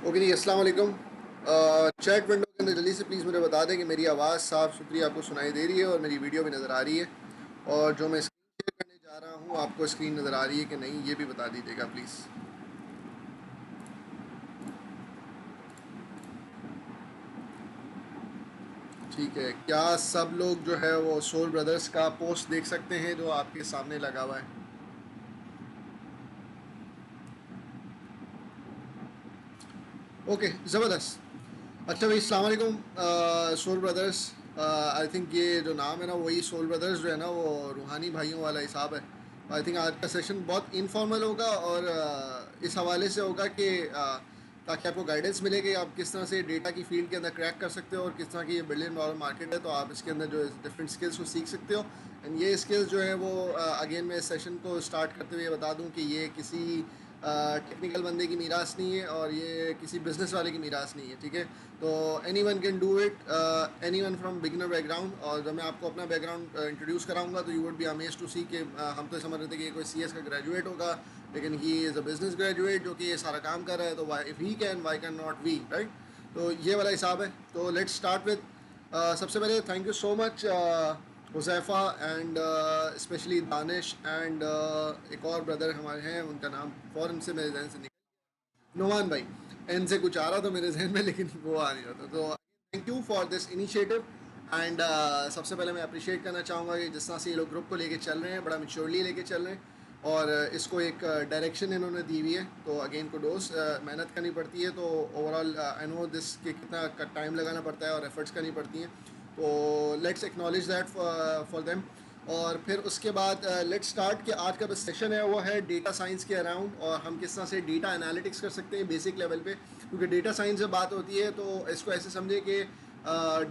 Okay जी, अस्सलाम वालेकुम। Chat window के अंदर जल्दी से प्लीज़ मुझे बता दें कि मेरी आवाज़ साफ़ सुथरी आपको सुनाई दे रही है और मेरी वीडियो भी नज़र आ रही है, और जो मैं स्क्रीन शेयर करने जा रहा हूँ आपको स्क्रीन नज़र आ रही है कि नहीं, ये भी बता दीजिएगा प्लीज़। ठीक है, क्या सब लोग जो है वो सोल ब्रदर्स का पोस्ट देख सकते हैं जो आपके सामने लगा हुआ है? ओके, ज़बरदस्त। अच्छा भाई, अस्सलाम वालेकुम। सोल ब्रदर्स, आई थिंक ये जो नाम है ना, वही सोल ब्रदर्स जो है ना, वो रूहानी भाइयों वाला हिसाब है। आई थिंक आज का सेशन बहुत इनफॉर्मल होगा और इस हवाले से होगा कि ताकि आपको गाइडेंस मिले कि आप किस तरह से डेटा की फील्ड के अंदर क्रैक कर सकते हो, और किस तरह की ये बिलियन डॉलर मार्केट है, तो आप इसके अंदर जो डिफरेंट स्किल्स को सीख सकते हो। एंड ये स्किल्स जो है वो अगेन मैं इस सेशन को स्टार्ट करते हुए बता दूं कि ये किसी टेक्निकल बंदे की मीरास नहीं है और ये किसी बिजनेस वाले की मीरास नहीं है, ठीक है। तो anyone can do it, anyone from beginner background. और जब मैं आपको अपना बैकग्राउंड इंट्रोड्यूस कराऊंगा तो you would be amaze to see कि हम तो समझ रहे थे कि ये कोई CS का ग्रेजुएट होगा, लेकिन he is a business graduate जो कि ये सारा काम कर रहा है। तो why if he can, why can not we, right? तो ये वाला हिसाब है। तो लेट्स स्टार्ट विद, सबसे पहले thank you so much Huzaifa and specially Danish and एक और ब्रदर हमारे हैं, उनका नाम फ़ौरन से मेरे जहन से निकल, नुमान भाई। एन से कुछ आ रहा था मेरे जहन में लेकिन वो आ नहीं रहा था। तो thank you for this initiative. And सबसे पहले मैं अप्रिशिएट करना चाहूँगा कि जिस तरह से ये लोग ग्रुप को लेके चल रहे हैं, बड़ा मिच्योरली लेके चल रहे हैं, और इसको एक डायरेक्शन इन्होंने दी हुई है। तो अगेन को डोज मेहनत करनी पड़ती है, तो ओवरऑल आई नो दिस के कितना टाइम लगाना पड़ता है और एफर्ट्स करनी पड़ती हैं। तो let's acknowledge that for them. और फिर उसके बाद लेट्स स्टार्ट कि आज का बस सेशन है वो है डेटा साइंस के अराउंड, और हम किस तरह से डेटा एनालिटिक्स कर सकते हैं बेसिक लेवल पे। क्योंकि डेटा साइंस जब बात होती है तो इसको ऐसे समझे कि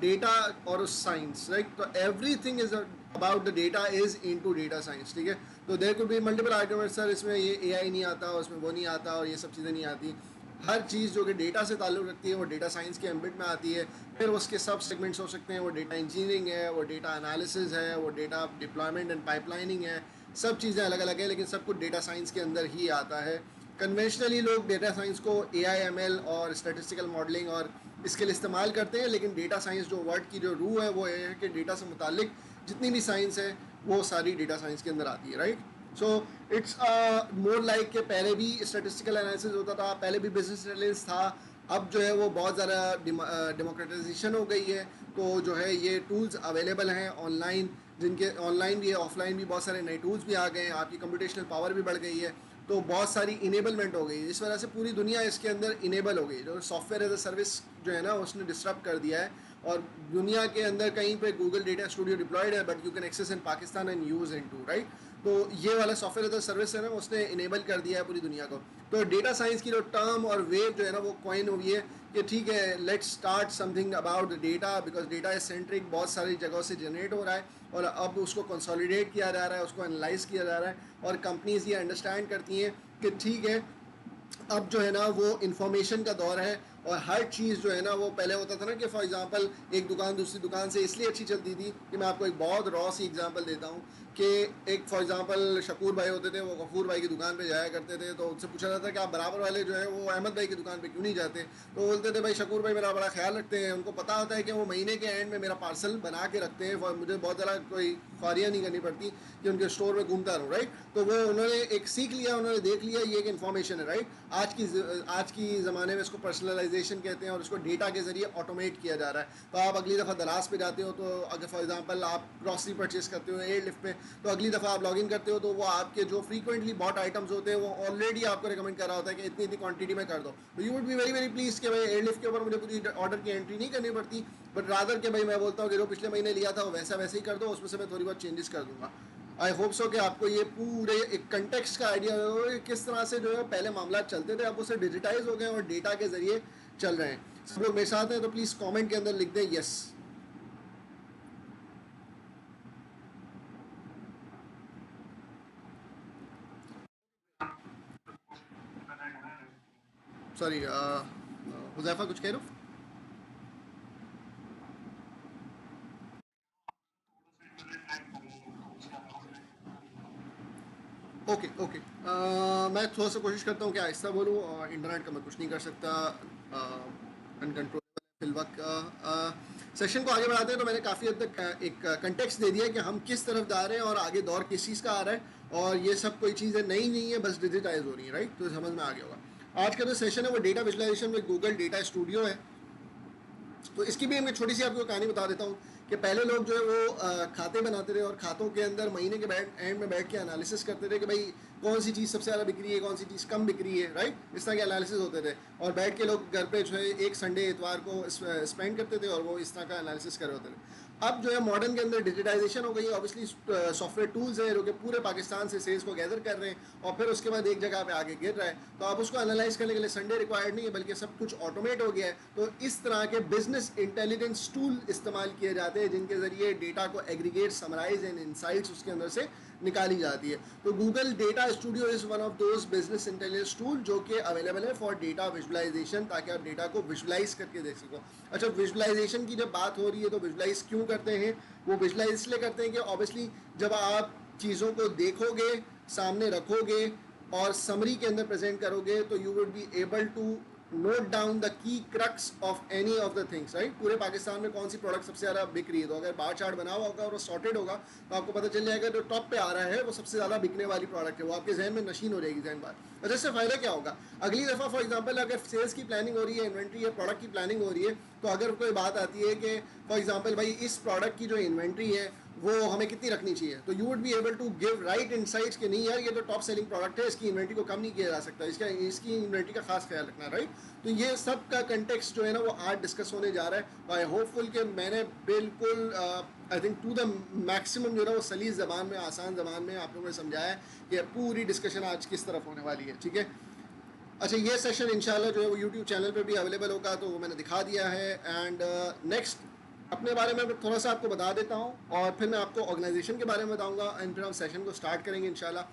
डेटा और साइंस, राइट? तो everything is about the data is into data science, ठीक है। तो there could be multiple argument, sir इसमें ये AI नहीं आता, उसमें वो नहीं आता, और ये सब चीज़ें नहीं आती। हर चीज़ जो कि डेटा से ताल्लुक़ रखती है वो डेटा साइंस के एम्बिट में आती है। फिर उसके सब सेगमेंट्स हो सकते हैं, वो डेटा इंजीनियरिंग है, वो डेटा एनालिसिस है, वो डेटा डिप्लॉयमेंट एंड पाइपलाइनिंग है। सब चीज़ें अलग अलग है, लेकिन सब कुछ डेटा साइंस के अंदर ही आता है। कन्वेंशनली लोग डेटा साइंस को AI ML और स्टैटिस्टिकल मॉडलिंग और इसके लिए इस्तेमाल करते हैं, लेकिन डेटा साइंस जो वर्ड की जो रूह है वो ये है कि डेटा से मुतालिक जितनी भी साइंस है वो सारी डेटा साइंस के अंदर आती है, right? So it's more like कि पहले भी स्टैटिस्टिकल एनालिसिस होता था, पहले भी बिजनेस इंटेलिजेंस था। अब जो है वो बहुत ज़्यादा डेमोक्रेटाइजेशन हो गई है। तो जो है ये टूल्स अवेलेबल हैं ऑनलाइन, जिनके ऑनलाइन भी है, ऑफलाइन भी बहुत सारे नए टूल्स भी आ गए हैं, आपकी कंप्यूटेशनल पावर भी बढ़ गई है। तो बहुत सारी इनेबलमेंट हो गई, इस वजह से पूरी दुनिया इसके अंदर इनेबल हो गई। जो सॉफ्टवेयर एज अ सर्विस जो है ना, उसने डिस्टर्ब कर दिया है। और दुनिया के अंदर कहीं पे गूगल डेटा स्टूडियो डिप्लॉयड है, but you can access in Pakistan and use in to, right? तो ये वाला सॉफ्टवेयर एज अ सर्विस है ना, उसने इनेबल कर दिया है पूरी दुनिया को। तो डेटा साइंस की जो टर्म और वेव जो है ना वो कॉइन हुई है कि ठीक है, let's start something about data, because data is centric, बहुत सारी जगहों से जनरेट हो रहा है, और अब उसको कंसोलिडेट किया जा रहा है, उसको एनालाइज किया जा रहा है, और कंपनीज ये अंडरस्टैंड करती हैं कि ठीक है, अब जो है ना वो इंफॉर्मेशन का दौर है। और हर चीज़ जो है ना, वो पहले होता था ना कि फॉर एग्जांपल एक दुकान दूसरी दुकान से इसलिए अच्छी चलती थी कि मैं आपको एक बहुत रॉ सी एग्जांपल देता हूँ कि एक फॉर एग्जांपल शकूर भाई होते थे, वो गफूर भाई की दुकान पे जाया करते थे, तो उनसे पूछा जाता कि आप बराबर वाले जो है वो अहमद भाई की दुकान पे क्यों नहीं जाते? तो बोलते थे भाई शकूर भाई मेरा बड़ा ख्याल रखते हैं, उनको पता होता है कि वो महीने के एंड में मेरा पार्सल बना के रखते हैं, और मुझे बहुत ज़्यादा कोई ख्वारियाँ नहीं करनी पड़ती कि उनके स्टोर में घूमता रहूँ, राइट? तो वो उन्होंने एक सीख लिया, उन्होंने देख लिया, ये एक इन्फॉर्मेशन है, राइट? आज की ज़माने में इसको पर्सनलाइजेशन कहते हैं, और उसको डेटा के ज़रिए ऑटोमेट किया जा रहा है। तो आप अगली दफ़ा दराज पे जाते हो, तो अगर फॉर एग्जांपल आप ग्रॉसरी परचेस करते हो एयरलिफ्ट पे, तो अगली दफ़ा आप लॉगिन करते हो तो वो आपके जो फ्रीक्वेंटली बॉट आइटम्स होते हैं वो ऑलरेडी आपको रिकमेंड कर रहा होता है कि इतनी इतनी क्वांटिटी में कर दो। तो you would be very very please कि भाई एयरलिफ्ट के ऊपर मुझे पूरी ऑर्डर की एंट्री नहीं करनी पड़ती, बट रादर के भाई मैं बोलता हूँ कि जो पिछले महीने लिया था वो वैसा वैसे ही कर दो, उसमें से मैं थोड़ी बहुत चेंजेस कर दूंगा। आई होप सो कि आपको ये पूरे एक कंटेक्स्ट का आइडिया हो कि किस तरह से जो है पहले मामला चलते थे, अब उसे डिजिटाइज हो गए और डेटा के जरिए चल रहे हैं। सब लोग मेरे साथ हैं तो प्लीज़ कमेंट के अंदर लिख दें यस। सॉरी, हुजैफा कुछ कह रहे हो? ओके ओके, मैं थोड़ा सा कोशिश करता हूँ कि आहिस्ता बोलूँ, और इंटरनेट का मैं कुछ नहीं कर सकता, अनकंट्रोलेबल फिल वक्त। सेशन को आगे बढ़ाते हैं तो मैंने काफ़ी हद तक एक कंटेक्स्ट दे दिया है कि हम किस तरफ जा रहे हैं और आगे दौर किस चीज़ का आ रहा है, और ये सब कोई चीज़ें नई नहीं है, बस डिजिटाइज हो रही है, राइट। तो समझ में आ गया होगा। आज का जो सेशन है वो डेटा विजुलाइजेशन में गूगल डेटा स्टूडियो है। तो इसकी भी मैं छोटी सी आपको कहानी बता देता हूँ कि पहले लोग जो है वो खाते बनाते थे और खातों के अंदर महीने के एंड में बैठ के एनालिसिस करते थे कि भाई कौन सी चीज़ सबसे ज़्यादा बिक रही है, कौन सी चीज़ कम बिक रही है, राइट। इस तरह के एनालिसिस होते थे और बैठ के लोग घर पे जो है एक संडे इतवार को स्पेंड करते थे और वो इस तरह का एनालिसिस कर रहे होते थे। अब जो है मॉडर्न के अंदर डिजिटाइजेशन हो गई है, ऑब्वियसली सॉफ्टवेयर टूल्स हैं जो कि पूरे पाकिस्तान से सेल्स को गैदर कर रहे हैं और फिर उसके बाद एक जगह पे आगे गिर रहा है। तो अब उसको एनालाइज करने के लिए संडे रिक्वायर्ड नहीं है, बल्कि सब कुछ ऑटोमेट हो गया है। तो इस तरह के बिजनेस इंटेलिजेंस टूल इस्तेमाल किए जाते हैं जिनके ज़रिए डेटा को एग्रीगेट, समराइज एंड इनसाइट्स उसके अंदर से निकाली जाती है। तो Google data studio is one of those business intelligence tool जो कि अवेलेबल है फॉर डेटा विजुलाइजेशन, ताकि आप डेटा को विजुलाइज करके देख सको। अच्छा, विजुलाइजेशन की जब बात हो रही है तो विजुलाइज क्यों करते हैं? वो विजुलाइज इसलिए करते हैं कि ऑब्वियसली जब आप चीज़ों को देखोगे, सामने रखोगे और समरी के अंदर प्रेजेंट करोगे तो you would be able to note down the key crux of any of the things, right. पूरे पाकिस्तान में कौन सी प्रोडक्ट सबसे ज़्यादा बिक रही है, तो अगर बार चार्ट बना हुआ होगा और वो सॉर्टेड होगा तो आपको पता चल जाएगा जो टॉप पे आ रहा है वो सबसे ज़्यादा बिकने वाली प्रोडक्ट है, वो आपके जहन में नशीन हो जाएगी जहन बार। और इससे फ़ायदा क्या होगा? अगली दफ़ा फॉर एग्जाम्पल अगर सेल्स की प्लानिंग हो रही है, इन्वेंट्री या प्रोडक्ट की प्लानिंग हो रही है, तो अगर कोई बात आती है कि फॉर एग्जाम्पल भाई इस प्रोडक्ट की जो इन्वेंट्री है वो हमें कितनी रखनी चाहिए, तो you would be able to give right insights कि नहीं यार ये तो टॉप सेलिंग प्रोडक्ट है, इसकी इन्वेंट्री को कम नहीं किया जा सकता, इसकी इन्वेंट्री का खास ख्याल रखना, राइट। तो ये सब का कंटेक्स्ट जो है ना वो आज डिस्कस होने जा रहा है। आई होपफुल कि मैंने बिल्कुल I think to the maximum जो है ना वो सलीस ज़बान में, आसान ज़बान में आप लोगों ने समझाया है कि पूरी डिस्कशन आज किस तरफ होने वाली है, ठीक है। अच्छा, ये सेशन इंशाल्लाह जो है वो यूट्यूब चैनल पे भी अवेलेबल होगा, तो वो मैंने दिखा दिया है। एंड नेक्स्ट अपने बारे में थोड़ा सा आपको बता देता हूँ और फिर मैं आपको ऑर्गेनाइजेशन के बारे में बताऊँगा एंड फिर हम सेशन को स्टार्ट करेंगे इंशाल्लाह।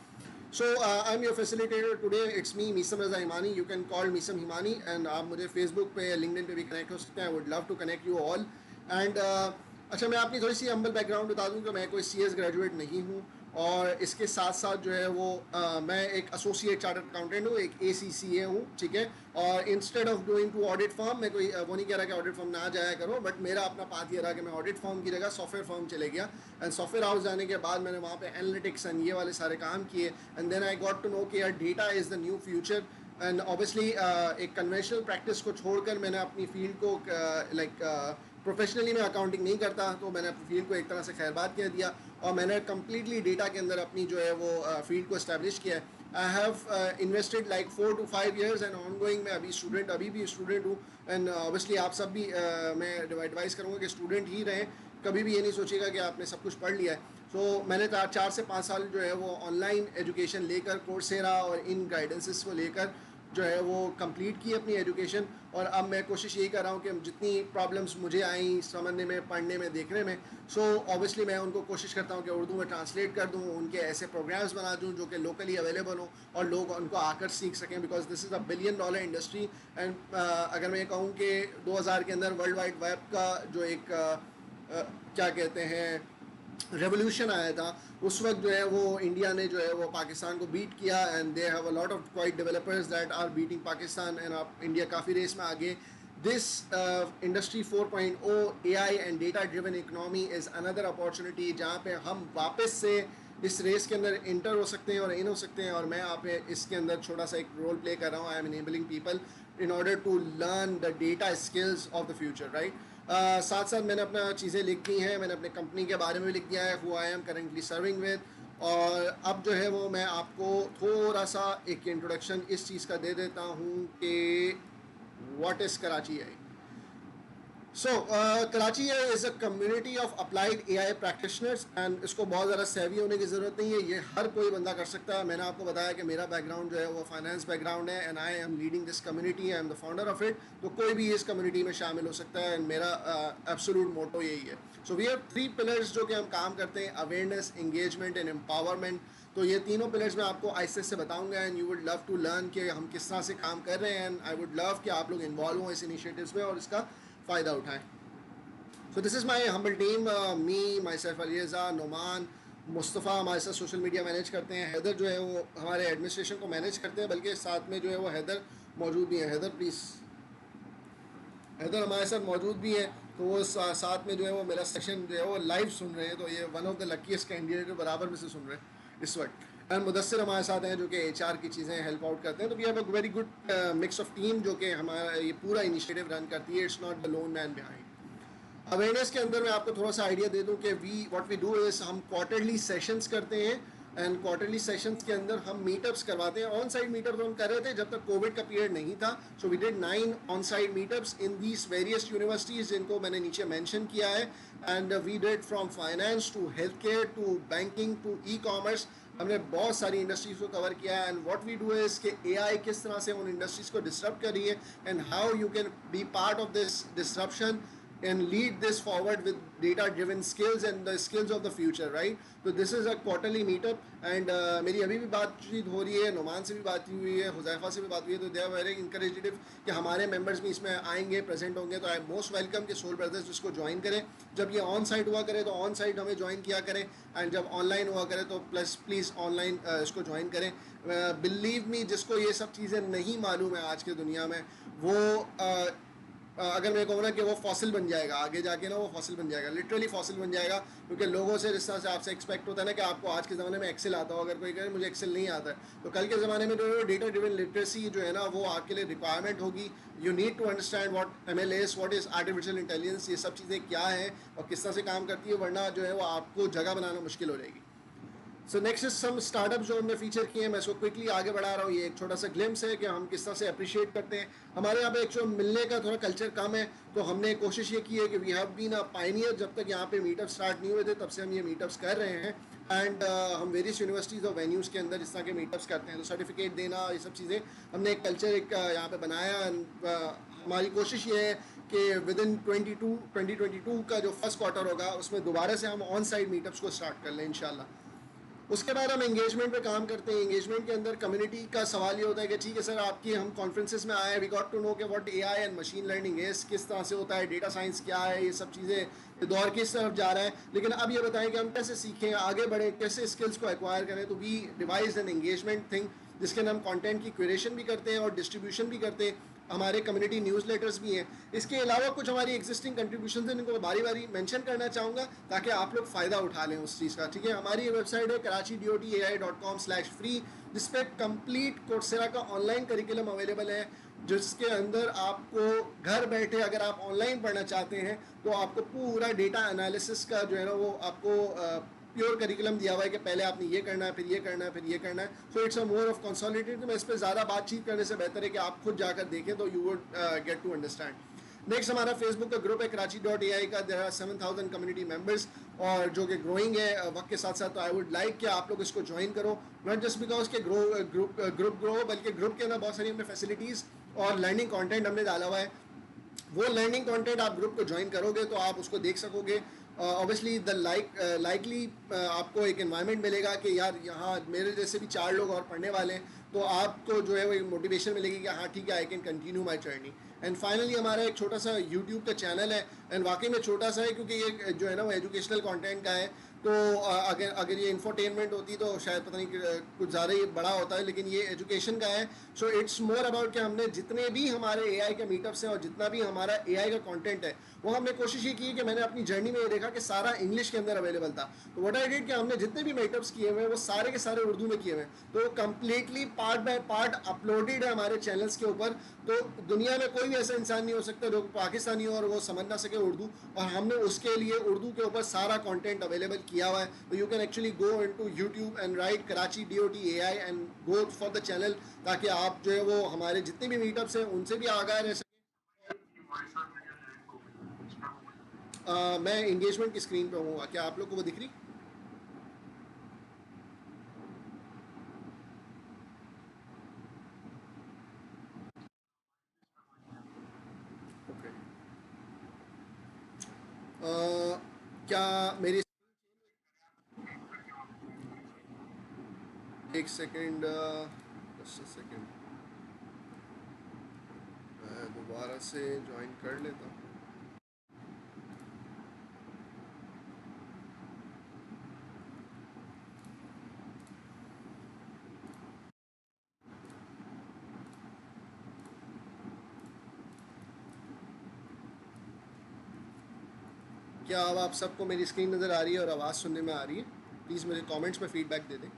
So I am your facilitator today, it's me Meesam Raza Himani, you can call Meesam Himani. And आप मुझे फेसबुक पे, लिंक्डइन पे भी कनेक्ट हो सकते हैं। I would love to connect you all. And अच्छा, मैं अपनी थोड़ी सी हम्बल बैकग्राउंड बता दूँ कि मैं कोई CS ग्रेजुएट नहीं हूँ और इसके साथ साथ जो है वो मैं एक एसोसिएट चार्टर्ड अकाउंटेंट हूँ, एक ACCA हूँ, ठीक है। और instead of going to audit firm, मैं कोई वो नहीं कह रहा कि ऑडिट फर्म ना जाया करो, बट मेरा अपना पाथ ये रहा कि मैं ऑडिट फर्म की जगह सॉफ्टवेयर फर्म चले गया। एंड सॉफ्टवेयर हाउस जाने के बाद मैंने वहाँ पे एनालिटिक्स एंड ये वाले सारे काम किए। And then I got to know कि यार data is the new future. And obviously एक कन्वेंशनल प्रैक्टिस को छोड़कर मैंने अपनी फील्ड को प्रोफेशनली मैं अकाउंटिंग नहीं करता, तो मैंने अपनी फील्ड को एक तरह से खैरबाद कह दिया और मैंने कम्प्लीटली डेटा के अंदर अपनी जो है वो फील्ड को इस्टेब्लिश किया है। I have invested like 4 to 5 years and on going मैं अभी भी स्टूडेंट हूँ। एंड ऑब्वियसली आप सब भी मैं एडवाइस करूँगा कि स्टूडेंट ही रहें, कभी भी ये नहीं सोचिएगा कि आपने सब कुछ पढ़ लिया है। सो मैंने 4 से 5 साल जो है वो ऑनलाइन एजुकेशन लेकर, कोर्सेरा और इन गाइडेंसेस को लेकर जो है वो कंप्लीट की अपनी एजुकेशन। और अब मैं कोशिश यही कर रहा हूँ कि जितनी प्रॉब्लम्स मुझे आई समझने में, पढ़ने में, देखने में, सो ऑब्वियसली मैं उनको कोशिश करता हूँ कि उर्दू में ट्रांसलेट कर दूँ, उनके ऐसे प्रोग्राम्स बना दूँ जो कि लोकली अवेलेबल हो और लोग उनको आकर सीख सकें, because this is a $1 billion industry. And अगर मैं ये कहूँ कि 2000 के अंदर वर्ल्ड वाइड वेब का जो एक क्या कहते हैं रेवोल्यूशन आया था, उस वक्त जो है वो इंडिया ने जो है वो पाकिस्तान को बीट किया। And they have a lot of quite developers that are beating Pakistan and आप इंडिया काफ़ी रेस में आगे। This industry 4.0 AI and data driven economy is another opportunity जहाँ पे हम वापस से इस रेस के अंदर इंटर हो सकते हैं और इन हो सकते हैं। और मैं आप इसके अंदर छोटा सा एक रोल प्ले कर रहा हूँ। I am enabling people in order to learn the data skills of the future, right. साथ साथ मैंने अपना चीज़ें लिख दी हैं, मैंने अपने कंपनी के बारे में भी लिख दिया है, who I am currently serving with. और अब जो है वो मैं आपको थोड़ा सा एक इंट्रोडक्शन इस चीज़ का दे देता हूँ कि what is Karachi I. So Karachi is a community of applied AI practitioners and इसको बहुत ज़्यादा सेवी होने की ज़रूरत नहीं है, ये हर कोई बंदा कर सकता है। मैंने आपको बताया कि मेरा बैकग्राउंड जो है वो फाइनेंस बैकग्राउंड है and I am leading this community, I am the founder of it. तो कोई भी इस कम्युनिटी में शामिल हो सकता है एंड मेरा एब्सोल्यूट मोटो यही है। सो वी हैव 3 पिलर्स जो कि हम काम करते हैं, अवेयरनेस, इंगेजमेंट एंड एम्पावरमेंट। तो ये तीनों पिलर्स मैं आपको आहिस्ते से बताऊंगा and you would love to learn कि हम किस तरह से काम कर रहे हैं। एंड आई वुड लव कि आप लोग इन्वॉल्व हों इस इनिशिएटिव्स में और इसका फ़ायदा उठाएं। So this is my humble team, me, myself, Alieza, Noman, Mustafa हमारे साथ सोशल मीडिया मैनेज करते हैं, हैदर जो है वो हमारे एडमिनिस्ट्रेशन को मैनेज करते हैं, बल्कि साथ में जो है वो हैदर मौजूद भी हैं। हैदर प्लीज़, हैदर हमारे साथ मौजूद भी है, तो वो साथ में जो है वो मेरा सेशन जो है वो लाइव सुन रहे हैं, तो ये one of the luckiest candidate बराबर में से सुन रहे हैं इस वक्त। एंड मुदस्सिर हमारे साथ हैं जो कि एचआर की चीज़ें हेल्प आउट करते हैं, तो we have a very good mix of team जो कि हमारा ये पूरा इनिशिएटिव रन करती है। It's not the lone man behind. Awareness के अंदर मैं आपको थोड़ा सा आइडिया दे दूं कि वी डू इज़ हम क्वार्टरली सेशंस करते हैं, एंड क्वार्टरली सेशंस के अंदर हम मीटअप्स करवाते हैं। ऑन साइड मीटअप हम कर रहे थे जब तक कोविड का पीरियड नहीं था, so we did 9 on site meetups in these various universities जिनको मैंने नीचे मेंशन किया है। And we did from finance to health care to banking to e commerce, हमने बहुत सारी इंडस्ट्रीज़ को कवर किया है। And what we do is कि एआई किस तरह से उन इंडस्ट्रीज़ को डिस्टर्ब कर रही है, and how you can be part of this disruption and lead this forward with data driven skills and the skills of the future, right? So this is a quarterly meetup, and मेरी अभी भी बातचीत हो रही है, नुमान से भी बात हुई है, हुज़ैफा से भी बात हुई है, तो दे आर वेरी इंकरेजिव कि हमारे मेंबर्स भी इसमें आएंगे, प्रेजेंट होंगे, तो आई एम मोस्ट वेलकम कि सोल ब्रदर्स इसको ज्वाइन करें। जब ये ऑन साइट हुआ करे तो ऑन साइट हमें ज्वाइन किया करें, एंड जब ऑनलाइन हुआ करे तो प्लीज़ ऑनलाइन इसको ज्वाइन करें। बिलीव मी, जिसको ये सब चीज़ें नहीं मालूम है आज की दुनिया में, वो अगर मैं कहूँ ना कि वो फॉसिल बन जाएगा आगे जाके ना, वो फॉसिल बन जाएगा, लिटरली फॉसिल बन जाएगा। क्योंकि लोगों से जिस तरह से आपसे एक्सपेक्ट होता है ना कि आपको आज के ज़माने में एक्सेल आता हो, अगर कोई कहे मुझे एक्सेल नहीं आता है, तो कल के ज़माने में जो है डेटा ड्रिवन लिटरेसी जो है ना वो आपके लिए रिक्वायरमेंट होगी। You need to understand what MLS, what is artificial intelligence, ये सब चीज़ें क्या हैं और किस तरह से काम करती है, वरना जो है वो आपको जगह बनाना मुश्किल हो जाएगी। So next is some startup जो हमने फीचर किए हैं, मैं इसको क्विकली आगे बढ़ा रहा हूँ। ये एक छोटा सा ग्लिम्स है कि हम किस तरह से अप्रिशिएट करते हैं। हमारे यहाँ पे एक जो मिलने का थोड़ा कल्चर कम है, तो हमने कोशिश ये की है कि we have been a pioneer. जब तक यहाँ पे मीटअप स्टार्ट नहीं हुए थे तब से हम ये मीटअप्स कर रहे हैं, एंड हम वेरियस यूनिवर्सिटीज़ और वेन्यूज़ के अंदर जिस तरह के मीटअप्स करते हैं, तो सर्टिफिकेट देना, ये सब चीज़ें हमने एक कल्चर यहाँ पे बनाया। हमारी कोशिश ये है कि विद इन 2022 का जो फर्स्ट क्वार्टर होगा उसमें दोबारा से हम ऑन साइड मीटअप्स को स्टार्ट कर लें इंशाल्लाह। उसके बाद हम एंगेजमेंट पे काम करते हैं। एंगेजमेंट के अंदर कम्युनिटी का सवाल ये होता है कि ठीक है सर, आपकी हम कॉन्फ्रेंसेस में आए, वी गॉट टू नो कि what AI and machine learning is, किस तरह से होता है, डेटा साइंस क्या है, ये सब चीज़ें दौर किस तरफ जा रहा है, लेकिन अब ये बताएं कि हम कैसे सीखें, आगे बढ़ें, कैसे स्किल्स को एक्वायर करें। तो we devise an engagement thing जिसके अंदर हम कंटेंट की क्यूरेशन भी करते हैं और डिस्ट्रीब्यूशन भी करते हैं। हमारे कम्युनिटी न्यूज़लेटर्स भी हैं। इसके अलावा कुछ हमारी एग्जिस्टिंग कंट्रीब्यूशन हैं, इनको बारी बारी मेंशन करना चाहूँगा ताकि आप लोग फ़ायदा उठा लें उस चीज़ का। ठीक है, हमारी ये वेबसाइट है karachi.doti.ai.com/free, जिसपे कंप्लीट कोर्सेरा का ऑनलाइन करिकुलम अवेलेबल है, जिसके अंदर आपको घर बैठे अगर आप ऑनलाइन पढ़ना चाहते हैं तो आपको पूरा डेटा एनालिसिस का जो है ना वो आपको प्योर करिकुलम दिया हुआ है कि पहले आपने ये करना है, फिर ये करना है, फिर ये करना है। So it's a more of consolidated. तो मैं इस पर ज़्यादा बातचीत करने से बेहतर है कि आप खुद जाकर देखें, तो you would get to understand. Next हमारा फेसबुक का ग्रुप है कराची.ai का, देयर आर 7,000 कम्युनिटी मेंबर्स, और जो कि ग्रोइंग है वक्त के साथ साथ। तो आई वुड लाइक कि आप लोग इसको ज्वाइन करो, नॉट जस्ट बिकॉज के ग्रुप ग्रो, बल्कि ग्रुप के अंदर बहुत सारी हमने फैसिलिटीज़ और लर्निंग कंटेंट हमने डाला हुआ है। वो लर्निंग कंटेंट आप ग्रुप को ज्वाइन करोगे तो आप उसको देख सकोगे। ऑब्वियसली द लाइकली आपको एक एनवायरनमेंट मिलेगा कि यार यहाँ मेरे जैसे भी 4 लोग और पढ़ने वाले हैं, तो आपको जो है वो मोटिवेशन मिलेगी कि हाँ ठीक है, I can continue my journey. And finally हमारा एक छोटा सा यूट्यूब का चैनल है, एंड वाकई में छोटा सा है क्योंकि ये जो है ना वो एजुकेशनल कंटेंट का है। तो अगर अगर ये इंफोटेनमेंट होती तो शायद पता नहीं कुछ ज़्यादा ही बड़ा होता है, लेकिन ये एजुकेशन का है। सो इट्स मोर अबाउट कि हमने जितने भी हमारे एआई के मीटअप्स हैं और जितना भी हमारा एआई का कंटेंट है, वो हमने कोशिश ये की कि मैंने अपनी जर्नी में ये देखा कि सारा इंग्लिश के अंदर अवेलेबल था। तो व्हाट आई डिड कि हमने जितने भी मीटअप्स किए हुए हैं वो सारे के सारे उर्दू में किए हुए हैं, तो completely part by part uploaded है हमारे चैनल्स के ऊपर। तो दुनिया में कोई भी ऐसा इंसान नहीं हो सकता जो पाकिस्तानी हो और वो समझ ना सके उर्दू, और हमने उसके लिए उर्दू के ऊपर सारा कंटेंट अवेलेबल किया हुआ है। तो you can actually go into YouTube and right Karachi.doti and go for the channel, ताकि आप जो है वो हमारे जितने भी मीटअप्स हैं उनसे भी आगाह रह सकें। मैं इंगेजमेंट की स्क्रीन पे हूँ, क्या आप लोग को वो दिख रही? ओके। क्या मेरी एक सेकेंड, जस्ट अ सेकेंड, मैं दोबारा से ज्वाइन कर लेता हूँ। क्या अब आप सबको मेरी स्क्रीन नज़र आ रही है और आवाज़ सुनने में आ रही है? प्लीज़ मुझे कमेंट्स में फीडबैक दे दें।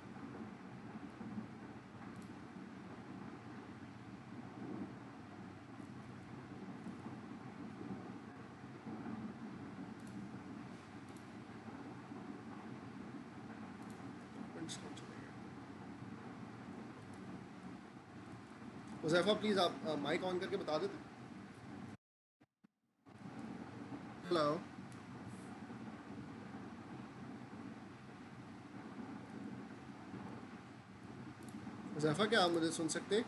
हुज़ैफ़ा प्लीज़ आप माइक ऑन करके बता देते। हेलो। हुज़ैफ़ा क्या आप मुझे सुन सकते हैं?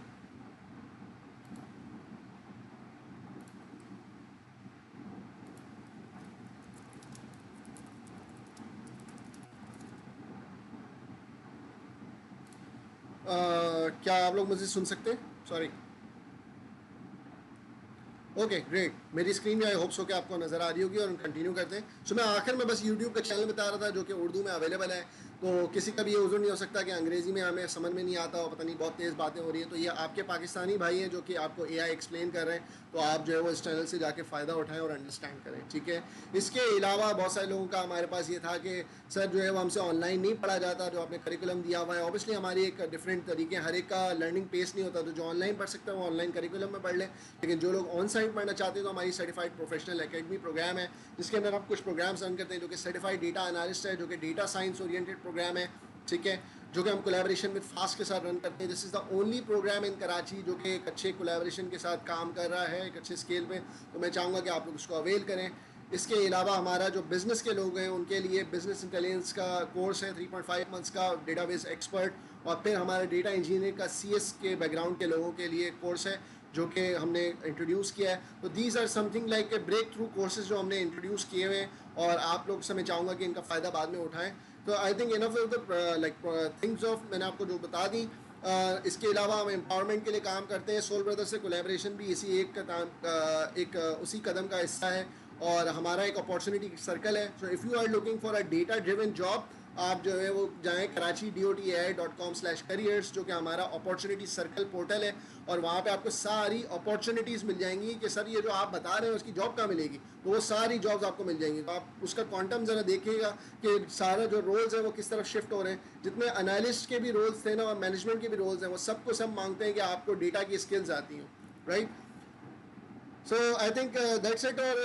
क्या आप लोग मुझे सुन सकते हैं? सॉरी। ओके ग्रेट, मेरी स्क्रीन में आई होप सो कि आपको नज़र आ रही होगी और हम कंटिन्यू करते हैं। सो मैं आखिर में बस यूट्यूब का चैनल बता रहा था जो कि उर्दू में अवेलेबल है, तो किसी का भी ये उज़र नहीं हो सकता कि अंग्रेज़ी में हमें समझ में नहीं आता और पता नहीं बहुत तेज़ बातें हो रही हैं। तो ये आपके पाकिस्तानी भाई हैं जो कि आपको एआई एक्सप्लेन कर रहे हैं, तो आप जो है वो इस चैनल से जाके फ़ायदा उठाएं और अंडरस्टैंड करें, ठीक है। इसके अलावा बहुत सारे लोगों का हमारे पास ये था कि सर जो है वो हमसे ऑनलाइन नहीं पढ़ा जाता, जो आपने करिकुलम दिया हुआ है। ऑब्वियसली हमारी एक डिफरेंट तरीके, हर एक का लर्निंग पेस नहीं होता, तो जो ऑनलाइन पढ़ सकता है वो ऑनलाइन करिकुलम में पढ़ ले, लेकिन जो लोग ऑन साइट पढ़ना चाहते हैं तो हमारी सर्टिफाइड प्रोफेशनल एकेडमी प्रोग्राम है, जिसके अंदर हम कुछ प्रोग्राम्स रन करते हैं जो कि सर्टिफाइड डेटा एनालिस्ट है, जो कि डेटा साइंस ओरिएंटेड प्रोग्राम है, ठीक है, जो कि हम कोलैबोरेशन विद फास्ट के साथ रन करते हैं। This is the only programme in Karachi जो कि एक अच्छे कोलैबोरेशन के साथ काम कर रहा है, एक अच्छे स्केल पे। तो मैं चाहूँगा कि आप लोग उसको अवेल करें। इसके अलावा हमारा जो बिज़नेस के लोग हैं उनके लिए बिज़नेस इंटेलिजेंस का कोर्स है 3.5 मंथ्स का, डेटाबेस एक्सपर्ट। और फिर हमारे डेटा इंजीनियर का सीएस के बैकग्राउंड के लोगों के लिए कोर्स है जो कि हमने इंट्रोड्यूस किया है। तो these are something like a breakthrough courses जो हमने इंट्रोड्यूस किए हुए हैं और आप लोग से मैं चाहूँगा कि इनका फ़ायदा बाद में उठाएं। तो I think enough of the like things of मैंने आपको जो बता दी। इसके अलावा हम एम्पावरमेंट के लिए काम करते हैं। सोल ब्रदर्स से कोलैबोरेशन भी इसी उसी कदम का हिस्सा है और हमारा एक अपॉर्चुनिटी सर्कल है। So if you are looking for a data driven job, आप जो है वो जाएँ karachi.dotai.com/careers, जो कि हमारा अपॉर्चुनिटी सर्कल पोर्टल है, और वहाँ पे आपको सारी अपॉर्चुनिटीज़ मिल जाएंगी कि सर ये जो आप बता रहे हैं उसकी जॉब कहाँ मिलेगी, तो वो सारी जॉब्स आपको मिल जाएंगी। तो आप उसका क्वांटम ज़रा देखिएगा कि सारा जो रोल्स हैं वो किस तरफ शिफ्ट हो रहे हैं। जितने एनालिस्ट के भी रोल्स थे ना और मैनेजमेंट के भी रोल्स हैं, वो सबको सब मांगते हैं कि आपको डेटा की स्किल्स आती हैं, right. So I think that's it. और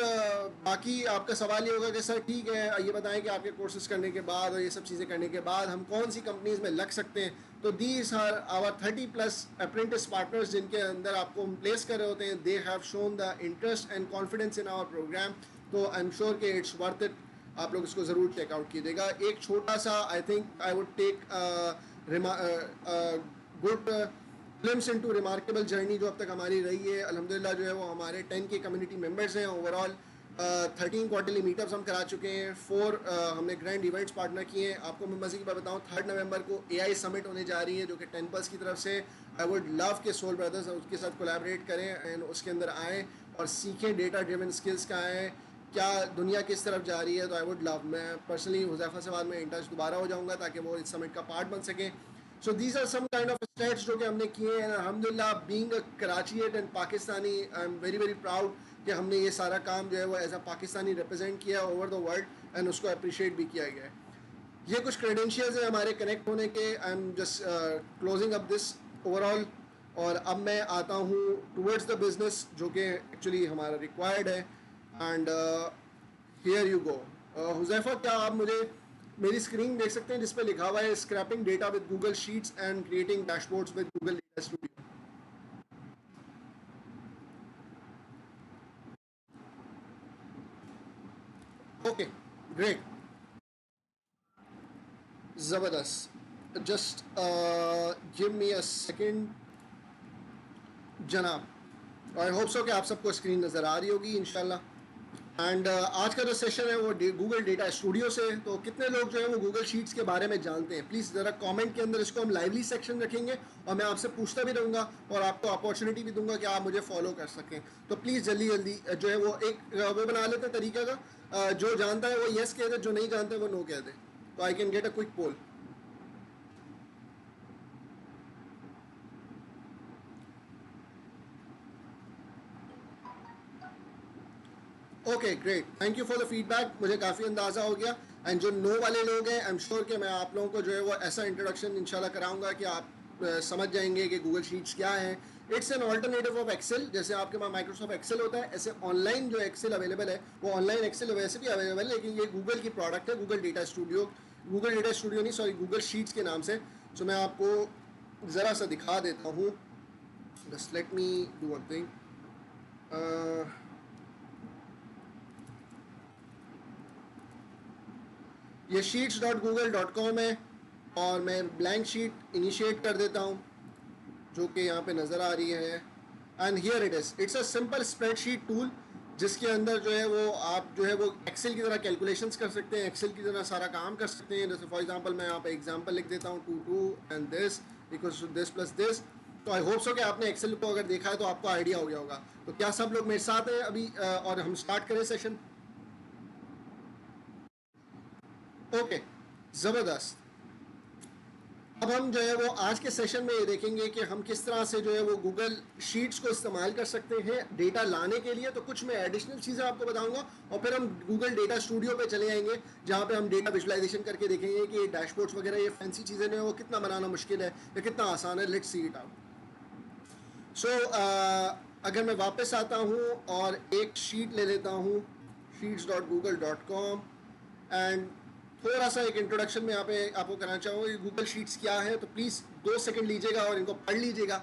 बाकी आपका सवाल ये होगा कि सर ठीक है, ये बताएं कि आपके कोर्सेज करने के बाद और ये सब चीज़ें करने के बाद हम कौन सी कंपनीज में लग सकते हैं। तो these are our 30+ apprentice partners जिनके अंदर आपको हम प्लेस कर रहे होते हैं। They have shown the interest and confidence in our program, तो आई एम श्योर कि इट्स वर्थ इट। आप लोग इसको ज़रूर चेकआउट कीजिएगा। एक छोटा सा I think I would take good glimpse into remarkable journey जो अब तक हमारी रही है। अल्हम्दुलिल्लाह जो है वो हमारे 10 के कम्युनिटी मेंबर्स हैं। ओवरऑल 13 क्वार्टरली मीटअप्स हम करा चुके हैं, 4 हमने ग्रैंड इवेंट्स पार्टनर किए हैं। आपको मैं मज़े की बात बताऊँ, 3 नवंबर को AI समिट होने जा रही है जो कि 10+ की तरफ से। आई वुड लव के सोल ब्रदर्स उसके साथ कोलैबोरेट करें एंड उसके अंदर आएँ और सीखें डेटा ड्रिवन स्किल्स का आएँ, क्या दुनिया किस तरफ जा रही है। तो आई वुड लव, मैं पर्सनली हुज़ैफ़ा से बाद में इन टच दोबारा हो जाऊँगा ताकि वो इस समिट का पार्ट बन सकें। So these are some kind of stats जो कि हमने किए हैं। अल्हम्दुलिल्लाह being a Karachiite and Pakistani, I am very very proud कि हमने ये सारा काम जो है वो एज अ पाकिस्तानी रिप्रेजेंट किया ओवर द वर्ल्ड एंड उसको अप्रिशिएट भी किया गया है। ये कुछ क्रेडेंशियल्स हैं हमारे कनेक्ट होने के। I am just closing up this overall. और अब मैं आता हूँ टूवर्ड्स द बिजनेस जो कि एक्चुअली हमारा रिक्वायर्ड है। And here you go. Huzaifa क्या आप मुझे मेरी स्क्रीन देख सकते हैं जिस पे लिखा हुआ है scraping data with Google sheets and creating dashboards with Google data studio? Okay great, ज़बरदस्त। Just give me a second जनाब। आई होप सो कि आप सबको स्क्रीन नज़र आ रही होगी इंशाल्लाह। एंड आज का जो सेशन है वो गूगल डेटा स्टूडियो से है। तो कितने लोग जो है वो गूगल शीट्स के बारे में जानते हैं, प्लीज़ ज़रा कमेंट के अंदर इसको हम लाइवली सेक्शन रखेंगे और मैं आपसे पूछता भी रहूँगा और आपको अपॉर्चुनिटी भी दूंगा कि आप मुझे फॉलो कर सकें। तो प्लीज़ जल्दी जल्दी जो है वो एक वो बना लेते हैं तरीका का, जो जानता है वो येस कह दे, जो नहीं जानता है वो नो कह दे, तो I can get a quick poll. Okay great, thank you for the feedback, मुझे काफ़ी अंदाज़ा हो गया। एंड जो नो वाले लोग हैं, आई एम श्योर कि मैं आप लोगों को जो है वो ऐसा इंट्रोडक्शन इंशाल्लाह कराऊंगा कि आप समझ जाएंगे कि गूगल शीट्स क्या है। It's an alternative of Excel. जैसे आपके पास माइक्रोसॉफ्ट एक्सेल होता है, ऐसे ऑनलाइन जो एक्सेल अवेलेबल है वो ऑनलाइन एक्सेल वैसे भी अवेलेबल है, लेकिन ये गूगल की प्रोडक्ट है, गूगल डेटा स्टूडियो नहीं, सॉरी, गूगल शीट्स के नाम से। सो मैं आपको ज़रा सा दिखा देता हूँ। Just let me do one thing. ये sheets.google.com है और मैं ब्लैंक शीट इनिशिएट कर देता हूँ जो कि यहाँ पे नज़र आ रही है। And here it is, it's a simple spreadsheet tool जिसके अंदर जो है वो आप जो है वो एक्सेल की तरह कैलकुलेशंस कर सकते हैं, एक्सेल की तरह सारा काम कर सकते हैं। जैसे फॉर एग्जांपल मैं यहाँ पे एग्जांपल लिख देता हूँ, 2 and this equals to this plus this. तो आई होप सो कि आपने एक्सेल को अगर देखा है तो आपको आइडिया हो गया होगा। तो क्या सब लोग मेरे साथ हैं अभी और हम स्टार्ट करें सेशन? ओके, ज़बरदस्त। अब हम जो है वो आज के सेशन में ये देखेंगे कि हम किस तरह से जो है वो गूगल शीट्स को इस्तेमाल कर सकते हैं डेटा लाने के लिए। तो कुछ मैं एडिशनल चीज़ें आपको बताऊंगा और फिर हम गूगल डेटा स्टूडियो पे चले आएंगे जहाँ पे हम डेटा विजुलाइजेशन करके देखेंगे कि ये डैशबोर्ड्स वगैरह, ये फैंसी चीज़ें जो है वो कितना बनाना मुश्किल है या कितना आसान है। Let's see it out. So अगर मैं वापस आता हूँ और एक शीट ले लेता हूँ, sheets.google.com, एंड थोड़ा सा एक इंट्रोडक्शन में यहाँ पे आपको कराना चाहूँगा कि गूगल शीट्स क्या है। तो प्लीज़ 2 सेकंड लीजिएगा और इनको पढ़ लीजिएगा।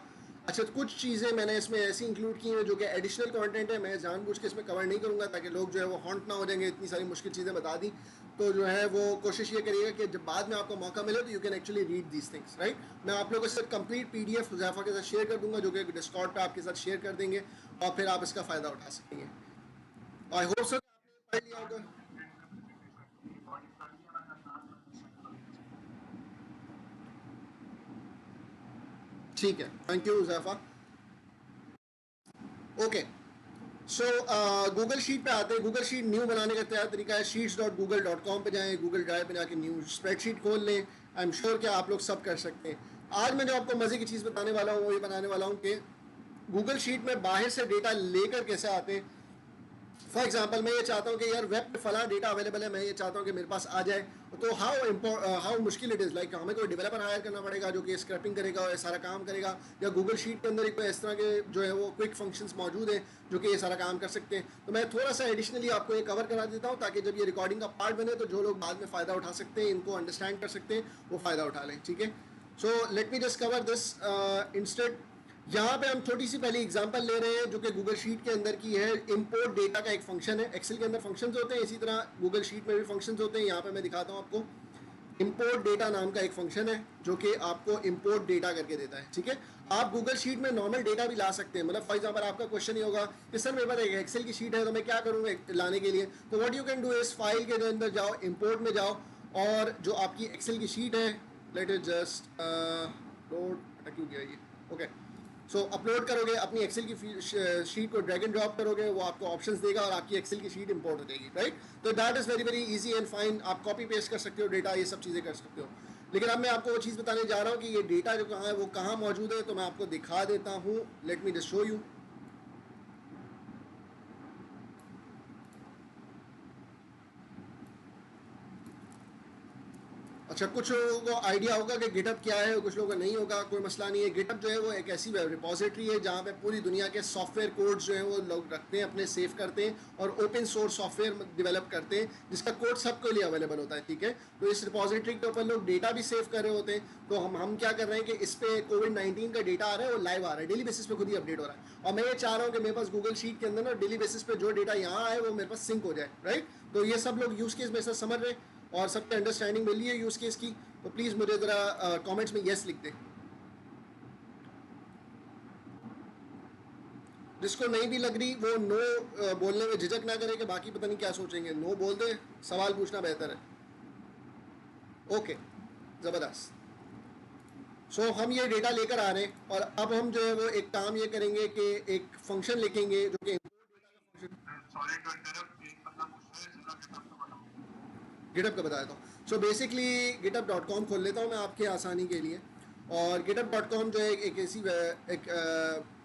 अच्छा, तो कुछ चीज़ें मैंने इसमें ऐसी इंक्लूड की हैं जो कि एडिशनल कंटेंट है, मैं जानबूझ के इसमें कवर नहीं करूँगा ताकि लोग जो है वो हॉन्ट ना हो जाएंगे, इतनी सारी मुश्किल चीज़ें बता दी। तो जो है वो कोशिश ये करिएगा कि जब बाद में आपको मौका मिले तो you can actually read these things, right. मैं आप लोगों के साथ कंप्लीट PDF हुज़ैफा के साथ शेयर कर दूंगा जो कि डिस्कॉर्ड पे आपके साथ शेयर कर देंगे और फिर आप इसका फ़ायदा उठा सकेंगे। आई होप सो आपने पढ़ लिया होगा। ठीक है, thank you Huzaifa. Okay, so Google sheet पे आते हैं। गूगल शीट न्यू बनाने का क्या तरीका है? sheets.google.com पे जाएं, गूगल ड्राइव पे जाके न्यू स्प्रेडशीट खोल लें। आई एम श्योर कि आप लोग सब कर सकते हैं। आज मैं जो आपको मज़े की चीज़ बताने वाला हूँ वो ये बताने वाला हूँ कि गूगल शीट में बाहर से डेटा लेकर कैसे आते हैं। फॉर एग्जाम्पल मैं ये चाहता हूँ कि यार वेब पे फला डेटा अवेलेबल है, मैं ये चाहता हूँ कि मेरे पास आ जाए। तो हाउ मुश्किल इट इज़, लाइक हमें कोई डेवलपर हायर करना पड़ेगा जो कि स्क्रैपिंग करेगा और सारा काम करेगा, या गूगल शीट के अंदर एक इस तरह के जो है वो क्विक फंक्शंस मौजूद हैं जो कि ये सारा काम कर सकते हैं। तो मैं थोड़ा सा एडिशनली आपको ये कवर करा देता हूँ ताकि जब ये रिकॉर्डिंग का पार्ट बने तो जो लोग बाद में फ़ायदा उठा सकते हैं, इनको अंडरस्टैंड कर सकते हैं, वो फ़ायदा उठा लें। ठीक है, so let me just cover this instead. यहाँ पे हम छोटी सी पहली एग्जांपल ले रहे हैं जो कि गूगल शीट के अंदर की है। इंपोर्ट डेटा का एक फंक्शन है। एक्सेल के अंदर फंक्शंस होते हैं, इसी तरह गूगल शीट में भी फंक्शंस होते हैं। यहाँ पे मैं दिखाता हूँ आपको। इंपोर्ट डेटा नाम का एक फंक्शन है जो कि आपको इंपोर्ट डेटा करके देता है। ठीक है, आप गूगल शीट में नॉर्मल डेटा भी ला सकते हैं। मतलब फॉर एग्जांपल आपका क्वेश्चन ये होगा कि सर मेरे पास एक एक्सेल की शीट है तो मैं क्या करूँगा लाने के लिए। तो व्हाट यू कैन डू इस फाइल के अंदर जाओ, इंपोर्ट में जाओ, और जो आपकी एक्सेल की शीट है, लेट इट जस्ट लोड, क्यों गया ये, ओके। सो अपलोड करोगे अपनी एक्सेल की शीट को, ड्रैग एंड ड्रॉप करोगे, वो आपको ऑप्शंस देगा और आपकी एक्सेल की शीट इंपोर्ट हो जाएगी, राइट। तो that is very very easy and fine. आप कॉपी पेस्ट कर सकते हो डेटा, ये सब चीज़ें कर सकते हो। लेकिन अब मैं आपको वो चीज़ बताने जा रहा हूँ कि ये डेटा जो कहाँ है वो कहाँ मौजूद है। तो मैं आपको दिखा देता हूँ, late me just show you. अच्छा, कुछ लोगों को आइडिया होगा कि गिटअप क्या है, कुछ लोगों को नहीं होगा, कोई मसला नहीं है। गिटअप जो है वो एक ऐसी रिपोजिटरी है जहाँ पे पूरी दुनिया के सॉफ्टवेयर कोड्स जो है वो लोग रखते हैं, अपने सेव करते हैं और ओपन सोर्स सॉफ्टवेयर डेवलप करते हैं जिसका कोड सबके लिए अवेलेबल होता है। ठीक है, तो इस रिपोजिटरी के ऊपर लोग डेटा भी सेव कर रहे होते हैं। तो हम क्या कर रहे हैं कि इस पे कोविड-19 का डेटा आ रहा है, वो लाइव आ रहा है, डेली बेसिस पे खुद ही अपडेट हो रहा है। और मैं ये चाह रहा हूँ कि मेरे पास गूगल शीट के अंदर ना डेली बेसिस पे जो डेटा यहाँ आए वो मेरे पास सिंक हो जाए, राइट। तो ये सब लोग यूज़ केस मेरे साथ समझ रहे हैं और सबकी अंडरस्टैंडिंग मिली है यूज़ केस की। तो प्लीज़ मुझे ज़रा कमेंट्स में येस लिख दें। जिसको नहीं भी लग रही वो नो बोलने में झिझक ना करे कि बाकी पता नहीं क्या सोचेंगे। नो बोल दे, सवाल पूछना बेहतर है। ओके, ज़बरदस्त। सो हम ये डेटा लेकर आ रहे हैं और अब हम जो है वो एक काम ये करेंगे कि एक फंक्शन लिखेंगे जो कि गिटअप का बताया था। सो बेसिकली गिटअप.com खोल लेता हूँ मैं आपके आसानी के लिए। और गिटअप.com जो है एक ऐसी एक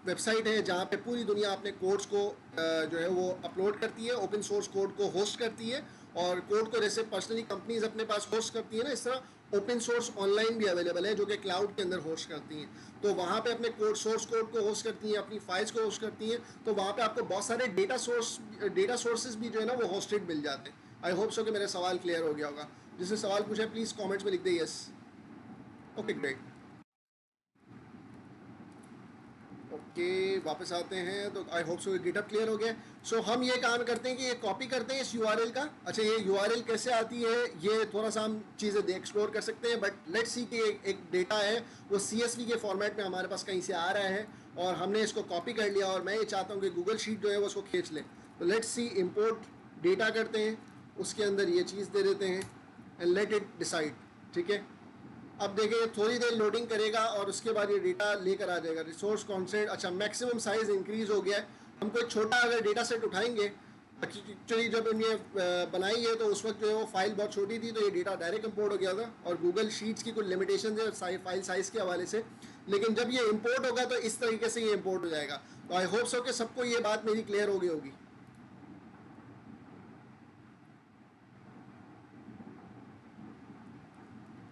वेबसाइट है जहाँ पे पूरी दुनिया अपने कोड्स को जो है वो अपलोड करती है, ओपन सोर्स कोड को होस्ट करती है, और कोड को जैसे पर्सनली कंपनीज अपने पास होस्ट करती है ना, इस तरह ओपन सोर्स ऑनलाइन भी अवेलेबल है जो कि क्लाउड के अंदर होस्ट करती हैं। तो वहाँ पे अपने कोड सोर्स कोड को होस्ट करती हैं, अपनी फाइल्स को होस्ट करती हैं, तो वहाँ पे आपको बहुत सारे डेटा सोर्सेज भी जो है ना वो होस्टेड मिल जाते हैं। आई होप सो कि मेरा सवाल क्लियर हो गया होगा। जिसने सवाल पूछा है प्लीज़ कॉमेंट्स में लिख दे यस। Okay great. ओके वापस आते हैं, तो I hope so GitHub clear हो गया। सो हम ये काम करते हैं कि ये कॉपी करते हैं इस यूआरएल का। अच्छा ये यूआरएल कैसे आती है ये थोड़ा सा हम चीज़ें एक्सप्लोर कर सकते हैं, बट लेट्स सी कि एक डेटा है वो सीएसवी के फॉर्मेट में हमारे पास कहीं से आ रहा है और हमने इसको कॉपी कर लिया, और मैं ये चाहता हूँ कि गूगल शीट जो है वो उसको खींच ले। तो लेट्स सी इम्पोर्ट डेटा करते हैं, उसके अंदर ये चीज़ दे देते हैं एंड लेट इट डिसाइड। ठीक है, अब देखिए थोड़ी देर लोडिंग करेगा और उसके बाद ये डेटा लेकर आ जाएगा। रिसोर्स कॉन्सेंट, अच्छा मैक्सिमम साइज इंक्रीज हो गया है। हम कोई छोटा अगर डेटा सेट उठाएंगे, एक्चुअली जब हमने बनाई है तो उस वक्त जो है वो फाइल बहुत छोटी थी, तो ये डेटा डायरेक्ट इंपोर्ट हो गया था, और गूगल शीट्स की कुछ लिमिटेशन है फाइल साइज़ के हवाले से। लेकिन जब ये इंपोर्ट होगा तो इस तरीके से ये इंपोर्ट हो जाएगा। तो आई होप सो कि सबको ये बात मेरी क्लियर हो गई होगी।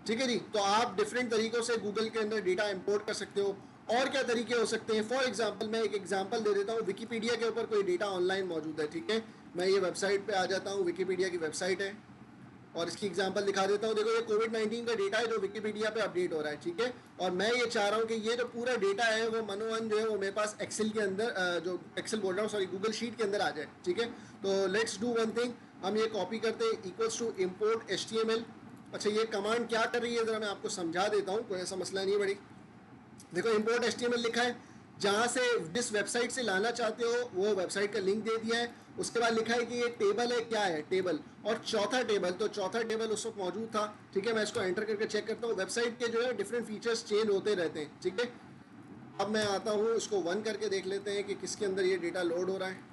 ठीक है जी, तो आप डिफरेंट तरीकों से गूगल के अंदर डेटा इंपोर्ट कर सकते हो। और क्या तरीके हो सकते हैं? फॉर एग्जांपल मैं एक एग्जांपल दे देता हूँ। विकीपीडिया के ऊपर कोई डेटा ऑनलाइन मौजूद है, ठीक है, मैं ये वेबसाइट पे आ जाता हूँ, विकीपीडिया की वेबसाइट है, और इसकी एग्जांपल दिखा देता हूँ। देखो ये कोविड-19 का डेटा है जो विकीपीडिया पे अपडेट हो रहा है, ठीक है, और मैं ये चाह रहा हूँ कि ये जो पूरा डेटा है वो मनोवन जो है वो मेरे पास एक्सेल के अंदर जो एक्सेल बोल रहा हूँ, सॉरी, गूगल शीट के अंदर आ जाए। ठीक है, तो लेट्स डू वन थिंग, हम ये कॉपी करते हैं, इक्वल्स टू इम्पोर्ट HTML। अच्छा ये कमांड क्या कर रही है ज़रा मैं आपको समझा देता हूँ, कोई ऐसा मसला नहीं बड़ी। देखो इम्पोर्ट HTML लिखा है, जहाँ से जिस वेबसाइट से लाना चाहते हो वो वेबसाइट का लिंक दे दिया है। उसके बाद लिखा है कि ये टेबल है, क्या है टेबल, और चौथा टेबल, तो चौथा टेबल उस वक्त मौजूद था। ठीक है, मैं इसको एंटर करके चेक करता हूँ। वेबसाइट के जो है डिफरेंट फीचर्स चेंज होते रहते हैं। ठीक है, अब मैं आता हूँ, इसको वन करके देख लेते हैं कि किसके अंदर ये डेटा लोड हो रहा है,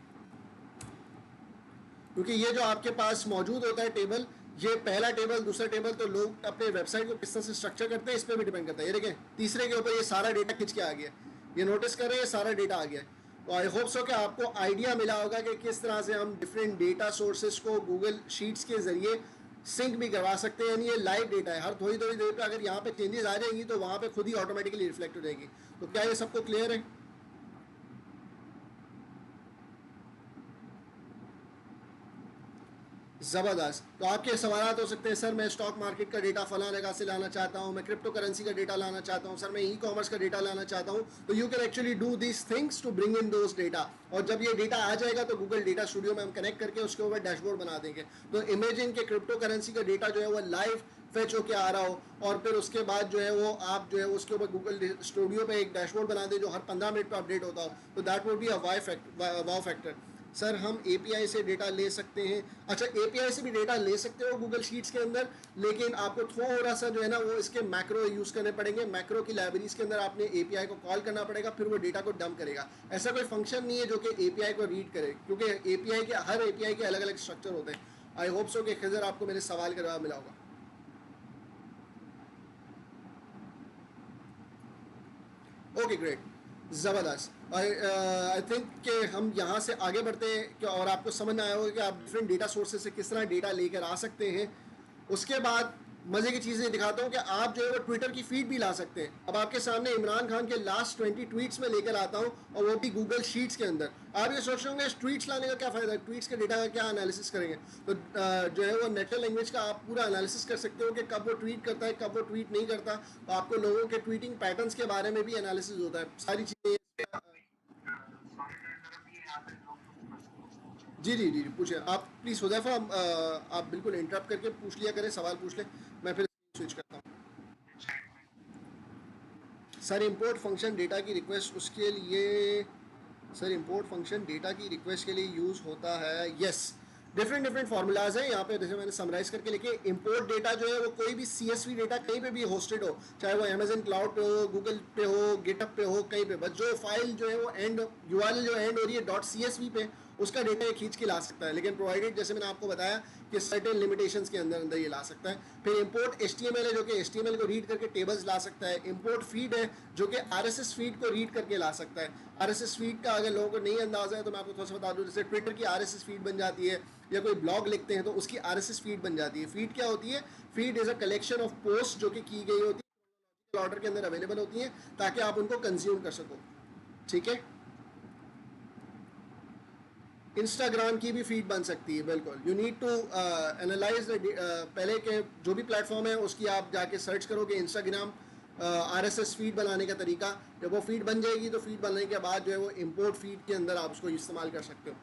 क्योंकि ये जो आपके पास मौजूद होता है टेबल, ये पहला टेबल दूसरा टेबल, तो लोग अपने वेबसाइट को किस तरह से स्ट्रक्चर करते हैं इस पर भी डिपेंड करता है। ये देखें तीसरे के ऊपर ये सारा डेटा खिंच के आ गया, ये नोटिस करें ये सारा डेटा आ गया। तो आई होप सो कि आपको आइडिया मिला होगा कि किस तरह से हम डिफरेंट डेटा सोर्सेज को गूगल शीट्स के ज़रिए सिंक भी करवा सकते हैं। यानी ये लाइव डेटा है, हर थोड़ी थोड़ी देर पे अगर यहाँ पे चेंजेस आ जाएंगी तो वहाँ पे खुद ही ऑटोमेटिकली रिफ्लेक्ट हो जाएगी। तो क्या ये सबको क्लियर है? ज़बरदस्त। तो आपके सवाल हो सकते हैं, सर मैं स्टॉक मार्केट का डेटा फलां जगह से लाना चाहता हूँ, मैं क्रिप्टो करेंसी का डेटा लाना चाहता हूँ, सर मैं ई कॉमर्स का डेटा लाना चाहता हूँ। तो you can actually do this things to bring in those data, और जब ये डेटा आ जाएगा तो गूगल डेटा स्टूडियो में हम कनेक्ट करके उसके ऊपर डैशबोर्ड बना देंगे। तो इमेजिन के क्रिप्टो करेंसी का डेटा जो है वो लाइव फेच होकर आ रहा हो, और फिर उसके बाद जो है वो आप जो है उसके ऊपर गूगल स्टूडियो पे एक डैशबोर्ड बना दें जो हर 15 मिनट पर अपडेट होता हो, तो that would be a wow factor. Sir हम API से डेटा ले सकते हैं? अच्छा API से भी डेटा ले सकते हो गूगल शीट्स के अंदर, लेकिन आपको थोड़ा सा जो है ना वो इसके मैक्रो यूज़ करने पड़ेंगे। मैक्रो की लाइब्रेरीज के अंदर आपने API को कॉल करना पड़ेगा, फिर वो डेटा को डंप करेगा। ऐसा कोई फंक्शन नहीं है जो कि API को रीड करे, क्योंकि हर API के अलग अलग स्ट्रक्चर होते हैं। आई होप सो कि खिजर आपको मेरे सवाल का जवाब मिला होगा। ओके ग्रेट, ज़बरदस्त। आई थिंक कि हम यहाँ से आगे बढ़ते हैं कि और आपको समझ में आया होगा कि आप डिफरेंट डेटा सोर्सेज से किस तरह डेटा लेकर आ सकते हैं। उसके बाद मज़े की चीज़ें दिखाता हूँ कि आप जो है वो ट्विटर की फीड भी ला सकते हैं। अब आपके सामने इमरान खान के लास्ट 20 ट्वीट्स में लेकर आता हूँ, और वो भी गूगल शीट्स के अंदर। आप ये सोच रहे होंगे ट्वीट्स लाने का क्या फ़ायदा है, ट्वीट्स के डेटा का क्या एनालिसिस करेंगे? तो जो है वो नेचुरल लैंग्वेज का आप पूरा एनालिसिस कर सकते हो कि कब वो ट्वीट करता है, कब वो ट्वीट नहीं करता। तो आपको लोगों के ट्वीटिंग पैटर्न्स के बारे में भी एनालिसिस होता है, सारी चीज़ें। जी जी जी जी, पूछे आप प्लीज़ हुदैफा, आप बिल्कुल इंटरप्ट करके पूछ लिया करें, सवाल पूछ लें, मैं फिर स्विच करता हूँ। सर इंपोर्ट फंक्शन डेटा की रिक्वेस्ट उसके लिए, सर इंपोर्ट फंक्शन डेटा की रिक्वेस्ट के लिए यूज़ होता है, यस। डिफरेंट डिफरेंट फार्मूलाज हैं यहाँ पे, जैसे मैंने समराइज करके लिखे। इंपोर्ट डेटा जो है वो कोई भी CSV डेटा कहीं पे भी होस्टेड हो, चाहे वो अमेजन क्लाउड पे हो, गूगल पे हो, गिटअप पे हो, कहीं पे, बस जो फाइल जो है वो एंड URL जो एंड हो रही है .csv पे, उसका डेटा ये खींच के ला सकता है, लेकिन प्रोवाइडेड जैसे मैंने आपको बताया कि सर्टेन लिमिटेशंस के अंदर अंदर ये ला सकता है। फिर इंपोर्ट HTML है जो कि HTML को रीड करके टेबल्स ला सकता है। इंपोर्ट फीड है जो कि RSS फीड को रीड करके ला सकता है। RSS फीड का अगर लोगों को नहीं अंदाजा है तो मैं आपको थोड़ा सा बता दूं, जैसे ट्विटर की RSS फीड बन जाती है या कोई ब्लॉग लिखते हैं तो उसकी RSS फीड बन जाती है। फीड क्या होती है? Feed is a collection of post जो कि की गई होती है, ऑर्डर के अंदर अवेलेबल होती हैं ताकि आप उनको कंज्यूम कर सको। ठीक है, इंस्टाग्राम की भी फीड बन सकती है, बिल्कुल। यू नीड टू एनालाइज पहले के जो भी प्लेटफॉर्म है उसकी आप जाके सर्च करोगे इंस्टाग्राम RSS फीड बनाने का तरीका। जब वो फीड बन जाएगी तो फीड बनने के बाद जो है वो इंपोर्ट फीड के अंदर आप उसको इस्तेमाल कर सकते हो।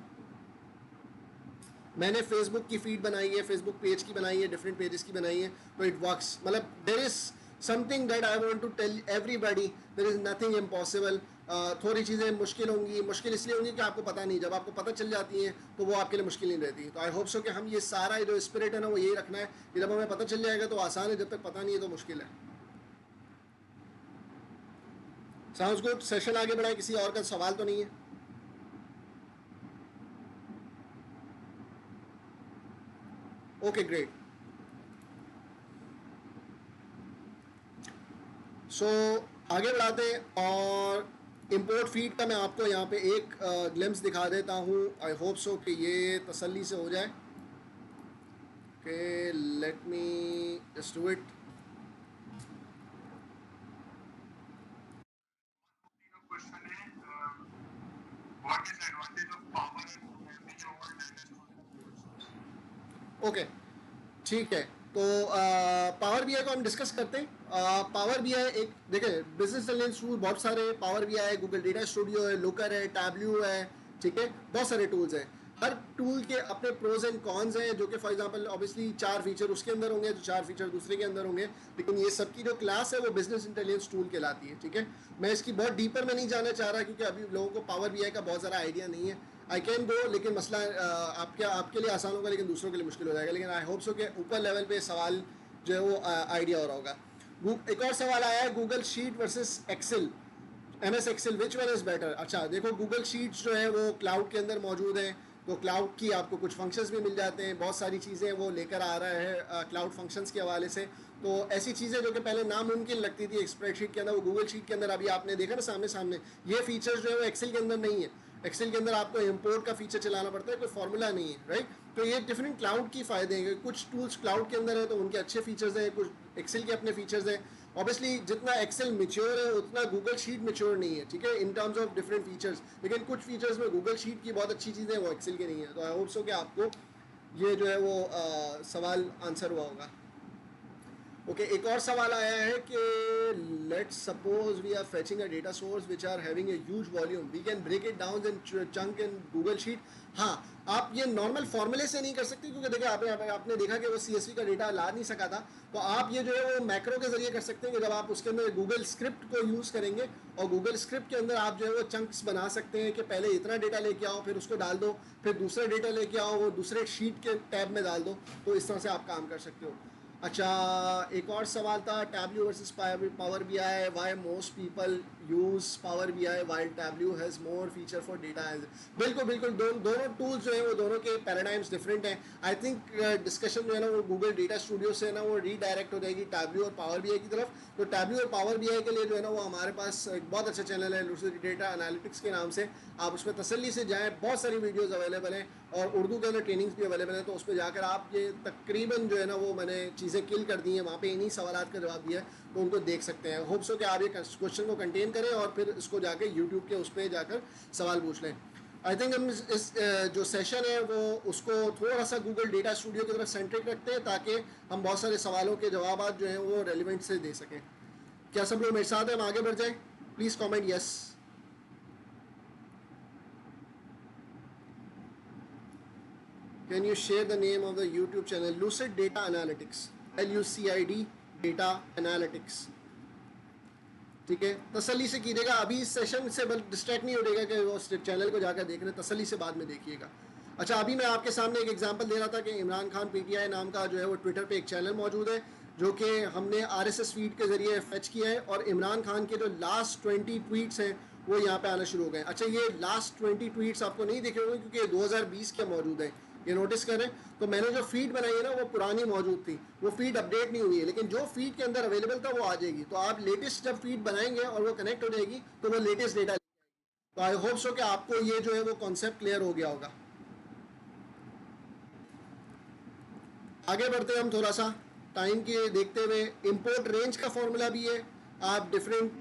मैंने फेसबुक की फीड बनाई है, फेसबुक पेज की बनाई है, डिफरेंट पेजेस की बनाई है, तो इट वर्क्स। मतलब there is something that I want to tell everybody, there is nothing impossible. थोड़ी चीज़ें मुश्किल होंगी, मुश्किल इसलिए होंगी कि आपको पता नहीं, जब आपको पता चल जाती हैं तो वो आपके लिए मुश्किल नहीं रहती। तो आई होप सो कि हम ये सारा जो स्पिरिट है ना वो यही रखना है कि जब हमें पता चल जाएगा तो आसान है, जब तक पता नहीं है तो मुश्किल है। Sounds good. सेशन आगे बढ़ाए, किसी और का सवाल तो नहीं है? Okay great. सो आगे बढ़ाते हैं और इंपोर्ट फीड का मैं आपको यहाँ पे एक ग्लिम्स दिखा देता हूँ। आई होप सो कि ये तसल्ली से हो जाए। Okay, let me just do it. Okay ठीक है, तो पावर BI को हम डिस्कस करते हैं। पावर BI एक देखिए बिजनेस इंटेलिजेंस टूल बहुत सारे, पावर BI है, गूगल डेटा स्टूडियो है, लुकर है, टैब्ल्यू है, ठीक है, बहुत सारे टूल्स हैं। हर टूल के अपने प्रोज एंड कॉन्स हैं, जो कि फॉर एग्जांपल ऑब्वियसली 4 फीचर उसके अंदर होंगे तो 4 फीचर दूसरे के अंदर होंगे, लेकिन ये सबकी जो क्लास है वो बिजनेस इंटेलिजेंस टूल कहलाती है। ठीक है, मैं इसकी बहुत डीपर में नहीं जाना चाह रहा क्योंकि अभी लोगों को पावर BI का बहुत ज़्यादा आइडिया नहीं है। आई कैन गो, लेकिन मसला आपके लिए आसान होगा लेकिन दूसरों के लिए मुश्किल हो जाएगा। लेकिन आई होप सो कि ऊपर लेवल पे सवाल जो है वो आइडिया हो रहा होगा। एक और सवाल आया है, Google sheet versus Excel, MS Excel, which one is better? अच्छा देखो, गूगल शीट्स जो है वो क्लाउड के अंदर मौजूद है, तो क्लाउड की आपको कुछ फंक्शंस भी मिल जाते हैं, बहुत सारी चीज़ें वो लेकर आ रहा है क्लाउड फंक्शंस के हवाले से। तो ऐसी चीज़ें जो कि पहले नामुमकिन लगती थी एक स्प्रेडशीट के अंदर, वो गूगल शीट के अंदर अभी आपने देखा ना सामने सामने, ये फीचर्स जो है वो एक्सेल के अंदर नहीं है। एक्सेल के अंदर आपको इंपोर्ट का फीचर चलाना पड़ता है, कोई फॉर्मूला नहीं है, राइट। तो ये डिफरेंट क्लाउड की फ़ायदे हैं, कुछ टूल्स क्लाउड के अंदर है तो उनके अच्छे फीचर्स हैं, कुछ एक्सेल के अपने फीचर्स हैं। ऑब्वियसली जितना एक्सेल मेच्योर है उतना गूगल शीट मेच्योर नहीं है, ठीक है, in terms of different features, लेकिन कुछ फीचर्स में गूगल शीट की बहुत अच्छी चीज़ें हैं वो एक्सेल के नहीं है। तो आई होप सो कि आपको ये जो है वो सवाल आंसर हुआ होगा। ओके, एक और सवाल आया है कि let's suppose we are fetching a data source which are having a huge volume, we can break it down in chunk in Google sheet. हाँ, आप ये नॉर्मल फॉर्मूले से नहीं कर सकते क्योंकि देखिए आपने देखा कि वो CSV का डेटा ला नहीं सका था, तो आप ये जो है वो मैक्रो के जरिए कर सकते हैं कि जब आप उसके अंदर गूगल स्क्रिप्ट को यूज़ करेंगे और गूगल स्क्रिप्ट के अंदर आप जो है वो चंक्स बना सकते हैं कि पहले इतना डेटा लेके आओ, फिर उसको डाल दो, फिर दूसरा डेटा लेके आओ, वो दूसरे शीट के टैब में डाल दो, तो इस तरह से आप काम कर सकते हो। अच्छा, एक और सवाल था, Tableau versus power BI, why most people use power BI while Tableau has more feature for data. बिल्कुल बिल्कुल, दोनों टूल्स जो हैं वो दोनों के पैराडाइम्स डिफरेंट हैं। आई थिंक डिस्कशन जो है ना वो गूगल डेटा स्टूडियो से ना वो रीडायरेक्ट हो जाएगी टैब्ल्यू और पावर BI की तरफ। तो टैब्ल्यू और पावर BI के लिए जो है ना वो हमारे पास एक बहुत अच्छा चैनल है लुसिड डेटा एनालिटिक्स के नाम से, आप उसमें तसल्ली से जाएँ, बहुत सारी वीडियोज़ अवेलेबल हैं और उर्दू के अंदर ट्रेनिंग्स भी अवेलेबल हैं, तो उस पर जाकर आप ये तकरीबन जो है ना वो मैंने चीज़ें किल कर दी हैं वहाँ पे, इन्हीं सवालात का जवाब दिया है, तो उनको देख सकते हैं। होप सो कि आप ये क्वेश्चन को कंटेन करें और फिर इसको जाके यूट्यूब के उस पर जाकर सवाल पूछ लें। आई थिंक हम इस जो सेशन है वो उसको थोड़ा सा गूगल डेटा स्टूडियो की तरफ सेंट्रिक रखते हैं ताकि हम बहुत सारे सवालों के जवाब जो हैं वो रेलिवेंट से दे सकें। क्या सब लोग मेरे साथ हैं? हम आगे बढ़ जाएँ? Please comment yes. Can you share the name of the YouTube channel? Lucid Data Analytics, LUCID Data Analytics। ठीक है, तसल्ली से कीजिएगा, अभी इस सेशन से डिस्ट्रैक्ट नहीं हो जाएगा कि वो चैनल को जाकर देख रहे, तसल्ली से बाद में देखिएगा। अच्छा, अभी मैं आपके सामने एक एग्जांपल दे रहा था कि इमरान खान PTI नाम का जो है वो ट्विटर पे एक चैनल मौजूद है जो कि हमने RSS फीड के ज़रिए फेच किया है और इमरान खान के जो लास्ट 20 ट्वीट्स हैं वो यहाँ पे आना शुरू हो गए। अच्छा, ये लास्ट 20 ट्वीट्स आपको नहीं दिखे होंगे क्योंकि ये 2020 के मौजूद है, ये नोटिस करें। तो मैंने जो फीड बनाई है ना वो पुरानी मौजूद थी, वो फीड अपडेट नहीं हुई है, लेकिन जो फीड के अंदर अवेलेबल था वो आ जाएगी। तो आप लेटेस्ट जब फीड बनाएंगे और वो कनेक्ट हो जाएगी तो वो लेटेस्ट डेटा। तो आई होप सो कि आपको ये जो है वो कॉन्सेप्ट क्लियर हो गया होगा। आगे बढ़ते हैं हम थोड़ा सा टाइम के देखते हुए। इंपोर्ट रेंज का फॉर्मूला भी है। आप डिफरेंट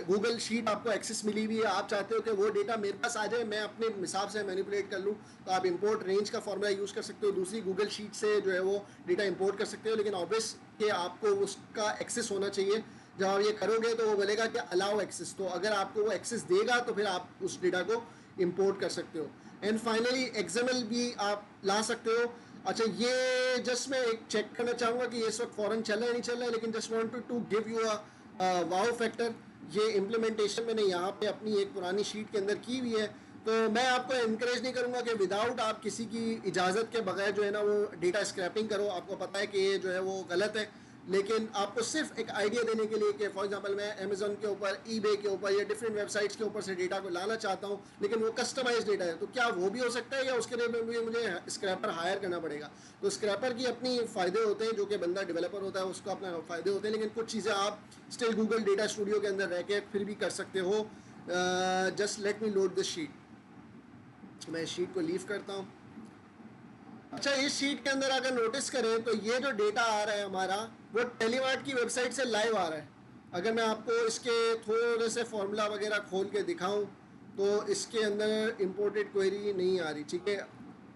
गूगल शीट आपको एक्सेस मिली हुई है, आप चाहते हो कि वो डेटा मेरे पास आ जाए, मैं अपने हिसाब से मैनिपुलेट कर लूँ, तो आप इंपोर्ट रेंज का फॉर्मूला यूज़ कर सकते हो। दूसरी गूगल शीट से जो है वो डेटा इंपोर्ट कर सकते हो, लेकिन ऑब्वियस कि आपको उसका एक्सेस होना चाहिए। जब आप ये करोगे तो वो बोलेगा कि अलाउ एक्सेस, तो अगर आपको वो एक्सेस देगा तो फिर आप उस डेटा को इंपोर्ट कर सकते हो। एंड फाइनली एक्सएमएल भी आप ला सकते हो। अच्छा, ये जस्ट मैं एक चेक करना चाहूँगा कि ये इस वक्त फ़ौरन चल रहा है नहीं चल रहा है, लेकिन just want to give you a wow factor. ये इम्प्लीमेंटेशन मैंने यहाँ पे अपनी एक पुरानी शीट के अंदर की हुई है। तो मैं आपको इनकरेज नहीं करूँगा कि विदाउट आप किसी की इजाज़त के बगैर जो है ना वो डेटा स्क्रैपिंग करो। आपको पता है कि ये जो है वो गलत है, लेकिन आपको सिर्फ एक आइडिया देने के लिए कि फॉर एग्जांपल मैं अमेजोन के ऊपर, ईबे के ऊपर या डिफरेंट वेबसाइट्स के ऊपर से डेटा को लाना चाहता हूँ, लेकिन वो कस्टमाइज डेटा है, तो क्या वो भी हो सकता है या उसके लिए भी मुझे स्क्रैपर हायर करना पड़ेगा? तो स्क्रैपर की अपनी फ़ायदे होते हैं, जो कि बंदा डेवलपर होता है उसको अपना फ़ायदे होते हैं, लेकिन कुछ चीज़ें आप स्टिल गूगल डेटा स्टूडियो के अंदर रह के फिर भी कर सकते हो। Just let me load this sheet. मैं शीट को लीव करता हूँ। अच्छा, इस शीट के अंदर अगर नोटिस करें तो ये जो डेटा आ रहा है हमारा, वो टेलीमार्ट की वेबसाइट से लाइव आ रहा है। अगर मैं आपको इसके थोड़े से फॉर्मूला वगैरह खोल के दिखाऊं तो इसके अंदर इंपोर्टेड क्वेरी नहीं आ रही, ठीक है।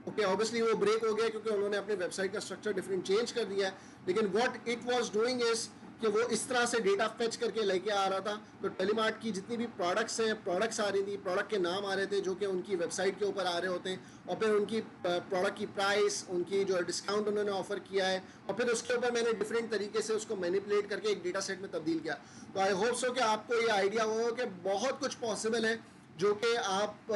ओके, ऑब्वियसली वो ब्रेक हो गया क्योंकि उन्होंने अपने वेबसाइट का स्ट्रक्चर डिफरेंट चेंज कर दिया है, लेकिन what it was doing is कि वो इस तरह से डेटा फेच करके लेके आ रहा था। तो टेलीमार्ट की जितनी भी प्रोडक्ट्स हैं, प्रोडक्ट्स आ रही थी, प्रोडक्ट के नाम आ रहे थे जो कि उनकी वेबसाइट के ऊपर आ रहे होते हैं, और फिर उनकी प्रोडक्ट की प्राइस, उनकी जो डिस्काउंट उन्होंने ऑफर किया है, और फिर उसके ऊपर मैंने डिफरेंट तरीके से उसको मैनिपुलेट करके एक डेटा सेट में तब्दील किया। तो आई होप सो कि आपको ये आइडिया हो कि बहुत कुछ पॉसिबल है जो कि आप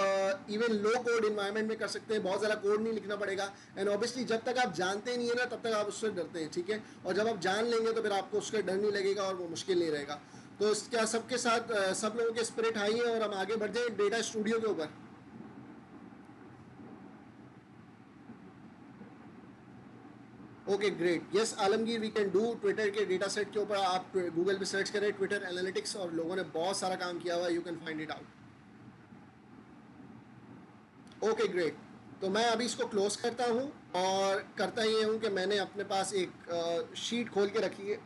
इवन लो कोड इन्वायरमेंट में कर सकते हैं। बहुत ज़्यादा कोड नहीं लिखना पड़ेगा। एंड ऑब्वियसली जब तक आप जानते नहीं है ना तब तक आप उससे डरते हैं, ठीक है। और जब आप जान लेंगे तो फिर आपको उसका डर नहीं लगेगा और वो मुश्किल नहीं रहेगा। तो इसका सबके साथ सब लोगों के स्पिरिट हाई है और हम आगे बढ़ जाए डेटा स्टूडियो के ऊपर। Okay great, yes Alamgir, we can do. Twitter के डेटा सेट के ऊपर आप गूगल पे सर्च करें ट्विटर एनालिटिक्स, और लोगों ने बहुत सारा काम किया हुआ है, you can find it out. Okay great, तो मैं अभी इसको क्लोज करता हूँ और करता ये हूँ कि मैंने अपने पास एक शीट खोल के रखी है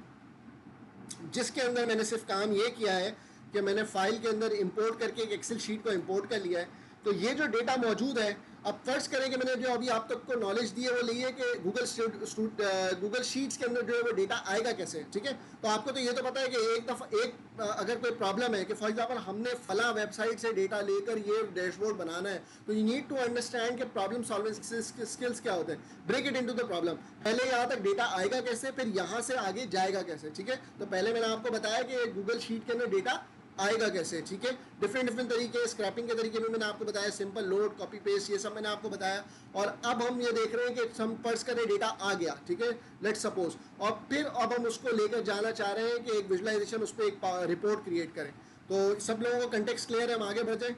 जिसके अंदर मैंने सिर्फ काम ये किया है कि मैंने फाइल के अंदर इंपोर्ट करके एक एक्सेल शीट को इंपोर्ट कर लिया है। तो ये जो डेटा मौजूद है, अब फर्ज करें कि मैंने जो अभी आप तक को नॉलेज दी है वो ली है कि गूगल शीट्स के अंदर जो है वो डेटा आएगा कैसे, ठीक है। तो आपको तो ये तो पता है कि एक दफ़ा अगर कोई प्रॉब्लम है कि फॉर एग्जांपल हमने फला वेबसाइट से डेटा लेकर ये डैशबोर्ड बनाना है, तो यू नीड टू अंडरस्टैंड कि प्रॉब्लम सॉल्विंग स्किल्स क्या होते हैं। Break it into the problem. पहले यहाँ तक डेटा आएगा कैसे, फिर यहाँ से आगे जाएगा कैसे, ठीक है। तो पहले मैंने आपको बताया कि गूगल शीट के अंदर डेटा आएगा कैसे, ठीक है। डिफरेंट तरीके, स्क्रैपिंग के तरीके भी मैंने आपको बताया, सिंपल लोड, कॉपी पेस्ट, ये सब मैंने आपको बताया। और अब हम ये देख रहे हैं कि हम फर्ज करें डेटा आ गया, ठीक है, लेट्स सपोज, और फिर अब हम उसको लेकर जाना चाह रहे हैं कि एक विजुअलाइजेशन, उस पर एक रिपोर्ट क्रिएट करें। तो सब लोगों को कंटेक्स्ट क्लियर है, हम आगे बढ़ जाएं।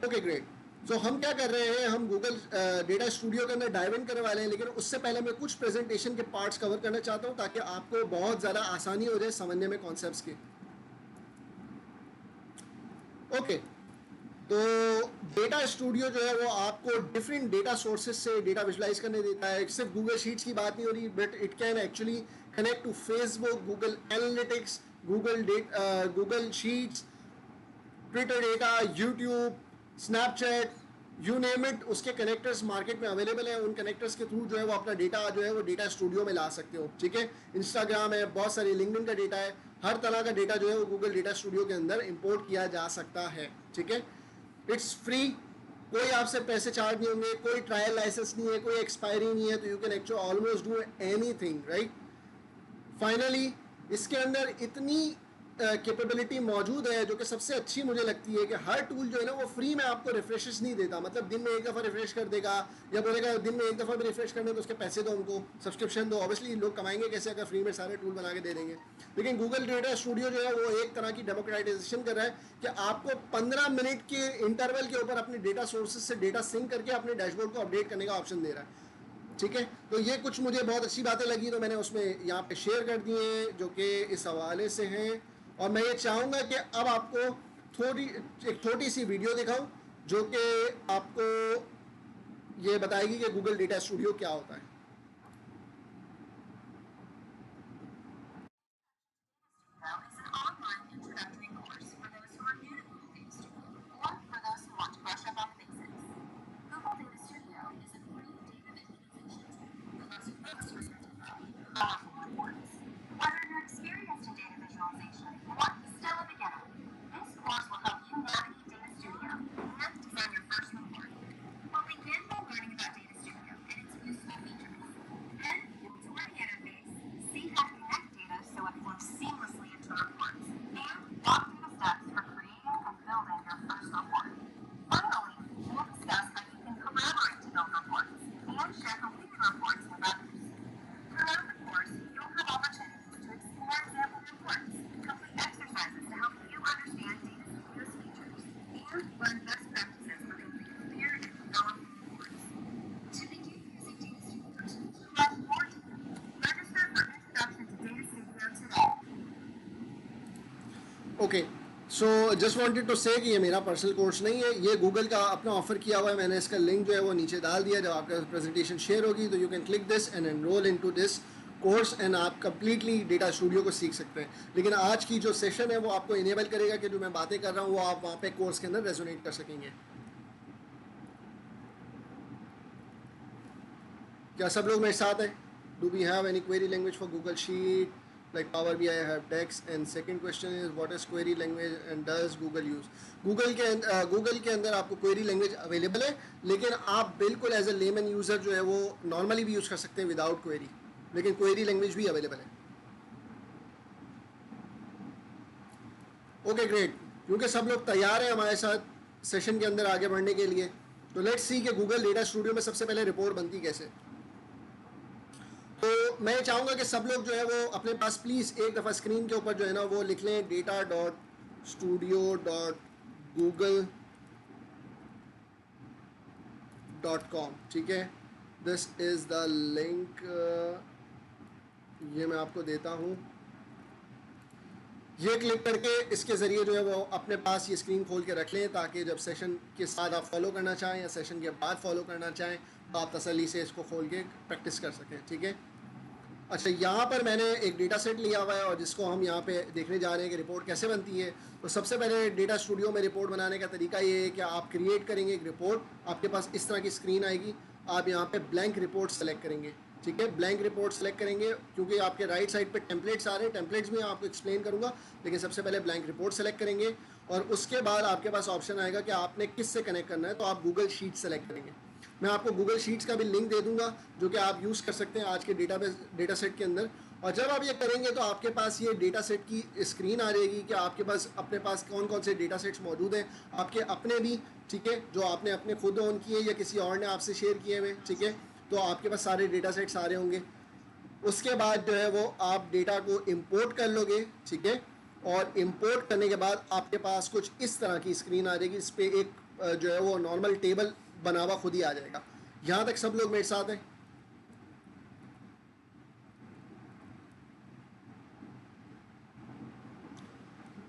ओके ग्रेट, तो हम क्या कर रहे हैं, हम गूगल डेटा स्टूडियो के अंदर डाइव इन करने वाले हैं, लेकिन उससे पहले मैं कुछ प्रेजेंटेशन के पार्ट्स कवर करना चाहता हूं ताकि आपको बहुत ज़्यादा आसानी हो जाए समझने में कॉन्सेप्ट्स की। ओके, तो डेटा स्टूडियो जो है वो आपको डिफरेंट डेटा सोर्सेज से डेटा विजुलाइज करने देता है। सिर्फ गूगल शीट्स की बात नहीं हो रही, but it can actually connect to Facebook, Google analytics, Google sheets, Twitter data, YouTube, Snapchat, you name it, उसके कनेक्टर्स मार्केट में अवेलेबल है। उन कनेक्टर्स के थ्रू जो है वो अपना डेटा जो है वो डेटा स्टूडियो में ला सकते हो, ठीक है। इंस्टाग्राम है, बहुत सारी लिंक्डइन का डेटा है, हर तरह का डेटा जो है वो गूगल डेटा स्टूडियो के अंदर इंपोर्ट किया जा सकता है, ठीक है। इट्स फ्री, कोई आपसे पैसे चार्ज नहीं होंगे, कोई ट्रायल लाइसेंस नहीं है, कोई एक्सपायरी नहीं है, तो you can actually almost do anything, right. Finally इसके अंदर इतनी कैपेबिलिटी मौजूद है जो कि सबसे अच्छी मुझे लगती है कि हर टूल जो है ना वो फ्री में आपको रिफ्रेशेस नहीं देता, मतलब दिन में एक दफ़ा रिफ्रेश कर देगा या बोलेगा दिन में एक दफ़ा भी रिफ्रेश करने तो उसके पैसे दो, उनको सब्सक्रिप्शन दो। ऑब्वियसली लोग कमाएंगे कैसे अगर फ्री में सारे टूल बना के दे देंगे। लेकिन गूगल डेटा स्टूडियो जो है वो एक तरह की डेमोक्रेटाइजेशन कर रहा है कि आपको 15 मिनट के इंटरवल के ऊपर अपने डेटा सोर्सेज से डेटा सिंक करके अपने डैशबोर्ड को अपडेट करने का ऑप्शन दे रहा है। ठीक है, तो ये कुछ मुझे बहुत अच्छी बातें लगी, तो मैंने उसमें यहाँ पे शेयर कर दी हैं जो कि इस हवाले से हैं। और मैं ये चाहूँगा कि अब आपको एक छोटी सी वीडियो दिखाऊं जो कि आपको ये बताएगी कि गूगल डेटा स्टूडियो क्या होता है। Okay, so just wanted to say कि ये मेरा पर्सनल कोर्स नहीं है, ये गूगल का अपना ऑफर किया हुआ है। मैंने इसका लिंक जो है वो नीचे डाल दिया। जब आपका प्रेजेंटेशन शेयर होगी तो you can click this and enrol into this course and आप कंप्लीटली डेटा स्टूडियो को सीख सकते हैं। लेकिन आज की जो सेशन है वो आपको इनेबल करेगा कि जो मैं बातें कर रहा हूँ वो आप वहाँ पे कोर्स के अंदर रेजोनेट कर सकेंगे। क्या सब लोग मेरे साथ हैं? Do we have any query language for Google sheet like Power BI have Dex? And second question is what is query language and does Google use? Google के अंदर आपको क्वेरी लैंग्वेज अवेलेबल है, लेकिन आप बिल्कुल एज ए लेमन यूज़र जो है वो नॉर्मली भी यूज़ कर सकते हैं विदाउट क्वेरी, लेकिन क्वेरी लैंग्वेज भी अवेलेबल है। ओके ग्रेट, क्योंकि सब लोग तैयार हैं हमारे साथ सेशन के अंदर आगे बढ़ने के लिए, तो लेट्स सी कि गूगल डेटा स्टूडियो में सबसे पहले रिपोर्ट बनती कैसे। तो मैं चाहूँगा कि सब लोग जो है वो अपने पास प्लीज़ एक दफ़ा स्क्रीन के ऊपर जो है ना वो लिख लें data.studio.google.com। ठीक है, दिस इज़ द लिंक, ये मैं आपको देता हूँ। ये क्लिक करके इसके ज़रिए जो है वो अपने पास ये स्क्रीन खोल के रख लें ताकि जब सेशन के साथ आप फॉलो करना चाहें या सेशन के बाद फॉलो करना चाहें तो आप तसल्ली से इसको खोल के प्रैक्टिस कर सकें। ठीक है, अच्छा यहाँ पर मैंने एक डेटा सेट लिया हुआ है और जिसको हम यहाँ पे देखने जा रहे हैं कि रिपोर्ट कैसे बनती है। तो सबसे पहले डेटा स्टूडियो में रिपोर्ट बनाने का तरीका ये है कि आप क्रिएट करेंगे एक रिपोर्ट, आपके पास इस तरह की स्क्रीन आएगी, आप यहाँ पे ब्लैंक रिपोर्ट सेलेक्ट करेंगे। ठीक है, ब्लैंक रिपोर्ट सेलेक्ट करेंगे क्योंकि आपके राइट साइड पे टेम्पलेट्स आ रहे हैं, टेम्पलेट्स भी मैं आपको एक्सप्लेन करूँगा, लेकिन सबसे पहले ब्लैंक रिपोर्ट सेलेक्ट करेंगे और उसके बाद आपके पास ऑप्शन आएगा कि आपने किस से कनेक्ट करना है, तो आप गूगल शीट सेलेक्ट करेंगे। मैं आपको गूगल शीट्स का भी लिंक दे दूंगा जो कि आप यूज़ कर सकते हैं आज के डेटा सेट के अंदर। और जब आप ये करेंगे तो आपके पास ये डेटा सेट की स्क्रीन आ जाएगी कि आपके पास अपने पास कौन कौन से डेटा सेट्स मौजूद हैं, आपके अपने भी, ठीक है, जो आपने अपने खुद ऑन किए या किसी और ने आपसे शेयर किए हुए, ठीक है, तो आपके पास सारे डेटा सेट्स आ रहे होंगे। उसके बाद जो है वो आप डेटा को इम्पोर्ट कर लोगे। ठीक है, और इम्पोर्ट करने के बाद आपके पास कुछ इस तरह की स्क्रीन आ जाएगी, इस पर एक जो है वो नॉर्मल टेबल बना हुआ खुद ही आ जाएगा। यहाँ तक सब लोग मेरे साथ हैं?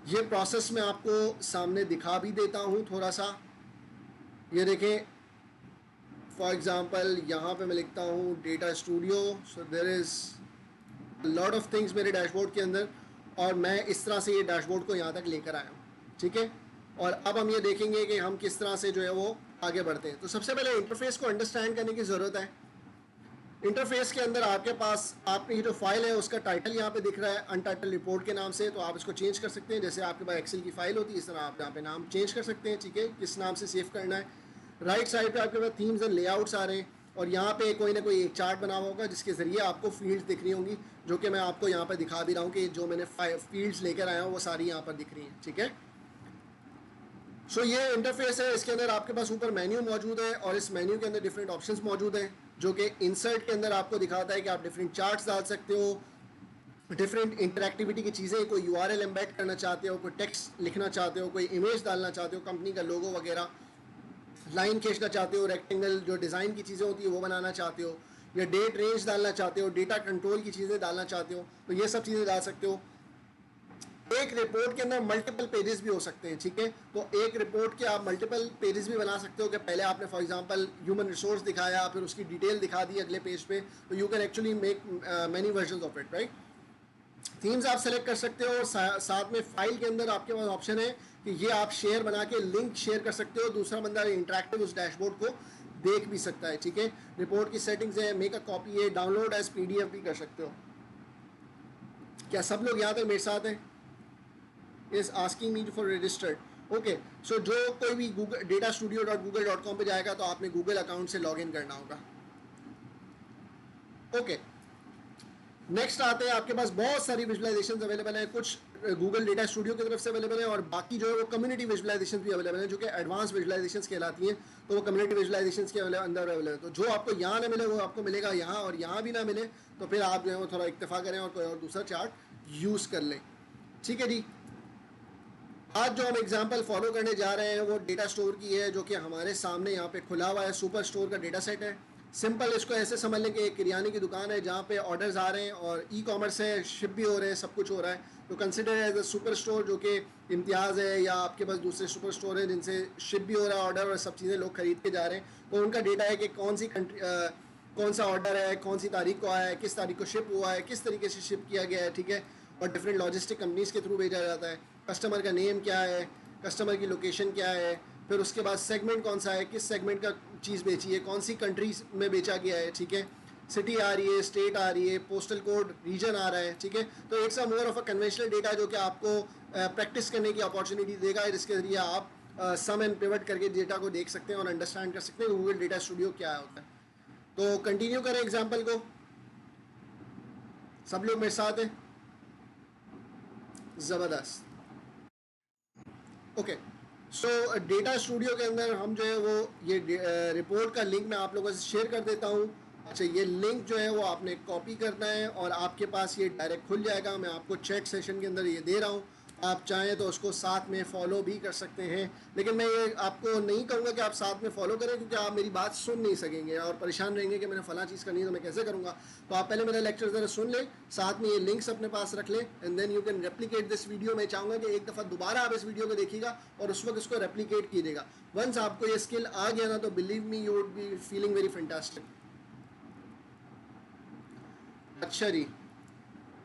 ये प्रोसेस मैं आपको सामने दिखा भी देता हूँ थोड़ा सा। ये देखें, फॉर एग्ज़ाम्पल यहाँ पे मैं लिखता हूँ data studio, so there is lot of things मेरे डैशबोर्ड के अंदर, और मैं इस तरह से ये डैशबोर्ड को यहाँ तक लेकर आया हूँ। ठीक है, और अब हम ये देखेंगे कि हम किस तरह से जो है वो आगे बढ़ते हैं। तो सबसे पहले इंटरफेस को अंडरस्टैंड करने की ज़रूरत है। इंटरफेस के अंदर आपके पास आपकी जो फाइल है उसका टाइटल यहाँ पे दिख रहा है अनटाइटल रिपोर्ट के नाम से, तो आप इसको चेंज कर सकते हैं। जैसे आपके पास एक्सेल की फाइल होती है इस तरह आप यहाँ पे नाम चेंज कर सकते हैं। ठीक है, किस नाम से सेव करना है। राइट साइड पे आपके पास थीम्स एंड लेआउट्स आ रहे हैं। और यहाँ पे कोई ना कोई एक चार्ट बना हुआ होगा जिसके ज़रिए आपको फील्ड्स दिख रही होंगी, जो कि मैं आपको यहाँ पर दिखा भी रहा हूँ कि जो मैंने फील्ड्स लेकर आया हूँ वो सारी यहाँ पर दिख रही हैं, ठीक है। सो ये इंटरफेस है, इसके अंदर आपके पास ऊपर मेन्यू मौजूद है और इस मेन्यू के अंदर डिफरेंट ऑप्शंस मौजूद हैं, जो कि इंसर्ट के अंदर आपको दिखाता है कि आप डिफरेंट चार्ट्स डाल सकते हो, डिफरेंट इंटरेक्टिविटी की चीज़ें, कोई यूआरएल एम्बेड करना चाहते हो, कोई टेक्स्ट लिखना चाहते हो, कोई इमेज डालना चाहते हो, कंपनी का लोगो वगैरह, लाइन खींचना चाहते हो, रेक्टेंगल जो डिज़ाइन की चीज़ें होती है वो बनाना चाहते हो, या डेट रेंज डालना चाहते हो, डेटा कंट्रोल की चीज़ें डालना चाहते हो, तो ये सब चीज़ें डाल सकते हो। एक रिपोर्ट के अंदर मल्टीपल पेजेस भी हो सकते हैं, ठीक है। तो एक रिपोर्ट के आप मल्टीपल पेजेस भी बना सकते हो कि पहले आपने फॉर एग्जांपल ह्यूमन रिसोर्स दिखाया, फिर उसकी डिटेल दिखा दी अगले पेज पे, तो you can actually make many version of it, right. Themes आप सेलेक्ट कर सकते हो और साथ में फाइल के अंदर आपके पास ऑप्शन है कि ये आप शेयर बना के लिंक शेयर कर सकते हो, दूसरा बंदा इंटरेक्टिव उस डैशबोर्ड को देख भी सकता है, ठीक है। रिपोर्ट की सेटिंग्स है, मेक अ कॉपी है, डाउनलोड एज पीडीएफ भी कर सकते हो। क्या सब लोग यहाँ तक मेरे साथ हैं? Is asking me for registered, okay. So जो कोई भी Google data studio dot Google dot com पर जाएगा तो आपने गूगल अकाउंट से लॉग इन करना होगा, ओके। नेक्स्ट आते हैं, आपके पास बहुत सारी विजुअलाइजेशन अवेलेबल है, कुछ गूगल डेटा स्टूडियो की तरफ से अवेलेबल है और बाकी जो है वो कम्युनिटी विजुअलाइजेशन भी अवेलेबल है, जो कि एडवांस विजुअलाइजेशन कहलाती हैं, तो वो कम्युनिटी विजुअलाइजेशन के अंदर अवेलेबल है। तो जो आपको यहाँ ना मिले वो आपको मिलेगा यहाँ, और यहाँ भी ना मिले तो फिर आप जो है वो थोड़ा इक्तफा करें और कोई और दूसरा चार्ट यूज़ कर लें, ठीक है जी। आज जो हम एग्जाम्पल फॉलो करने जा रहे हैं वो डेटा स्टोर की है, जो कि हमारे सामने यहाँ पे खुला हुआ है, सुपर स्टोर का डेटा सेट है। सिंपल इसको ऐसे समझ लें कि एक किराने की दुकान है जहाँ पे ऑर्डर्स आ रहे हैं और ई कॉमर्स है, शिप भी हो रहे हैं, सब कुछ हो रहा है, तो consider as a super store, जो कि इम्तियाज़ है, या आपके पास दूसरे सुपर स्टोर हैं जिनसे शिप भी हो रहा है ऑर्डर और सब चीज़ें लोग खरीद के जा रहे हैं, तो उनका डेटा है कि कौन सी कंट्री, कौन सा ऑर्डर है, कौन सी तारीख को आया है, किस तारीख को शिप हुआ है, किस तरीके से शिप किया गया है, ठीक है। और डिफरेंट लॉजिस्टिक कंपनीज़ के थ्रू भेजा जाता है, कस्टमर का नेम क्या है, कस्टमर की लोकेशन क्या है, फिर उसके बाद सेगमेंट कौन सा है, किस सेगमेंट का चीज़ बेची है, कौन सी कंट्रीज में बेचा गया है, ठीक है। सिटी आ रही है, स्टेट आ रही है, पोस्टल कोड, रीजन आ रहा है, ठीक है। तो it's a more of a conventional data जो कि आपको प्रैक्टिस करने की अपॉर्चुनिटी देगा, जिसके ज़रिए आप सम एंड पिवट करके डेटा को देख सकते हैं और अंडरस्टैंड कर सकते हैं गूगल डेटा स्टूडियो क्या होता है। तो कंटिन्यू करें एग्जाम्पल को, सब लोग मेरे साथ हैं, ज़बरदस्त, ओके। सो डेटा स्टूडियो के अंदर हम जो है वो ये रिपोर्ट का लिंक मैं आप लोगों से शेयर कर देता हूँ। अच्छा, ये लिंक जो है वो आपने कॉपी करना है और आपके पास ये डायरेक्ट खुल जाएगा। मैं आपको चैट सेशन के अंदर ये दे रहा हूँ, आप चाहें तो उसको साथ में फॉलो भी कर सकते हैं, लेकिन मैं ये आपको नहीं कहूँगा कि आप साथ में फॉलो करें, क्योंकि आप मेरी बात सुन नहीं सकेंगे और परेशान रहेंगे कि मैंने फला चीज़ करनी है तो मैं कैसे करूँगा। तो आप पहले मेरा लेक्चर ज़रा सुन लें, साथ में ये लिंक्स अपने पास रख लें, and then you can replicate this video. मैं चाहूँगा कि एक दफ़ा दोबारा आप इस वीडियो को देखिएगा और उस वक्त इसको रेप्लिकेट कीजिएगा। वंस आपको ये स्किल आ गया ना, तो believe me you would be feeling very fantastic. अच्छा जी,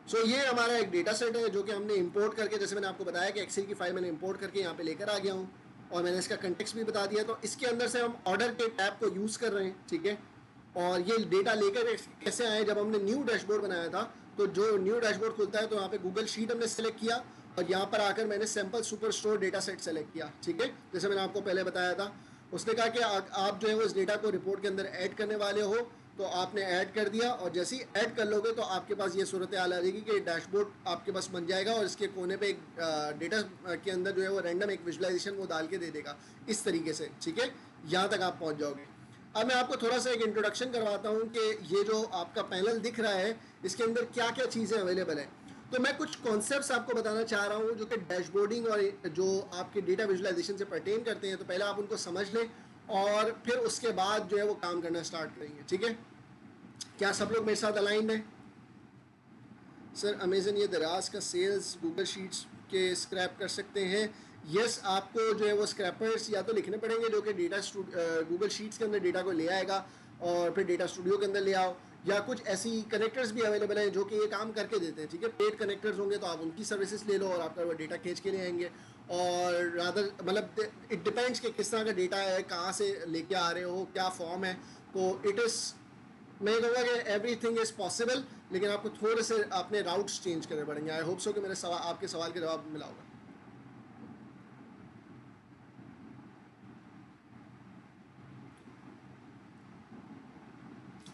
सो ये हमारा एक डेटा सेट है जो कि हमने इंपोर्ट करके, जैसे मैंने आपको बताया कि एक्सेल की फाइल मैंने इंपोर्ट करके यहाँ पे लेकर आ गया हूँ और मैंने इसका कंटेक्स्ट भी बता दिया। तो इसके अंदर से हम ऑर्डर के टैब को यूज़ कर रहे हैं, ठीक है। और ये डेटा लेकर कैसे आए, जब हमने न्यू डैशबोर्ड बनाया था, तो जो न्यू डैशबोर्ड खुलता है तो यहाँ पे गूगल शीट हमने सेलेक्ट किया और यहाँ पर आकर मैंने sample super store data set select किया, ठीक है, जैसे मैंने आपको पहले बताया था। उसने कहा कि आप जो है वो इस डेटा को रिपोर्ट के अंदर ऐड करने वाले हो, तो आपने ऐड कर दिया और जैसे ही ऐड कर लोगे तो आपके पास ये सूरत हाल आ जाएगी कि डैशबोर्ड आपके पास बन जाएगा और इसके कोने पे एक डेटा के अंदर जो है वो रैंडम एक विजुअलाइजेशन वो डाल के दे देगा इस तरीके से, ठीक है। यहाँ तक आप पहुँच जाओगे। अब मैं आपको थोड़ा सा एक इंट्रोडक्शन करवाता हूँ कि ये जो आपका पैनल दिख रहा है इसके अंदर क्या क्या चीज़ें अवेलेबल है। तो मैं कुछ कॉन्सेप्ट्स आपको बताना चाह रहा हूँ जो कि डैशबोर्डिंग और जो आपके डेटा विजुअलाइजेशन से पर्टेन करते हैं, तो पहले आप उनको समझ लें और फिर उसके बाद जो है वो काम करना स्टार्ट करेंगे, ठीक है। क्या सब लोग मेरे साथ अलाइंड हैं? सर अमेजन ये दराज का सेल्स गूगल शीट्स के स्क्रैप कर सकते हैं। यस, आपको जो है वो स्क्रैपर्स या तो लिखने पड़ेंगे जो कि डेटा गूगल शीट्स के अंदर डेटा को ले आएगा और फिर डेटा स्टूडियो के अंदर ले आओ, या कुछ ऐसी कनेक्टर्स भी अवेलेबल हैं जो कि ये काम करके देते हैं, ठीक है। पेड कनेक्टर्स होंगे तो आप उनकी सर्विसेज ले लो और आपका वो डेटा खींच के ले आएंगे। और रादर मतलब इट डिपेंड्स कि किस तरह का डेटा है, कहाँ से लेके आ रहे हो, क्या फॉर्म है। तो इट इज़, मैं कहूँगा कि एवरीथिंग इज़ पॉसिबल, लेकिन आपको थोड़े से अपने राउट्स चेंज करने पड़ेंगे। आई होप सो कि मेरे सवाल, आपके सवाल के जवाब मिला होगा।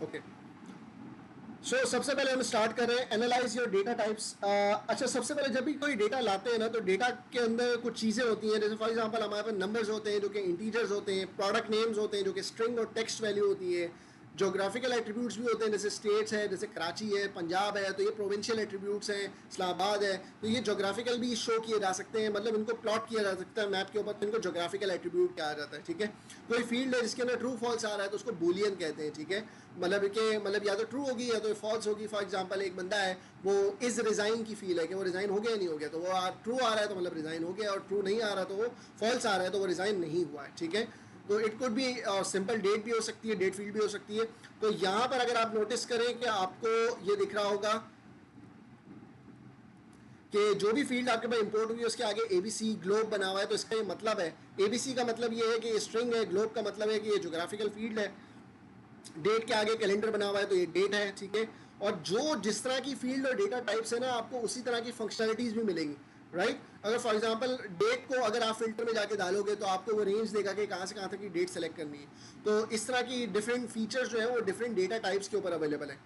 ओके, सो सबसे पहले हम स्टार्ट कर रहे हैं एनालाइज योर डेटा टाइप्स। अच्छा, सबसे पहले जब भी कोई डेटा लाते हैं ना, तो डेटा के अंदर कुछ चीज़ें होती हैं, जैसे फॉर एग्जांपल हमारे पास नंबर्स होते हैं जो कि इंटीजर्स होते हैं, प्रोडक्ट नेम्स होते हैं जो कि स्ट्रिंग और टेक्स्ट वैल्यू होती है, जोग्राफिकल एट्रीब्यूट्स भी होते हैं, जैसे स्टेट्स है, जैसे कराची है, पंजाब है, तो ये प्रोविंशियल एट्रीब्यूट्स हैं, इस्लामाबाद है, तो ये जोग्राफिकल भी शो किए जा सकते हैं, मतलब इनको प्लॉट किया जा सकता है मैप के ऊपर, तो इनको जोग्राफिकल एट्रीब्यूट कहा जाता है। ठीक है, कोई फील्ड है जिसके अंदर ट्रू फॉल्स आ रहा है तो उसको बूलियन कहते हैं। ठीक है, मतलब या तो ट्रू होगी या तो फॉल्स होगी। फॉर एग्जांपल एक बंदा है, वो इज रिजाइन की फील है कि वो रिजाइन हो गया या नहीं हो गया, तो वो ट्रू आ रहा है तो मतलब रिजाइन हो गया, और ट्रू नहीं आ रहा तो वो फॉल्स आ रहा है तो वो रिजाइन नहीं हुआ है। ठीक है, तो इट कुड भी सिंपल डेट भी हो सकती है, डेट फील्ड भी हो सकती है। तो यहाँ पर अगर आप नोटिस करें कि आपको ये दिख रहा होगा कि जो भी फील्ड आपके पास इंपोर्ट हुई है उसके आगे एबीसी ग्लोब बना हुआ है, तो इसका ये मतलब है, एबीसी का मतलब ये है कि ये स्ट्रिंग है, ग्लोब का मतलब है कि ये जोग्राफिकल फील्ड है, डेट के आगे कैलेंडर बना हुआ है तो ये डेट है। ठीक है, और जो जिस तरह की फील्ड और डेटा टाइप्स है ना, आपको उसी तरह की फंक्शनलिटीज भी मिलेंगी। राइट, अगर फॉर एग्जांपल डेट को अगर आप फिल्टर में जाके डालोगे तो आपको वो रेंज देगा कि कहाँ से कहाँ तक की डेट सेलेक्ट करनी है। तो इस तरह की डिफरेंट फीचर्स जो है वो डिफरेंट डेटा टाइप्स के ऊपर अवेलेबल है।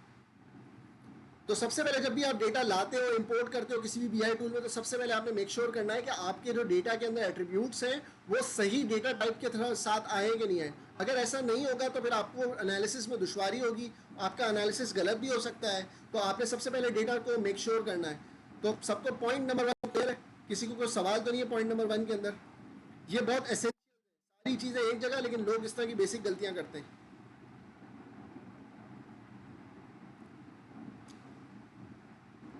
तो सबसे पहले जब भी आप डेटा लाते हो, इंपोर्ट करते हो किसी भी बीआई टूल में, तो सबसे पहले आपने मेक श्योर करना है कि आपके जो डेटा के अंदर एट्रीब्यूट्स हैं वो सही डेटा टाइप के साथ आए कि नहीं आए। अगर ऐसा नहीं होगा तो फिर आपको एनालिसिस में दुश्वारी होगी, आपका एनालिसिस गलत भी हो सकता है। तो आपने सबसे पहले डेटा को मेक श्योर करना है। तो सबको पॉइंट नंबर 1 क्लियर है? किसी को कोई सवाल तो नहीं है पॉइंट नंबर 1 के अंदर? ये बहुत एसेंशियल, सारी चीज़ें एक जगह, लेकिन लोग इस तरह की बेसिक गलतियां करते हैं।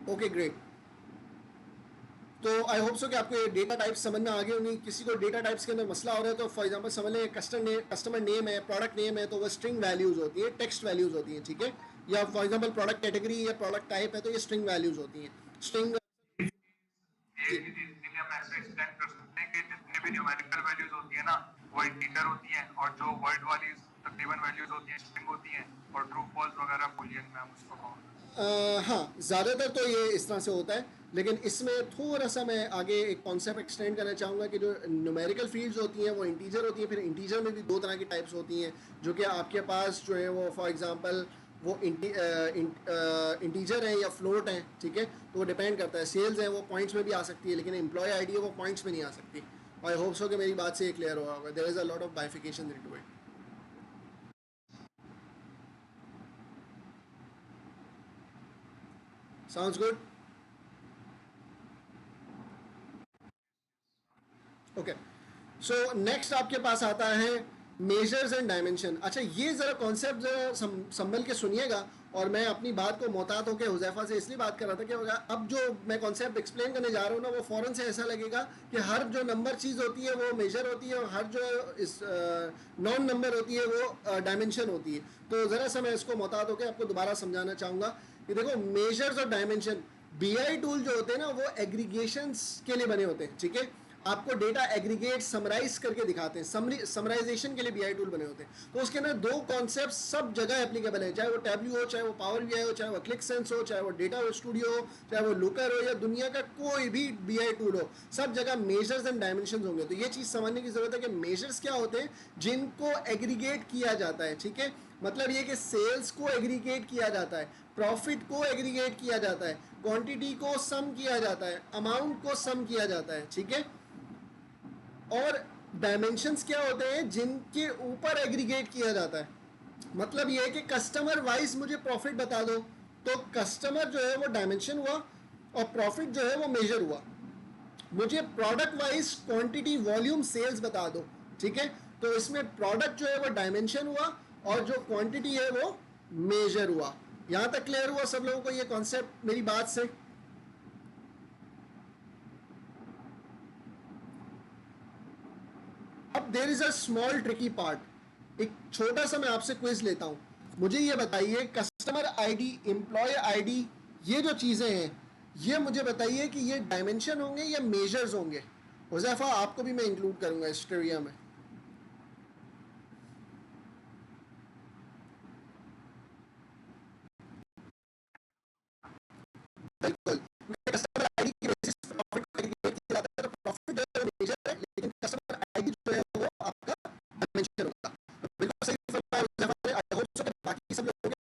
Okay, great. तो आई होप सो कि आपको डेटा टाइप्स समझ में आ गई होंगी। किसी को डेटा टाइप्स के अंदर मसला हो रहा है तो फॉर एग्जांपल समझ लें कस्टमर नेम है, प्रोडक्ट नेम है, तो वो स्ट्रिंग वैल्यूज होती है, टेक्स्ट वैल्यूज होती हैं। ठीक है, या फॉर एग्जांपल प्रोडक्ट कैटेगरी या प्रोडक्ट टाइप है तो ये स्ट्रिंग वैल्यूज होती हैं। स्ट्रिंग एक ही चीज के लिए हम ऐसे एक्सटेंड कर सकते हैं कि जितनी भी न्यूमेरिकल वैल्यूज होती है ना, वो इंटीजर होती हैं, और जो वर्ड वाली तकरीबन वैल्यूज होती हैं स्ट्रिंग होती हैं, और ट्रू फॉल्स वगैरह बुलियन में हम उसको काउंट करते हैं। हाँ, ज़्यादातर तो ये इस तरह से होता है, लेकिन इसमें थोड़ा सा मैं आगे एक कॉन्सेप्ट एक्सटेंड करना चाहूँगा कि जो न्यूमेरिकल फील्ड्स होती हैं वो इंटीजर होती हैं, फिर इंटीजर में भी दो तरह की टाइप्स होती हैं जो कि आपके पास जो है वो फॉर एग्जांपल वो इंटीजर है या फ्लोट है। ठीक है, तो वो डिपेंड करता है। सेल्स है वो पॉइंट्स में भी आ सकती है, लेकिन एम्प्लॉय आईडी है वो पॉइंट्स में नहीं आ सकती। आई होप सो कि मेरी बात से ये क्लियर हुआ होगा। There is a lot of bifurcation into it. Sounds good? Okay, so next आपके पास आता है मेजर्स एंड डायमेंशन। अच्छा, ये ज़रा कॉन्सेप्ट ज़रा संभल के सुनिएगा, और मैं अपनी बात को मोहतात होकर हुज़ैफा से इसलिए बात कर रहा था कि अब जो मैं कॉन्सेप्ट एक्सप्लेन करने जा रहा हूँ ना, वो फ़ौरन से ऐसा लगेगा कि हर जो नंबर चीज़ होती है वो मेजर होती है, और हर जो इस नॉन नंबर होती है वो डायमेंशन होती है। तो ज़रा सा मैं इसको मोहतात होकर आपको दोबारा समझाना चाहूँगा कि देखो, मेजर्स और डायमेंशन बीआई टूल जो होते हैं ना, वो एग्रीगेशंस के लिए बने होते हैं। ठीक है, आपको डेटा एग्रीगेट समराइज करके दिखाते हैं, समराइजेशन के लिए बीआई टूल बने होते हैं। तो उसके अंदर दो कॉन्सेप्ट सब जगह एप्लीकेबल है, चाहे वो टैब्ल्यू हो, चाहे वो पावर बीआई हो, चाहे वो क्लिक सेंस हो, चाहे वो डेटा स्टूडियो हो, चाहे वो लुकर हो, या दुनिया का कोई भी बीआई टूल हो, सब जगह मेजर्स एंड डायमेंशन होंगे। तो ये चीज़ समझने की जरूरत है कि मेजर्स क्या होते हैं, जिनको एग्रीगेट किया जाता है। ठीक है, मतलब ये कि सेल्स को एग्रीगेट किया जाता है, प्रॉफिट को एग्रीगेट किया जाता है, क्वांटिटी को सम किया जाता है, अमाउंट को सम किया जाता है। ठीक है, और डायमेंशंस क्या होते हैं, जिनके ऊपर एग्रीगेट किया जाता है। मतलब ये है कि कस्टमर वाइज मुझे प्रॉफिट बता दो, तो कस्टमर जो है वो डायमेंशन हुआ, और प्रॉफिट जो है वो मेजर हुआ। मुझे product wise quantity volume sales बता दो। ठीक है, तो इसमें प्रोडक्ट जो है वो डायमेंशन हुआ, और जो क्वांटिटी है वो मेजर हुआ। यहां तक क्लियर हुआ सब लोगों को ये कॉन्सेप्ट मेरी बात से? अब there is a small tricky part. एक छोटा सा मैं आपसे क्विज लेता हूं। मुझे ये बताइए, कस्टमर आईडी, एम्प्लॉय आईडी, ये जो चीजें हैं, ये मुझे बताइए कि ये डायमेंशन होंगे या मेजर्स होंगे? हुज़ैफा, आपको भी मैं इंक्लूड करूंगा इस ट्रिविया में। बिल्कुल, कस्टमर आईडी की बेसिस पे प्रॉफिट को एग्रीगेट किया जाता है, तो प्रॉफिट जो है वो मेजर है, लेकिन कस्टमर आईडी जो है वो आपका डायमेंशन होगा। तो बिल्कुल सही फरमाया हुज़ैफा ने। आई होप सो कि बाकी सब लोगों के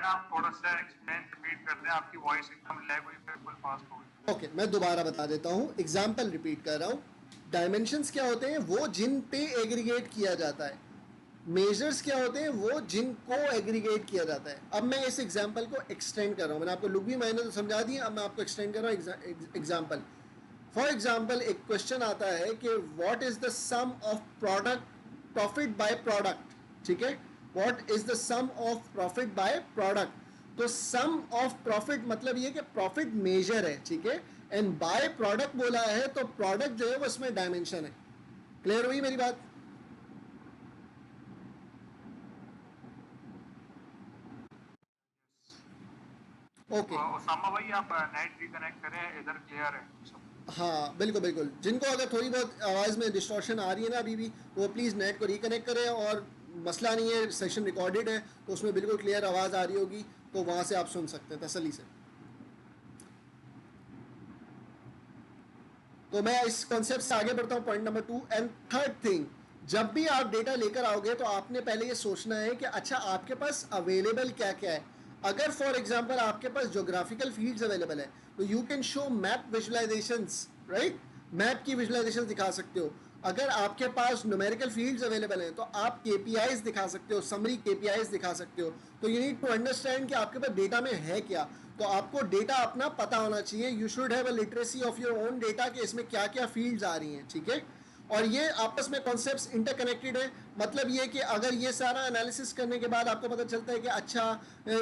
ना आप थोड़ा सा एक्सप्लेन रिपीट कर दें, आपकी वॉइस एकदम लैग हुई, बिल्कुल फास्ट हो गई। ओके, मैं दोबारा बता देता हूँ, एग्जाम्पल रिपीट कर रहा हूँ। डायमेंशंस क्या होते हैं? वो जिन पे एग्रीगेट किया जाता है। मेजर्स क्या होते हैं? वो जिनको एग्रीगेट किया जाता है। अब मैं इस एग्जाम्पल को एक्सटेंड कर रहा हूँ, मैंने आपको लुक भी मैंने तो समझा दिया, अब मैं आपको एक्सटेंड कर रहा हूँ एग्जाम्पल। फॉर एग्जाम्पल एक क्वेश्चन आता है कि what is the sum of product profit by product, ठीक है? What is the sum of profit by product. तो सम ऑफ प्रॉफिट मतलब ये कि प्रॉफिट मेजर है, ठीक है? एंड बाय प्रोडक्ट बोला है तो प्रोडक्ट जो है वो इसमें डायमेंशन है। क्लियर हुई मेरी बात? ओके, ओसामा भाई आप नेट रिकनेक्ट करें, इधर क्लियर है सब। हाँ बिल्कुल बिल्कुल। जिनको अगर थोड़ी बहुत आवाज़ में डिस्टॉर्शन आ रही है ना अभी भी, वो प्लीज़ नेट को रिकनेक्ट करें। और मसला नहीं है, सेशन रिकॉर्डेड है तो उसमें बिल्कुल क्लियर आवाज़ आ रही होगी, तो वहाँ से आप सुन सकते हैं तसल्ली से। तो मैं इस कॉन्सेप्ट से आगे बढ़ता हूँ, point number 2 and third thing. जब भी आप डेटा लेकर आओगे तो आपने पहले ये सोचना है कि अच्छा आपके पास अवेलेबल क्या क्या है। अगर फॉर एग्जांपल आपके पास ज्योग्राफिकल फील्ड्स अवेलेबल है तो you can show map visualisations, right? Map की विजुलाइजेशन दिखा सकते हो। अगर आपके पास न्यूमेरिकल फील्ड्स अवेलेबल हैं तो आप केपीआईज दिखा सकते हो, समरी केपीआईज दिखा सकते हो। तो यू नीड टू अंडरस्टैंड कि आपके पास डेटा में है क्या। तो आपको डेटा अपना पता होना चाहिए। You should have a literacy of your own data कि इसमें क्या क्या फील्ड्स आ रही हैं, ठीक है? और ये आपस में कॉन्सेप्ट्स इंटरकनेक्टेड है। मतलब ये कि अगर ये सारा एनालिसिस करने के बाद आपको पता चलता है कि अच्छा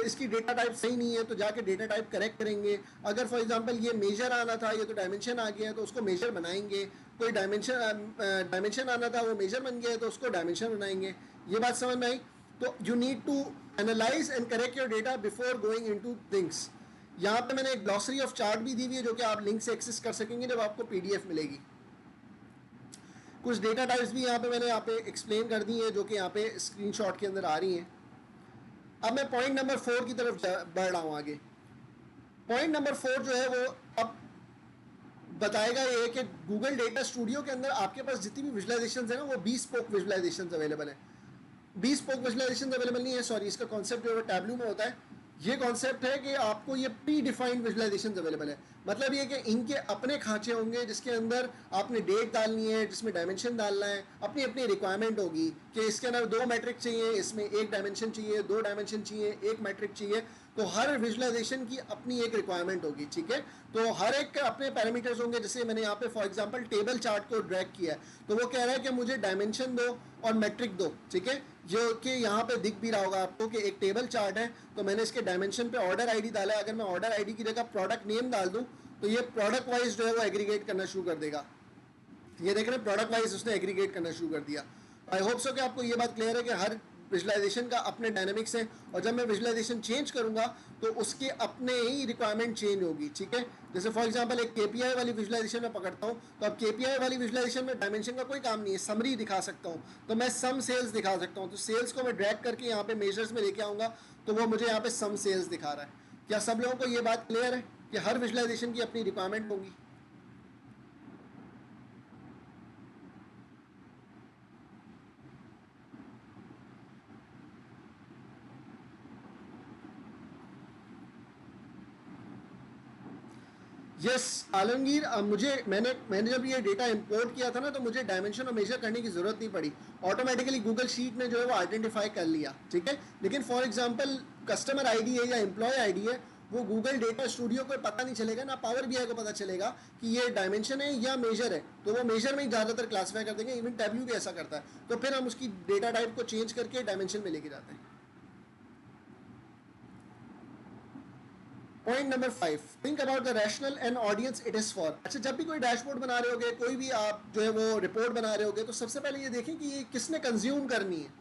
इसकी डेटा टाइप सही नहीं है तो जाके डेटा टाइप करेक्ट करेंगे। अगर फॉर एग्जांपल ये मेजर आना था, ये तो डायमेंशन आ गया है तो उसको मेजर बनाएंगे। कोई डायमेंशन आना था वो मेजर बन गया है तो उसको डायमेंशन बनाएंगे। ये बात समझ में आई? तो you need to analyse and correct your data before going into things. यहाँ पे मैंने एक ग्लॉसरी ऑफ चार्ट भी दी हुई है जो कि आप लिंक से एक्सेस कर सकेंगे जब आपको पीडीएफ मिलेगी। कुछ डेटा टाइप्स भी यहाँ पे मैंने यहाँ पे एक्सप्लेन कर दी है जो कि यहाँ पे स्क्रीनशॉट के अंदर आ रही हैं। अब मैं पॉइंट नंबर 4 की तरफ बढ़ रहा हूँ आगे। पॉइंट नंबर 4 जो है वो अब बताएगा ये कि गूगल डेटा स्टूडियो के अंदर आपके पास जितनी भी विजुलाइजेशन है ना वो 20 स्पोक विजुलाइजेशन अवेलेबल है। 20 स्पोक विजुलाइजेशन अवेलेबल नहीं है, सॉरी, इसका कॉन्सेप्ट जो है टैब्लू में होता है। ये कॉन्सेप्ट है कि आपको ये प्री डिफाइंड विजुलाइजेशन अवेलेबल है। मतलब ये कि इनके अपने खांचे होंगे जिसके अंदर आपने डेट डालनी है, जिसमें डायमेंशन डालना है, अपनी अपनी रिक्वायरमेंट होगी कि इसके अंदर 2 मैट्रिक चाहिए, इसमें 1 डायमेंशन चाहिए, 2 डायमेंशन चाहिए, 1 मैट्रिक चाहिए। तो हर विजुलाइजेशन की अपनी एक रिक्वायरमेंट होगी, ठीक है? तो हर एक के अपने पैरामीटर्स होंगे। जैसे मैंने यहाँ पे फॉर एग्जांपल टेबल चार्ट को ड्रैग किया है तो वो कह रहा है कि मुझे डायमेंशन दो और मैट्रिक दो, ठीक है? जो कि यहाँ पे दिख भी रहा होगा आपको कि एक टेबल चार्ट है तो मैंने इसके डायमेंशन पे ऑर्डर आईडी डाला है। अगर मैं ऑर्डर आईडी की जगह प्रोडक्ट नेम डाल दूँ तो ये प्रोडक्ट वाइज जो है वो एग्रीगेट करना शुरू कर देगा। ये देख रहे हैं, प्रोडक्ट वाइज उसने एग्रीगेट करना शुरू कर दिया। आई होप सो कि आपको ये बात क्लियर है कि हर विजुलाइजेशन का अपने डायनेमिक्स है और जब मैं विजुलाइजेशन चेंज करूंगा तो उसके अपने ही रिक्वायरमेंट चेंज होगी, ठीक है? जैसे फॉर एग्जांपल एक केपीआई वाली विजुलाइजेशन में पकड़ता हूं तो अब केपीआई वाली विजुलाइजेशन में डायमेंशन का कोई काम नहीं है, समरी दिखा सकता हूं। तो मैं सम सेल्स दिखा सकता हूं। तो सेल्स को मैं ड्रैग करके यहाँ पे मेजर्स में लेके आऊंगा तो वो मुझे यहाँ पे सम सेल्स दिखा रहा है। क्या सब लोगों को ये बात क्लियर है कि हर विजुलाइजेशन की अपनी रिक्वायरमेंट होगी? यस आलमगीर, मैंने जब ये डेटा इंपोर्ट किया था ना तो मुझे डायमेंशन और मेजर करने की जरूरत नहीं पड़ी। ऑटोमेटिकली गूगल शीट ने जो है वो आइडेंटिफाई कर लिया, ठीक है? लेकिन फॉर एग्जांपल कस्टमर आईडी है या एम्प्लॉय आईडी है, वो गूगल डेटा स्टूडियो को पता नहीं चलेगा ना पावर बीआई को पता चलेगा कि ये डायमेंशन है या मेजर है। तो वो मेजर में ही ज़्यादातर क्लासीफाई कर देंगे। इवन टैब्लू भी ऐसा करता है। तो फिर हम उसकी डेटा टाइप को चेंज करके डायमेंशन में लेके जाते हैं। Point number 5, think about the rational and audience it is for. अच्छा, जब भी कोई डैशबोर्ड बना रहे होगे, कोई भी आप जो है वो रिपोर्ट बना रहे होगे, तो सबसे पहले ये देखें कि ये किसने कंज्यूम करनी है।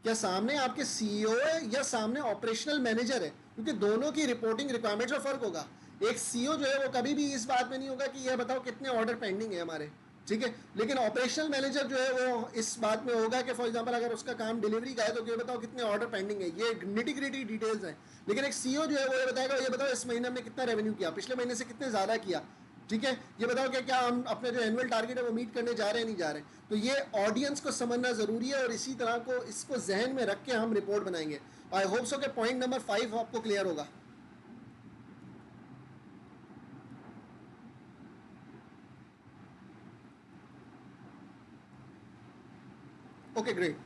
क्या सामने आपके सीईओ है या सामने ऑपरेशनल मैनेजर है? क्योंकि दोनों की रिपोर्टिंग रिक्वायरमेंट्स में फर्क होगा। एक सीईओ जो है वो कभी भी इस बात में नहीं होगा कि ये बताओ कितने ऑर्डर पेंडिंग है हमारे, ठीक है? लेकिन ऑपरेशनल मैनेजर जो है वो इस बात में होगा कि फॉर एग्जांपल अगर उसका काम डिलीवरी का है तो ये बताओ कितने ऑर्डर पेंडिंग है। ये निटी ग्रिटी डिटेल्स हैं। लेकिन एक सीईओ जो है वो ये बताएगा, ये बताओ इस महीने में कितना रेवेन्यू किया, पिछले महीने से कितने ज़्यादा किया, ठीक है, ये बताओ कि क्या हम अपने जो एनुअल टारगेट है वो मीट करने जा रहे हैं नहीं जा रहे हैं। तो ये ऑडियंस को समझना ज़रूरी है और इसी तरह को इसको जहन में रख के हम रिपोर्ट बनाएंगे। आई होप सो कि पॉइंट नंबर 5 आपको क्लियर होगा। Okay great.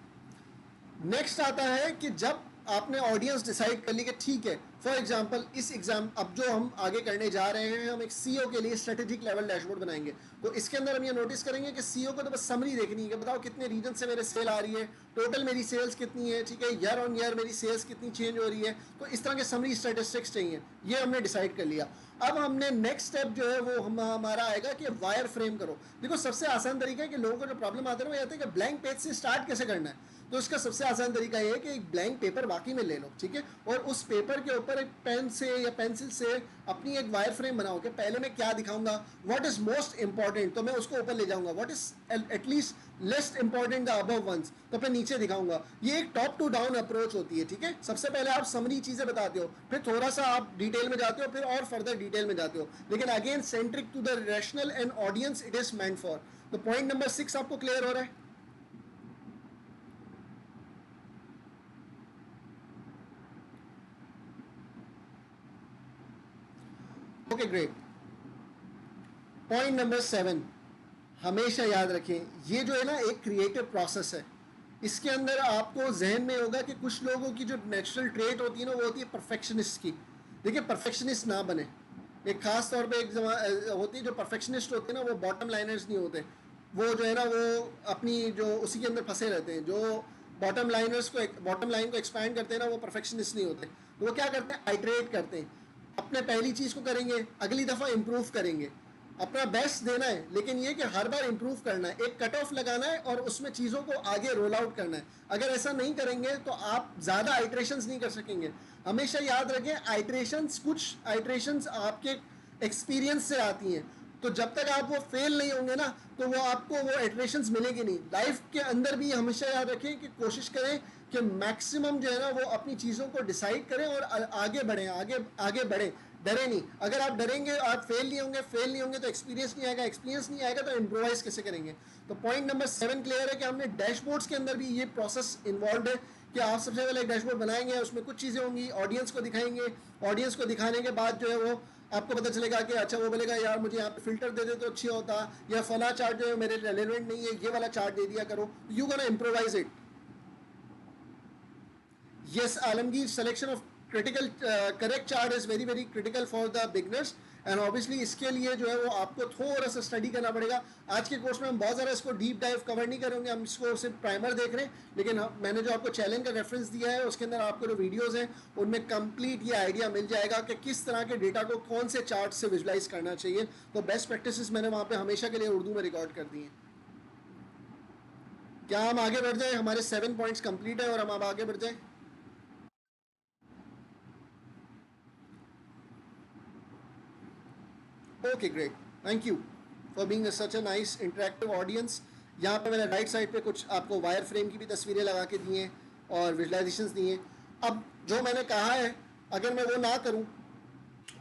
नेक्स्ट आता है कि जब आपने ऑडियंस डिसाइड कर ली कि ठीक है, फॉर एग्जांपल इस एग्जाम अब जो हम आगे करने जा रहे हैं, हम एक सीईओ के लिए स्ट्रेटेजिक लेवल डैशबोर्ड बनाएंगे। तो इसके अंदर हम ये नोटिस करेंगे कि सीईओ को तो बस समरी देखनी है कि बताओ कितने रीजन से मेरे सेल आ रही है, टोटल मेरी सेल्स कितनी है, ठीक है, ईयर ऑन ईयर मेरी सेल्स कितनी चेंज हो रही है। तो इस तरह के समरी स्टैटिस्टिक्स चाहिए, ये हमने डिसाइड कर लिया। अब हमने नेक्स्ट स्टेप जो है वो हमारा आएगा कि वायर फ्रेम करो। देखो सबसे आसान तरीका है कि लोगों को जो प्रॉब्लम आते हैं वो ये आता है कि ब्लैंक पेज से स्टार्ट कैसे करना है। तो इसका सबसे आसान तरीका ये है कि एक ब्लैंक पेपर बाकी में ले लो, ठीक है, और उस पेपर के ऊपर एक पेन से या पेंसिल से अपनी एक वायर फ्रेम बनाओ कि पहले मैं क्या दिखाऊंगा, व्हाट इज मोस्ट इंपॉर्टेंट, तो मैं उसको ऊपर ले जाऊंगा, what is at least least important the above ones, तो फिर नीचे दिखाऊंगा। ये एक टॉप टू डाउन अप्रोच होती है, ठीक है। सबसे पहले आप समरी चीजें बताते हो, फिर थोड़ा सा आप डिटेल में जाते हो, फिर और फर्दर डिटेल में जाते हो, लेकिन again centric to the rational and audience it is meant for. तो पॉइंट नंबर 6 आपको क्लियर हो रहा है? Okay great. पॉइंट नंबर 7 हमेशा याद रखें, ये जो है ना एक क्रिएटिव प्रोसेस है। इसके अंदर आपको जहन में होगा कि कुछ लोगों की जो नेचुरल ट्रेट होती है ना वो होती है परफेक्शनिस्ट की। देखिए परफेक्शनिस्ट ना बने। एक खास तौर पे एक होती है जो परफेक्शनिस्ट होते हैं ना वो बॉटम लाइनर्स नहीं होते, वो जो है ना वो अपनी जो उसी के अंदर फंसे रहते हैं। जो बॉटम लाइन को एक्सपैंड करते हैं ना वो परफेक्शनिस्ट नहीं होते। तो वो क्या करते हैं, आइटरेट करते हैं, अपने पहली चीज़ को करेंगे, अगली दफ़ा इम्प्रूव करेंगे, अपना बेस्ट देना है, लेकिन ये कि हर बार इम्प्रूव करना है, एक कट ऑफ लगाना है और उसमें चीज़ों को आगे रोल आउट करना है। अगर ऐसा नहीं करेंगे तो आप ज़्यादा आइट्रेशंस नहीं कर सकेंगे। हमेशा याद रखें कुछ आइट्रेशंस आपके एक्सपीरियंस से आती हैं, तो जब तक आप वो फेल नहीं होंगे ना तो वो आपको वो आइट्रेशंस मिलेगी नहीं। लाइफ के अंदर भी हमेशा याद रखें कि कोशिश करें कि मैक्सिमम जो है ना वो अपनी चीज़ों को डिसाइड करें और आगे बढ़ें, आगे बढ़ें, डरे नहीं। अगर आप डरेंगे, आप फेल नहीं होंगे तो एक्सपीरियंस नहीं आएगा तो इम्प्रोवाइज कैसे करेंगे। तो पॉइंट नंबर 7 क्लियर है कि हमने डैशबोर्ड्स के अंदर भी ये प्रोसेस इन्वॉल्व है कि आप सबसे पहले एक डैशबोर्ड बनाएंगे, उसमें कुछ चीज़ें होंगी, ऑडियंस को दिखाएंगे, ऑडियंस को दिखाने के बाद जो है वो आपको पता चलेगा कि अच्छा वो बोलेगा यार मुझे यहाँ पे फिल्टर दे दे तो अच्छी होता, या फला चार्ट जो है मेरे रेलेवेंट नहीं है, ये वाला चार्ट दे दिया करो। You gonna improvise it. Yes, Alamgir, selection of critical correct chart is very very critical for the beginners and obviously इसके लिए जो है वो आपको थोड़ा सा स्टडी करना पड़ेगा। आज के कोर्स में हम बहुत ज़्यादा इसको डीप डाइव कवर नहीं करेंगे, हम इसको सिर्फ प्राइमर देख रहे हैं, लेकिन मैंने जो आपको चैलेंज का रेफरेंस दिया है उसके अंदर आपको जो वीडियोज़ हैं उनमें कंप्लीट ये आइडिया मिल जाएगा कि किस तरह के डेटा को कौन से चार्ट से विजुलाइज करना चाहिए। तो बेस्ट प्रैक्टिसेस मैंने वहाँ पर हमेशा के लिए उर्दू में रिकॉर्ड कर दी हैं। क्या हम आगे बढ़ जाए? हमारे 7 पॉइंट्स कंप्लीट है और हम अब आगे बढ़ जाए। Okay great, thank you for being such a nice interactive audience. यहाँ पे मैंने राइट साइड पे कुछ आपको वायर फ्रेम की भी तस्वीरें लगा के दी हैं और विजुलाइजेशंस दी हैं। अब जो मैंने कहा है अगर मैं वो ना करूँ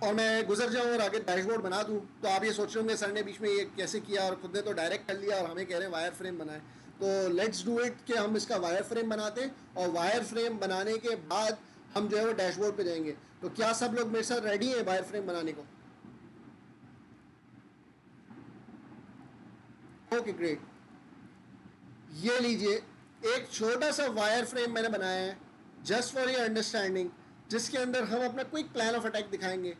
और मैं गुजर जाऊँ और आगे डैशबोर्ड बना दूँ तो आप ये सोच रहे होंगे सर ने बीच में ये कैसे किया और खुद ने तो डायरेक्ट कर लिया और हमें कह रहे हैं वायर फ्रेम बनाए। तो लेट्स डू इट कि हम इसका वायर फ्रेम बनाते हैं और वायर फ्रेम बनाने के बाद हम जो है वो डैशबोर्ड पे जाएंगे। तो क्या सब लोग मेरे साथ रेडी हैं वायर फ्रेम बनाने को? Okay great. ये लीजिए एक छोटा सा वायर फ्रेम मैंने बनाया है जस्ट फॉर योर अंडरस्टैंडिंग, जिसके अंदर हम अपना क्विक प्लान ऑफ अटैक दिखाएंगे।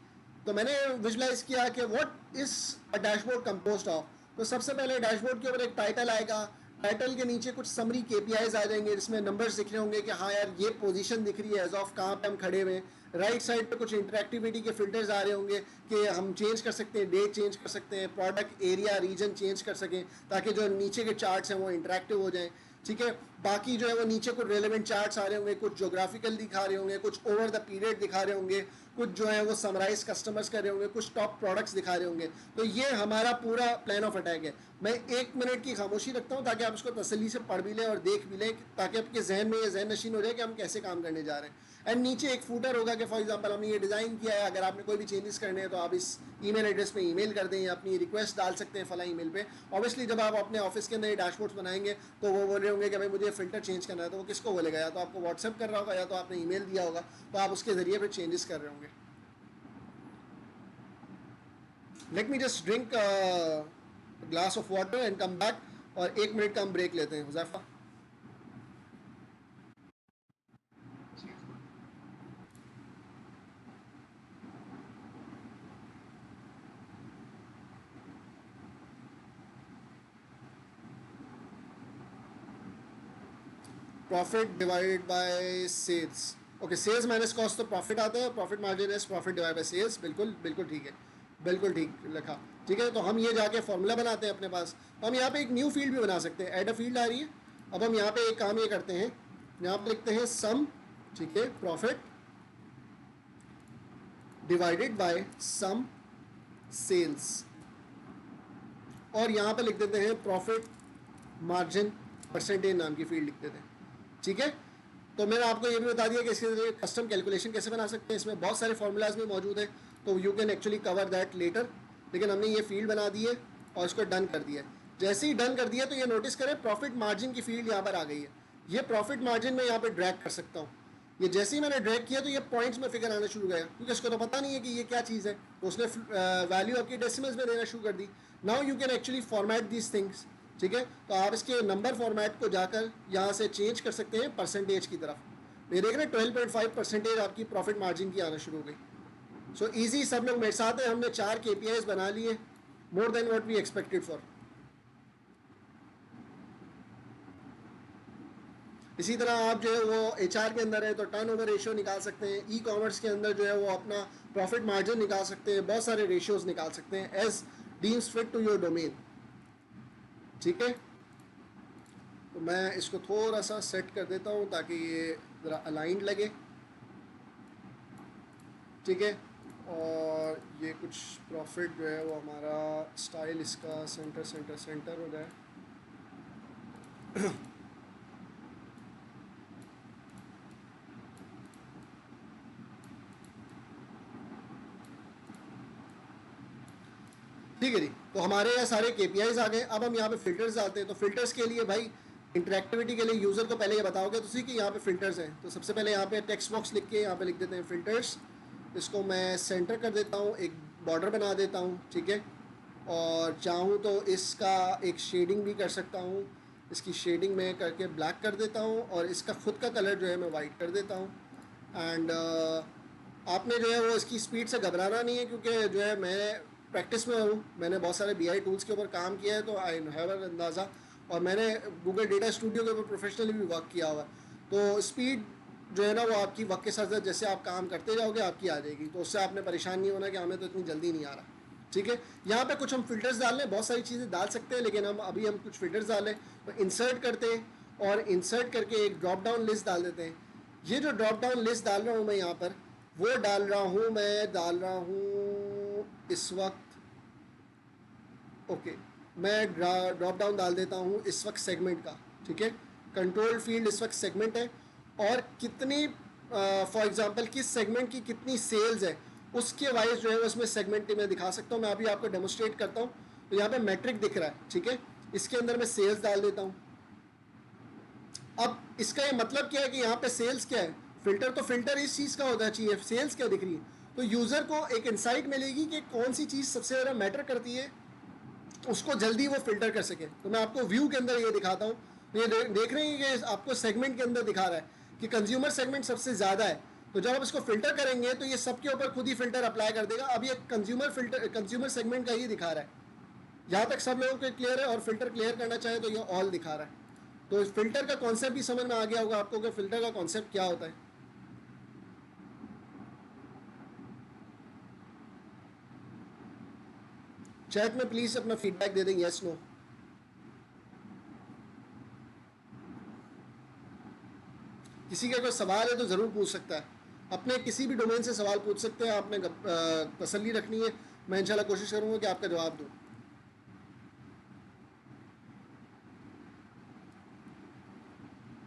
तो मैंने विजुलाइज किया कि what is a dashboard composed of. तो सबसे पहले डैशबोर्ड के ऊपर एक टाइटल आएगा, टाइटल के नीचे कुछ समरी KPIs आ जाएंगे जिसमें नंबर्स दिख रहे होंगे कि हाँ यार ये पोजीशन दिख रही है एज ऑफ कहाँ पे हम खड़े हुए हैं। राइट साइड पे कुछ इंटरेक्टिविटी के फिल्टर्स आ रहे होंगे कि हम चेंज कर सकते हैं, डेट चेंज कर सकते हैं, प्रोडक्ट एरिया रीजन चेंज कर सकें ताकि जो नीचे के चार्ट्स हैं वो इंटरेक्टिव हो जाएं, ठीक है। बाकी जो है वो नीचे कुछ रेलेवेंट चार्ट्स आ रहे होंगे, कुछ जोग्राफिकल दिखा रहे होंगे, कुछ ओवर द पीरियड दिखा रहे होंगे, कुछ जो है वो समराइज कस्टमर्स कर रहे होंगे, कुछ टॉप प्रोडक्ट्स दिखा रहे होंगे। तो ये हमारा पूरा प्लान ऑफ अटैक है। मैं 1 मिनट की खामोशी रखता हूँ ताकि आप उसको तसल्ली से पढ़ भी लें और देख भी लें, ताकि आपके जहन में ये जहन नशीन हो जाए कि हम कैसे काम करने जा रहे हैं। एंड नीचे एक फूटर होगा कि फॉर एग्जांपल हमने ये डिज़ाइन किया है, अगर आपने कोई भी चेंजेस करने हैं तो आप इस ईमेल एड्रेस पे ईमेल कर दें या अपनी रिक्वेस्ट डाल सकते हैं फला ईमेल पे। ऑब्वियसली जब आप अपने ऑफिस के अंदर ये डैशबोर्ड्स बनाएंगे तो वो बोल रहे होंगे कि भाई मुझे फ़िल्टर चेंज करना है, तो वो किसको बोलेगा? या तो आपको व्हाट्सएप कर रहा होगा या तो आपने ईमेल दिया होगा, तो आप उसके ज़रिए फिर चेंजेस कर रहे होंगे। Let me just drink glass of water and come back, और 1 मिनट का हम ब्रेक लेते हैं। Huzaifa, profit divided by sales. Okay, sales minus cost तो प्रॉफिट आता है, profit margin is profit divide by sales. बिल्कुल बिल्कुल ठीक है, बिल्कुल ठीक लिखा। ठीक है, तो हम ये जाके फॉर्मूला बनाते हैं अपने पास। तो हम यहाँ पे एक न्यू फील्ड भी बना सकते हैं, ऐड अ फील्ड आ रही है। अब हम यहाँ पे एक काम ये करते हैं, यहाँ पे लिखते हैं सम, ठीक है, profit divided by sum sales, और यहाँ पे लिख देते हैं प्रॉफिट मार्जिन परसेंटेज नाम की फील्ड लिख देते हैं। ठीक है, तो मैंने आपको ये भी बता दिया कि इसके जरिए कस्टम कैलकुलेशन कैसे बना सकते हैं। इसमें बहुत सारे फॉर्मूलाज भी मौजूद हैं, तो you can actually cover that later. लेकिन हमने ये फील्ड बना दी है और इसको डन कर दिया है। जैसे ही डन कर दिया तो ये नोटिस करें प्रॉफिट मार्जिन की फील्ड यहाँ पर आ गई है। ये प्रॉफिट मार्जिन में यहाँ पर ड्रैग कर सकता हूँ। ये जैसे ही मैंने ड्रैग किया तो ये पॉइंट्स में फिगर आना शुरू हो गया, क्योंकि उसको तो पता नहीं है कि ये क्या चीज़ है, तो उसने वैल्यू आपकी डेसिमल्स में देना शुरू कर दी। Now you can actually format these things. ठीक है, तो आप इसके नंबर फॉर्मेट को जाकर यहाँ से चेंज कर सकते हैं परसेंटेज की तरफ। ये देख रहे हैं 12.5% आपकी प्रॉफिट मार्जिन की आना शुरू हो गई। सो ईजी, सब लोग मेरे साथ हैं। हमने 4 KPIs बना लिए, more than what we expected for. इसी तरह आप जो है वो HR के अंदर है तो टर्नओवर रेशियो निकाल सकते हैं। ई-कॉमर्स के अंदर जो है वो अपना प्रॉफिट मार्जिन निकाल सकते हैं, बहुत सारे रेशियोज निकाल सकते हैं as deems fit to your domain. ठीक है, तो मैं इसको थोड़ा सा सेट कर देता हूँ ताकि ये ज़रा अलाइंड लगे। ठीक है, और ये कुछ प्रॉफिट जो है वो हमारा स्टाइल इसका सेंटर सेंटर सेंटर हो जाए। ठीक है जी, तो हमारे यहाँ सारे KPIs आ गए। अब हम यहाँ पे फिल्टर्स डालते हैं। तो फिल्टर्स के लिए भाई इंटरेक्टिविटी के लिए यूज़र को पहले ये बताओगे तो कि यहाँ पे फिल्टर्स हैं। तो सबसे पहले यहाँ पे टेक्स्ट बॉक्स लिख के यहाँ पे लिख देते हैं फिल्टर्स। इसको मैं सेंटर कर देता हूँ, एक बॉर्डर बना देता हूँ। ठीक है, और चाहूँ तो इसका एक शेडिंग भी कर सकता हूँ। इसकी शेडिंग में करके ब्लैक कर देता हूँ और इसका खुद का कलर जो है मैं वाइट कर देता हूँ। एंड आपने जो है वो इसकी स्पीड से घबराना नहीं है, क्योंकि जो है मैं प्रैक्टिस में हूँ, मैंने बहुत सारे BI टूल्स के ऊपर काम किया है, तो आई हैव एन अंदाज़ा। और मैंने गूगल डेटा स्टूडियो के ऊपर प्रोफेशनली भी वर्क किया हुआ है। तो स्पीड जो है ना वो आपकी वक्त के साथ जैसे आप काम करते जाओगे आपकी आ जाएगी, तो उससे आपने परेशान नहीं होना कि हमें तो इतनी जल्दी नहीं आ रहा। ठीक है, यहाँ पे कुछ हम फिल्टर्स डाल लें, बहुत सारी चीज़ें डाल सकते हैं, लेकिन हम कुछ फिल्टर्स डालें। तो इंसर्ट करते हैं और इंसर्ट करके एक ड्रॉप डाउन लिस्ट डाल देते हैं। ये जो ड्रॉप डाउन लिस्ट डाल रहा हूँ मैं यहाँ पर, वो डाल रहा हूँ इस वक्त। ओके, मैं ड्रॉप डाउन डाल देता हूँ इस वक्त सेगमेंट का। ठीक है, कंट्रोल फील्ड इस वक्त सेगमेंट है, और कितनी फॉर एग्जांपल किस सेगमेंट की कितनी सेल्स है उसके वाइज जो है उसमें सेगमेंट में दिखा सकता हूँ। मैं अभी आपको डेमोस्ट्रेट करता हूँ। तो यहाँ पे मैट्रिक दिख रहा है। ठीक है, इसके अंदर मैं सेल्स डाल देता हूँ। अब इसका ये मतलब क्या है कि यहाँ पे सेल्स क्या है, फिल्टर तो फिल्टर इस चीज़ का होना चाहिए, सेल्स क्या दिख रही है। तो यूज़र को एक इंसाइट मिलेगी कि कौन सी चीज़ सबसे ज़्यादा मैटर करती है, उसको जल्दी वो फिल्टर कर सके। तो मैं आपको व्यू के अंदर ये दिखाता हूँ। ये देख रहे हैं कि आपको सेगमेंट के अंदर दिखा रहा है कि कंज्यूमर सेगमेंट सबसे ज़्यादा है। तो जब आप इसको फिल्टर करेंगे तो ये सबके ऊपर खुद ही फिल्टर अप्लाई कर देगा। अब ये कंज्यूमर सेगमेंट का ही दिखा रहा है। यहाँ तक सब लोगों को क्लियर है, और फिल्टर क्लियर करना चाहे तो ये ऑल दिखा रहा है। तो फिल्टर का कॉन्सेप्ट भी समझ में आ गया होगा आपको कि फिल्टर का कॉन्सेप्ट क्या होता है। चैट में प्लीज अपना फीडबैक दे दें, यस नो। किसी का कोई सवाल है तो ज़रूर पूछ सकता है। अपने किसी भी डोमेन से सवाल पूछ सकते हैं, आपने तसल्ली रखनी है, मैं इंशाल्लाह कोशिश करूँगा कि आपका जवाब दूँ।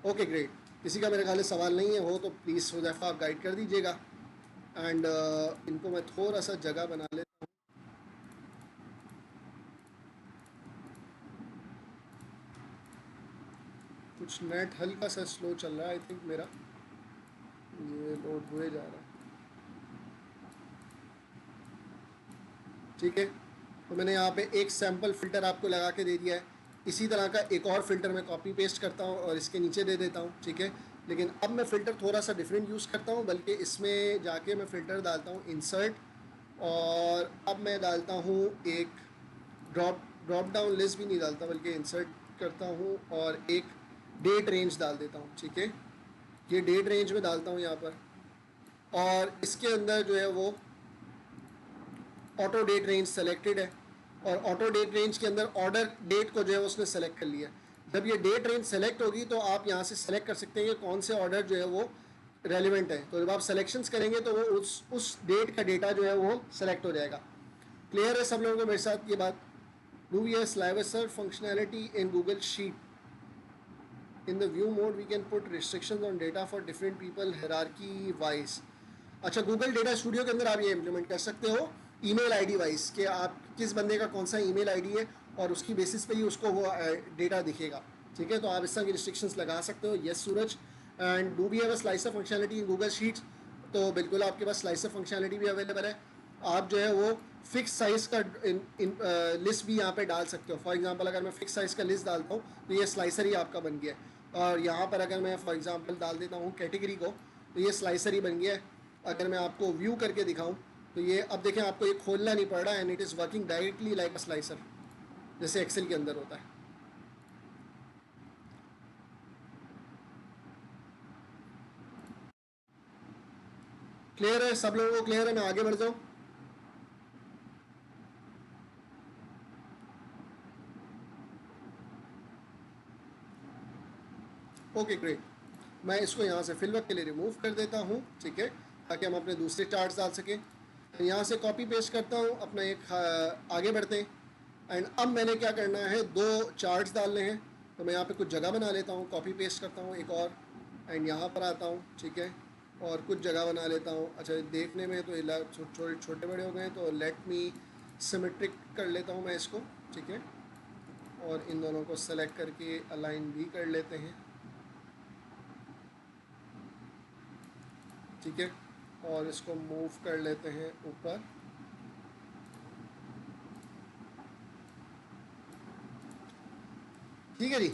ओके ग्रेट, किसी का मेरे ख्याल से सवाल नहीं है, हो तो प्लीज़ हुज़ैफ़ा आप गाइड कर दीजिएगा। एंड इनको मैं थोड़ा सा जगह बना लेता हूँ। कुछ नेट हल्का सा स्लो चल रहा है आई थिंक मेरा, ये लोड हुए जा रहा है। ठीक है, तो मैंने यहाँ पे एक सैम्पल फ़िल्टर आपको लगा के दे दिया है। इसी तरह का एक और फ़िल्टर मैं कॉपी पेस्ट करता हूँ और इसके नीचे दे देता हूँ। ठीक है, लेकिन अब मैं फ़िल्टर थोड़ा सा डिफरेंट यूज़ करता हूँ, बल्कि इसमें जाके मैं फ़िल्टर डालता हूँ इंसर्ट, और अब मैं डालता हूँ एक ड्रॉप डाउन लिस्ट भी नहीं डालता, बल्कि इंसर्ट करता हूँ और एक डेट रेंज डाल देता हूँ। ठीक है, ये डेट रेंज में डालता हूँ यहाँ पर, और इसके अंदर जो है वो ऑटो डेट रेंज सेलेक्टेड है, और ऑटो डेट रेंज के अंदर ऑर्डर डेट को जो है उसने सेलेक्ट कर लिया। जब ये डेट रेंज सेलेक्ट होगी तो आप यहाँ से सेलेक्ट कर सकते हैं कि कौन से ऑर्डर जो है वो रेलिवेंट है। तो जब आप सेलेक्शंस करेंगे तो वो उस डेट का डेटा जो है वो सेलेक्ट हो जाएगा। क्लियर है सब लोगों को मेरे साथ ये बात? Do we have slicer functionality in Google sheet? in the view mode we can put restrictions on data for different people hierarchy wise। अच्छा, गूगल डेटा स्टूडियो के अंदर आप ये इम्प्लीमेंट कर सकते हो ईमेल आईडी वाइज, कि आप किस बंदे का कौन सा ईमेल आईडी है और उसकी बेसिस पे ही उसको वो डेटा दिखेगा। ठीक है, तो आप इस तरह की रिस्ट्रिक्शंस लगा सकते हो। Yes Suraj, and do we have a slicer functionality in Google sheets? तो बिल्कुल आपके पास स्लाइसर फंक्शनैलिटी भी अवेलेबल है। आप जो है वो फिक्स साइज़ का लिस्ट भी यहाँ पे डाल सकते हो। फॉर एग्जांपल अगर मैं फिक्स साइज़ का लिस्ट डालता हूँ तो ये स्लाइसर ही आपका बन गया है, और यहाँ पर अगर मैं फॉर एग्जांपल डाल देता हूँ कैटेगरी को, तो ये स्लाइसर ही बन गया है। अगर मैं आपको व्यू करके दिखाऊँ तो ये अब देखें, आपको ये खोलना नहीं पड़ रहा, and it is working directly like a slicer, जैसे एक्सेल के अंदर होता है। क्लियर है सब लोगों को? क्लियर है? मैं आगे बढ़ जाऊँ? ओके ग्रेट, मैं इसको यहाँ से फिल वक्त के लिए रिमूव कर देता हूँ। ठीक है, ताकि हम अपने दूसरे चार्ट्स डाल सकें। यहाँ से कॉपी पेस्ट करता हूँ, अपना एक आगे बढ़ते हैं। एंड अब मैंने क्या करना है, दो चार्ट्स डालने हैं, तो मैं यहाँ पे कुछ जगह बना लेता हूँ, कॉपी पेस्ट करता हूँ एक और, एंड यहाँ पर आता हूँ। ठीक है, और कुछ जगह बना लेता हूँ। अच्छा, देखने में तो छोटे बड़े हो गए, तो लेट मी सिमेट्रिक कर लेता हूँ मैं इसको। ठीक है, और इन दोनों को सेलेक्ट करके अलाइन भी कर लेते हैं। ठीक है, और इसको मूव कर लेते हैं ऊपर। ठीक है जी,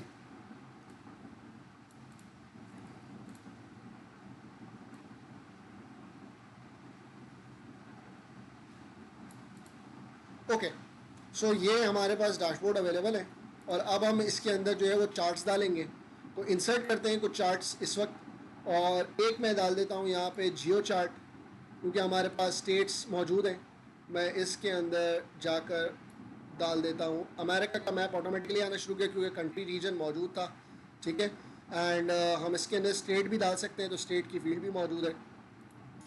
ओके। सो ये हमारे पास डैशबोर्ड अवेलेबल है, और अब हम इसके अंदर जो है वो चार्ट्स डालेंगे। तो इंसर्ट करते हैं कुछ चार्ट्स इस वक्त, और एक मैं डाल देता हूँ यहाँ पे जियो चार्ट, क्योंकि हमारे पास स्टेट्स मौजूद हैं। मैं इसके अंदर जाकर डाल देता हूँ अमेरिका का मैप, ऑटोमेटिकली आना शुरू किया क्योंकि कंट्री रीजन मौजूद था। ठीक है, एंड हम इसके अंदर स्टेट भी डाल सकते हैं, तो स्टेट की फील्ड भी मौजूद है।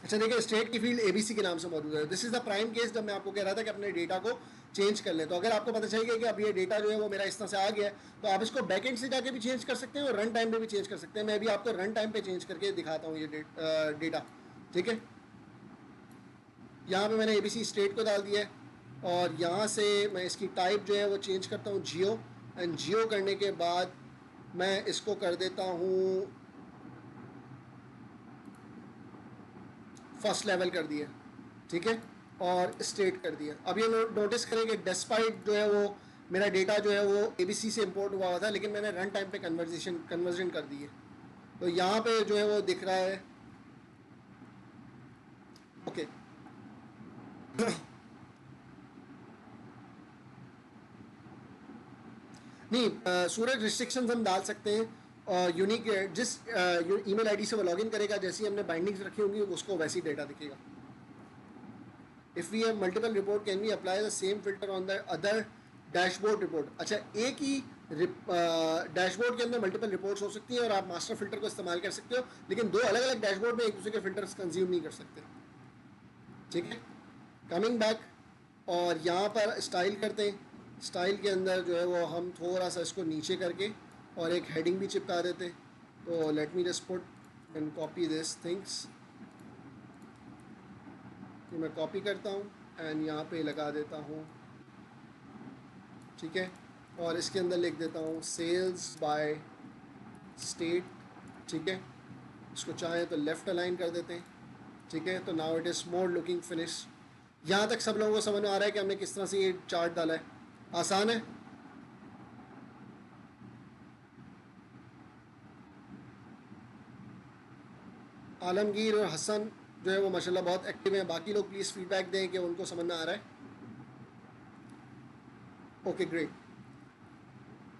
अच्छा देखिए, स्टेट की फील्ड ABC के नाम से मौजूद है। This is the prime case जब मैं आपको कह रहा था कि अपने डेटा को चेंज कर लें। तो अगर आपको पता चल गया कि अब ये डेटा जो है वो मेरा इस तरह से आ गया है, तो आप इसको बैकएंड से जाके भी चेंज कर सकते हैं और रन टाइम पे भी चेंज कर सकते हैं। मैं भी आपको रन टाइम पे चेंज करके दिखाता हूँ ये डेटा। ठीक है, यहाँ पे मैंने ABC स्टेट को डाल दिया है, और यहाँ से मैं इसकी टाइप जो है वो चेंज करता हूँ जियो, एंड जियो करने के बाद मैं इसको कर देता हूँ फर्स्ट लेवल कर दिया। ठीक है, और स्टेट कर दिया। अब ये नोटिस करें कि डिस्पाइट जो है वो मेरा डेटा जो है वो ABC से इंपोर्ट हुआ था, लेकिन मैंने रन टाइम पे कन्वर्जन कर दी है। तो यहाँ पे जो है वो दिख रहा है। ओके नहीं, सूरज रिस्ट्रिक्शंस हम डाल सकते हैं, यूनिक जिस ईमेल आईडी से वो लॉगिन करेगा, जैसी हमने बाइंडिंग्स रखी होंगी उसको वैसी डेटा दिखेगा। If we have multiple report can we apply the same filter on the other dashboard report? अच्छा, एक ही डैशबोर्ड के अंदर मल्टीपल रिपोर्ट्स हो सकती हैं और आप मास्टर फिल्टर को इस्तेमाल कर सकते हो, लेकिन दो अलग अलग डैशबोर्ड में एक दूसरे के फिल्टर्स कंज्यूम नहीं कर सकते। ठीक है, कमिंग बैक, और यहाँ पर स्टाइल करते हैं। स्टाइल के अंदर जो है वो हम थोड़ा सा इसको नीचे करके और एक हेडिंग भी चिपका देते हैं। तो late me just put and copy this things. ये मैं कॉपी करता हूँ एंड यहाँ पे लगा देता हूँ। ठीक है, और इसके अंदर लिख देता हूँ सेल्स बाय स्टेट। ठीक है, इसको चाहें तो लेफ़्ट अलाइन कर देते हैं। ठीक है, तो now it is more looking finish. यहाँ तक सब लोगों को समझ में आ रहा है कि हमने किस तरह से ये चार्ट डाला है? आसान है। आलमगीर और हसन जो है वो माशाल्लाह बहुत एक्टिव हैं। बाकी लोग प्लीज़ फीडबैक दें कि उनको समझ में आ रहा है। Okay great.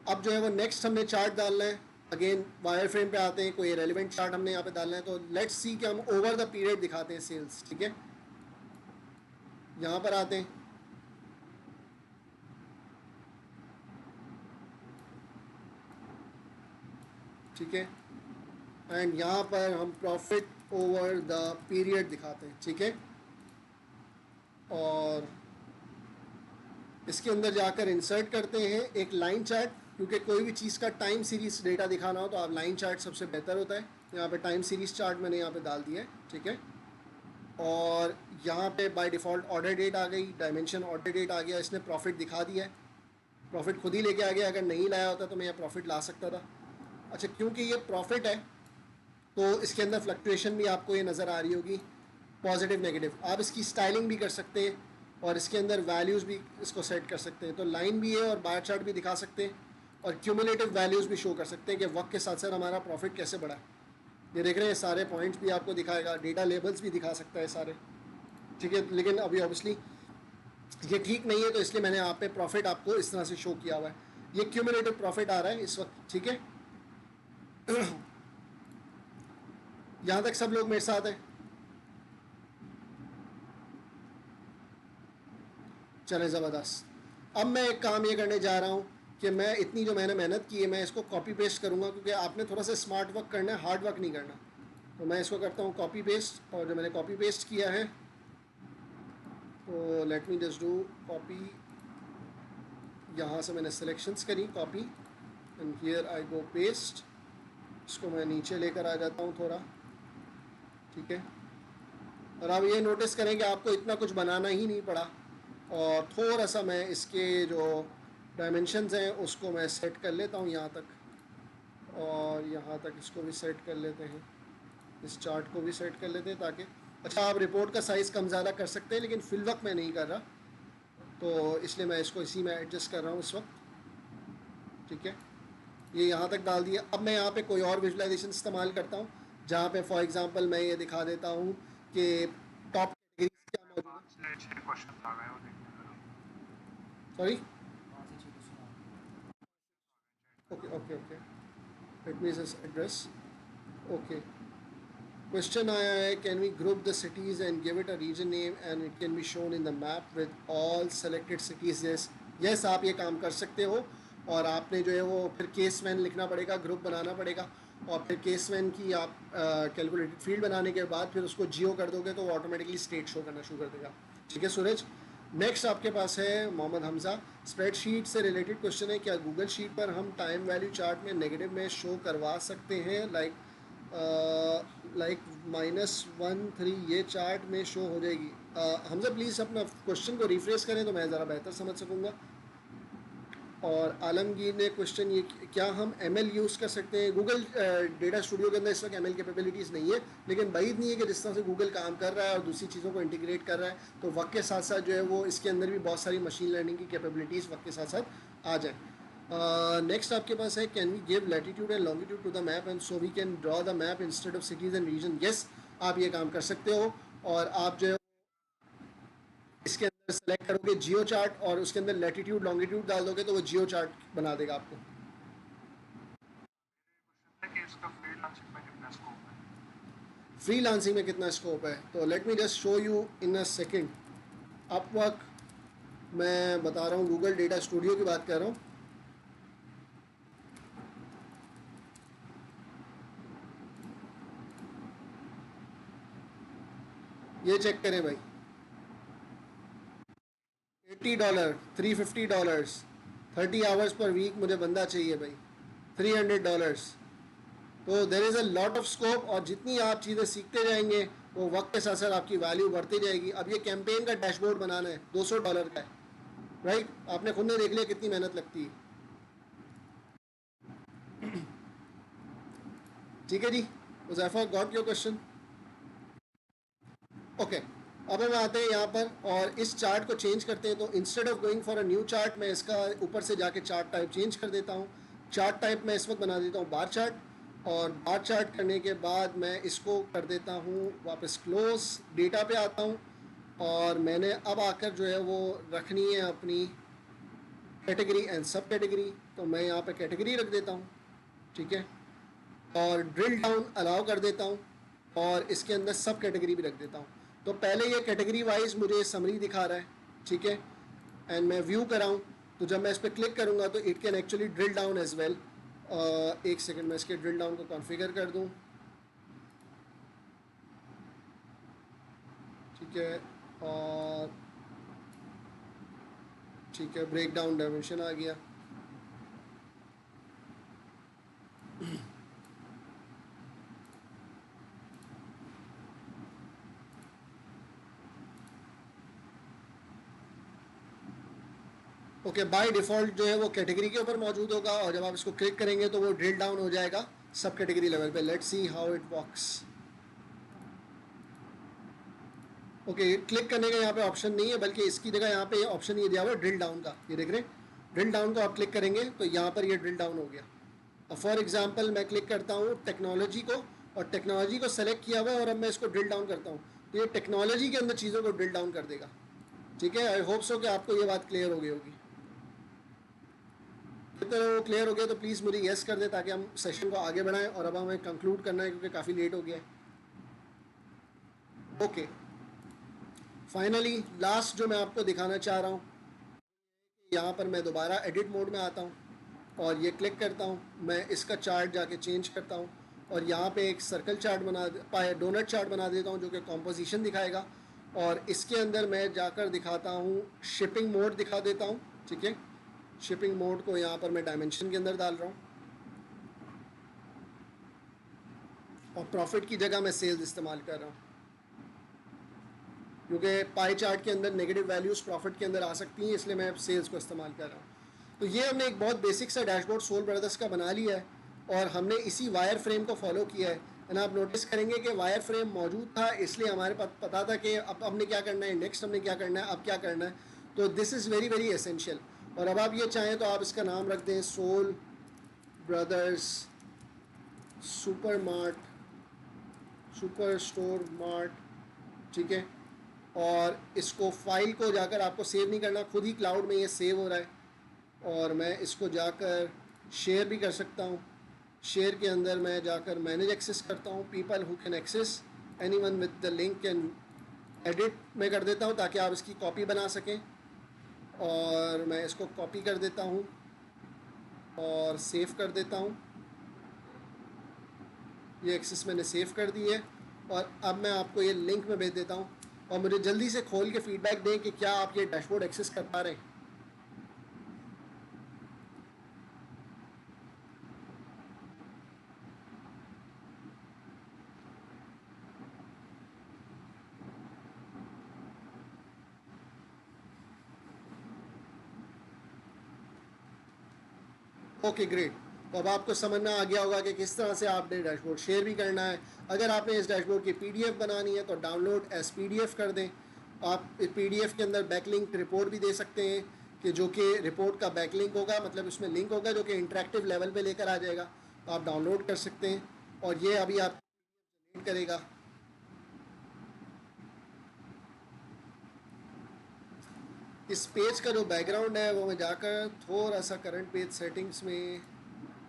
अब जो है वो नेक्स्ट हमने चार्ट डालना है। अगेन वायर फ्रेम पे आते हैं, कोई रेलिवेंट चार्ट हमने यहाँ पे डालना है। तो लेट्स सी कि हम ओवर द पीरियड दिखाते हैं सेल्स। ठीक है, यहाँ पर आते हैं। ठीक है, एंड यहाँ पर हम प्रॉफिट ओवर द पीरियड दिखाते हैं। ठीक है, और इसके अंदर जाकर इंसर्ट करते हैं एक लाइन चार्ट, क्योंकि कोई भी चीज़ का टाइम सीरीज डेटा दिखाना हो तो आप लाइन चार्ट सबसे बेहतर होता है। यहाँ पे टाइम सीरीज चार्ट मैंने यहाँ पे डाल दिया है। ठीक है, और यहाँ पे बाय डिफ़ॉल्ट ऑर्डर डेट आ गई, डायमेंशन ऑर्डर डेट आ गया, इसने प्रॉफिट दिखा दिया है। प्रॉफिट खुद ही लेके आ गया, अगर नहीं लाया होता तो मैं यह प्रॉफिट ला सकता था। अच्छा, क्योंकि ये प्रॉफिट है तो इसके अंदर फ्लक्चुएशन भी आपको ये नज़र आ रही होगी, पॉजिटिव नेगेटिव। आप इसकी स्टाइलिंग भी कर सकते हैं और इसके अंदर वैल्यूज़ भी इसको सेट कर सकते हैं। तो लाइन भी है और बार चार्ट भी दिखा सकते हैं और क्यूमुलेटिव वैल्यूज़ भी शो कर सकते हैं कि वक्त के साथ साथ हमारा प्रॉफिट कैसे बढ़ा है। ये देख रहे हैं, सारे पॉइंट्स भी आपको दिखाएगा, डेटा लेबल्स भी दिखा सकता है सारे। ठीक है, लेकिन अभी ऑब्वियसली ये ठीक नहीं है, तो इसलिए मैंने आप पे प्रॉफिट आपको इस तरह से शो किया हुआ है। ये क्यूमुलेटिव प्रॉफिट आ रहा है इस वक्त। ठीक है, यहाँ तक सब लोग मेरे साथ हैं? चले, ज़बरदस्त। अब मैं एक काम ये करने जा रहा हूँ कि मैं इतनी जो मैंने मेहनत की है मैं इसको कॉपी पेस्ट करूँगा, क्योंकि आपने थोड़ा सा स्मार्ट वर्क करना है, हार्ड वर्क नहीं करना। तो मैं इसको करता हूँ कॉपी पेस्ट, और जो मैंने कॉपी पेस्ट किया है तो late me just do copy. यहाँ से मैंने सिलेक्शंस करी, copy, and here I go paste. इसको मैं नीचे लेकर आ जाता हूँ थोड़ा। ठीक है, और आप ये नोटिस करें कि आपको इतना कुछ बनाना ही नहीं पड़ा, और थोड़ा सा मैं इसके जो डायमेंशंस हैं उसको मैं सेट कर लेता हूँ यहाँ तक, और यहाँ तक इसको भी सेट कर लेते हैं, इस चार्ट को भी सेट कर लेते हैं ताकि, अच्छा आप रिपोर्ट का साइज़ कम ज़्यादा कर सकते हैं, लेकिन फिल वक्त मैं नहीं कर रहा, तो इसलिए मैं इसको इसी में एडजस्ट कर रहा हूँ इस वक्त। ठीक है, ये यहाँ तक डाल दिया। अब मैं यहाँ पे कोई और विजुलाइजेशन इस्तेमाल करता हूँ, जहाँ पे फॉर एग्जांपल मैं ये दिखा देता हूँ कि टॉप कैटेगरीज क्या मौजूद है। क्वेश्चन आ गए वो देखने जरा। Sorry, okay okay okay, let me just address. Okay, question आया है, can we group the cities and give it a region name and it can be shown in the map with all selected cities. Yes, आप ये काम कर सकते हो, और आपने जो है वो फिर केस वैन लिखना पड़ेगा, ग्रुप बनाना पड़ेगा, और फिर केस वैन की आप कैलकुलेटेड फील्ड बनाने के बाद फिर उसको जियो कर दोगे तो वो ऑटोमेटिकली स्टेट शो करना शुरू कर देगा। ठीक है सूरज, नेक्स्ट आपके पास है मोहम्मद हमज़ा। स्प्रेडशीट से रिलेटेड क्वेश्चन है, क्या गूगल शीट पर हम टाइम वैल्यू चार्ट में नेगेटिव में शो करवा सकते हैं? लाइक -1 3 ये चार्ट में शो हो जाएगी? हमज़ा प्लीज़ अपना क्वेश्चन को रिफ्रेश करें तो मैं ज़रा बेहतर समझ सकूँगा। और आलमगीर ने क्वेश्चन ये, क्या हम ML यूज़ कर सकते हैं? गूगल डेटा स्टूडियो के अंदर इस वक्त ML कैपेबिलिटीज़ नहीं है, लेकिन बाइद नहीं है कि जिस तरह से गूगल काम कर रहा है और दूसरी चीज़ों को इंटीग्रेट कर रहा है, तो वक्त के साथ साथ जो है वो इसके अंदर भी बहुत सारी मशीन लर्निंग की कैपेबिलिटीज़ वक्त के साथ साथ आ जाए। नेक्स्ट आपके पास है, can we give latitude and longitude to the map and so we can draw the map instead of cities and region? Yes, आप ये काम कर सकते हो, और आप जो है इसके अंदर सेलेक्ट करोगे जियो चार्ट और उसके अंदर लैटिट्यूड लॉन्गिट्यूड डाल दोगे तो वो जियो चार्ट बना देगा आपको। कि इसका फ्रीलांसिंग में कितना स्कोप है? फ्रीलांसिंग में कितना स्कोप है, तो late me just show you in a second. Upwork मैं बता रहा हूँ, गूगल डेटा स्टूडियो की बात कर रहा हूँ। ये चेक करें भाई, $80, $350, 30 आवर्स पर वीक मुझे बंदा चाहिए भाई, $300। तो there is a lot of scope, और जितनी आप चीज़ें सीखते जाएंगे वो वक्त के साथ साथ आपकी वैल्यू बढ़ती जाएगी। अब ये कैंपेन का डैशबोर्ड बनाना है, $200 का है, राइट? आपने खुद ने देख लिया कितनी मेहनत लगती है। ठीक है जी, उज़ैफा गॉट योर क्वेश्चन। ओके, अब हम आते हैं यहाँ पर और इस चार्ट को चेंज करते हैं। तो instead of going for a new chart, मैं इसका ऊपर से जाके चार्ट टाइप चेंज कर देता हूँ। चार्ट टाइप मैं इस वक्त बना देता हूँ बार चार्ट, और बार चार्ट करने के बाद मैं इसको कर देता हूँ वापस क्लोज, डेटा पे आता हूँ, और मैंने अब आकर जो है वो रखनी है अपनी कैटेगरी एंड सब कैटेगरी। तो मैं यहाँ पे कैटेगरी रख देता हूँ, ठीक है, और ड्रिल डाउन अलाउ कर देता हूँ, और इसके अंदर सब कैटेगरी भी रख देता हूँ। तो पहले ये कैटेगरी वाइज मुझे समरी दिखा रहा है, ठीक है, एंड मैं व्यू कराऊँ, तो जब मैं इस पर क्लिक करूँगा तो it can actually drill down as well. एक सेकंड, मैं इसके ड्रिल डाउन को कॉन्फ़िगर कर दूँ, ठीक है, और ठीक है, ब्रेक डाउन डायमेंशन आ गया। ओके, बाय डिफ़ॉल्ट जो है वो कैटेगरी के ऊपर मौजूद होगा, और जब आप इसको क्लिक करेंगे तो वो ड्रिल डाउन हो जाएगा सब कैटेगरी लेवल पे। Let's see how it works. Okay, click करने का यहाँ पे ऑप्शन नहीं है, बल्कि इसकी जगह यहाँ पे ऑप्शन ये दिया हुआ है ड्रिल डाउन का, ये देख रहे हैं, ड्रिल डाउन को आप क्लिक करेंगे तो यहाँ पर ये ड्रिल डाउन हो गया। अब फॉर एग्जांपल मैं क्लिक करता हूँ टेक्नोलॉजी को, और टेक्नोलॉजी को सेलेक्ट किया हुआ है, और अब मैं इसको ड्रिल डाउन करता हूँ तो ये टेक्नोलॉजी के अंदर चीज़ों को ड्रिल डाउन कर देगा। ठीक है, आई होप सो कि आपको ये बात क्लियर हो गई होगी। तो क्लियर हो गया तो प्लीज़ मुझे येस कर दे ताकि हम सेशन को आगे बढ़ाएं, और अब हमें कंक्लूड करना है क्योंकि काफ़ी लेट हो गया है। ओके, फाइनली लास्ट जो मैं आपको दिखाना चाह रहा हूँ, यहाँ पर मैं दोबारा एडिट मोड में आता हूँ और ये क्लिक करता हूँ, मैं इसका चार्ट जाके चेंज करता हूँ, और यहाँ पे एक सर्कल चार्ट डोनट चार्ट बना देता हूँ जो कि कॉम्पोजिशन दिखाएगा, और इसके अंदर मैं जाकर दिखाता हूँ शिपिंग मोड दिखा देता हूँ। ठीक है, शिपिंग मोड को यहाँ पर मैं डायमेंशन के अंदर डाल रहा हूँ, और प्रॉफिट की जगह मैं सेल्स इस्तेमाल कर रहा हूँ, क्योंकि पाई चार्ट के अंदर नेगेटिव वैल्यूज़ प्रॉफिट के अंदर आ सकती हैं, इसलिए मैं सेल्स को इस्तेमाल कर रहा हूँ। तो ये हमने एक बहुत बेसिक सा डैशबोर्ड सोल ब्रदर्स का बना लिया है, और हमने इसी वायर फ्रेम को फॉलो किया है। एंड आप नोटिस करेंगे कि वायर फ्रेम मौजूद था, इसलिए हमारे पास पता था कि अब हमने क्या करना है, नेक्स्ट हमने क्या करना है, अब क्या करना है। तो this is very very essential. और अब आप ये चाहें तो आप इसका नाम रख दें Soul Brothers Super Mart, super store mart, ठीक है, और इसको फाइल को जाकर आपको सेव नहीं करना, खुद ही क्लाउड में ये सेव हो रहा है, और मैं इसको जाकर शेयर भी कर सकता हूँ। शेयर के अंदर मैं जाकर मैनेज एक्सेस करता हूँ, people who can access anyone with the link can edit में कर देता हूँ ताकि आप इसकी कॉपी बना सकें, और मैं इसको कॉपी कर देता हूँ और सेव कर देता हूँ। ये एक्सेस मैंने सेव कर दी है, और अब मैं आपको ये लिंक में भेज देता हूँ, और मुझे जल्दी से खोल के फीडबैक दें कि क्या आप ये डैशबोर्ड एक्सेस कर पा रहे हैं। ओके ग्रेट, तो अब आपको समझ में आ गया होगा कि किस तरह से आपने डैशबोर्ड शेयर भी करना है। अगर आपने इस डैशबोर्ड की पीडीएफ बनानी है तो डाउनलोड एज पीडीएफ कर दें। आप पीडीएफ के अंदर बैकलिंक रिपोर्ट भी दे सकते हैं, कि जो कि रिपोर्ट का बैकलिंक होगा, मतलब उसमें लिंक होगा जो कि इंटरेक्टिव लेवल पे लेकर आ जाएगा, तो आप डाउनलोड कर सकते हैं, और ये अभी आप जनरेट करेगा। इस पेज का जो बैकग्राउंड है वो मैं जाकर थोड़ा सा करंट पेज सेटिंग्स में,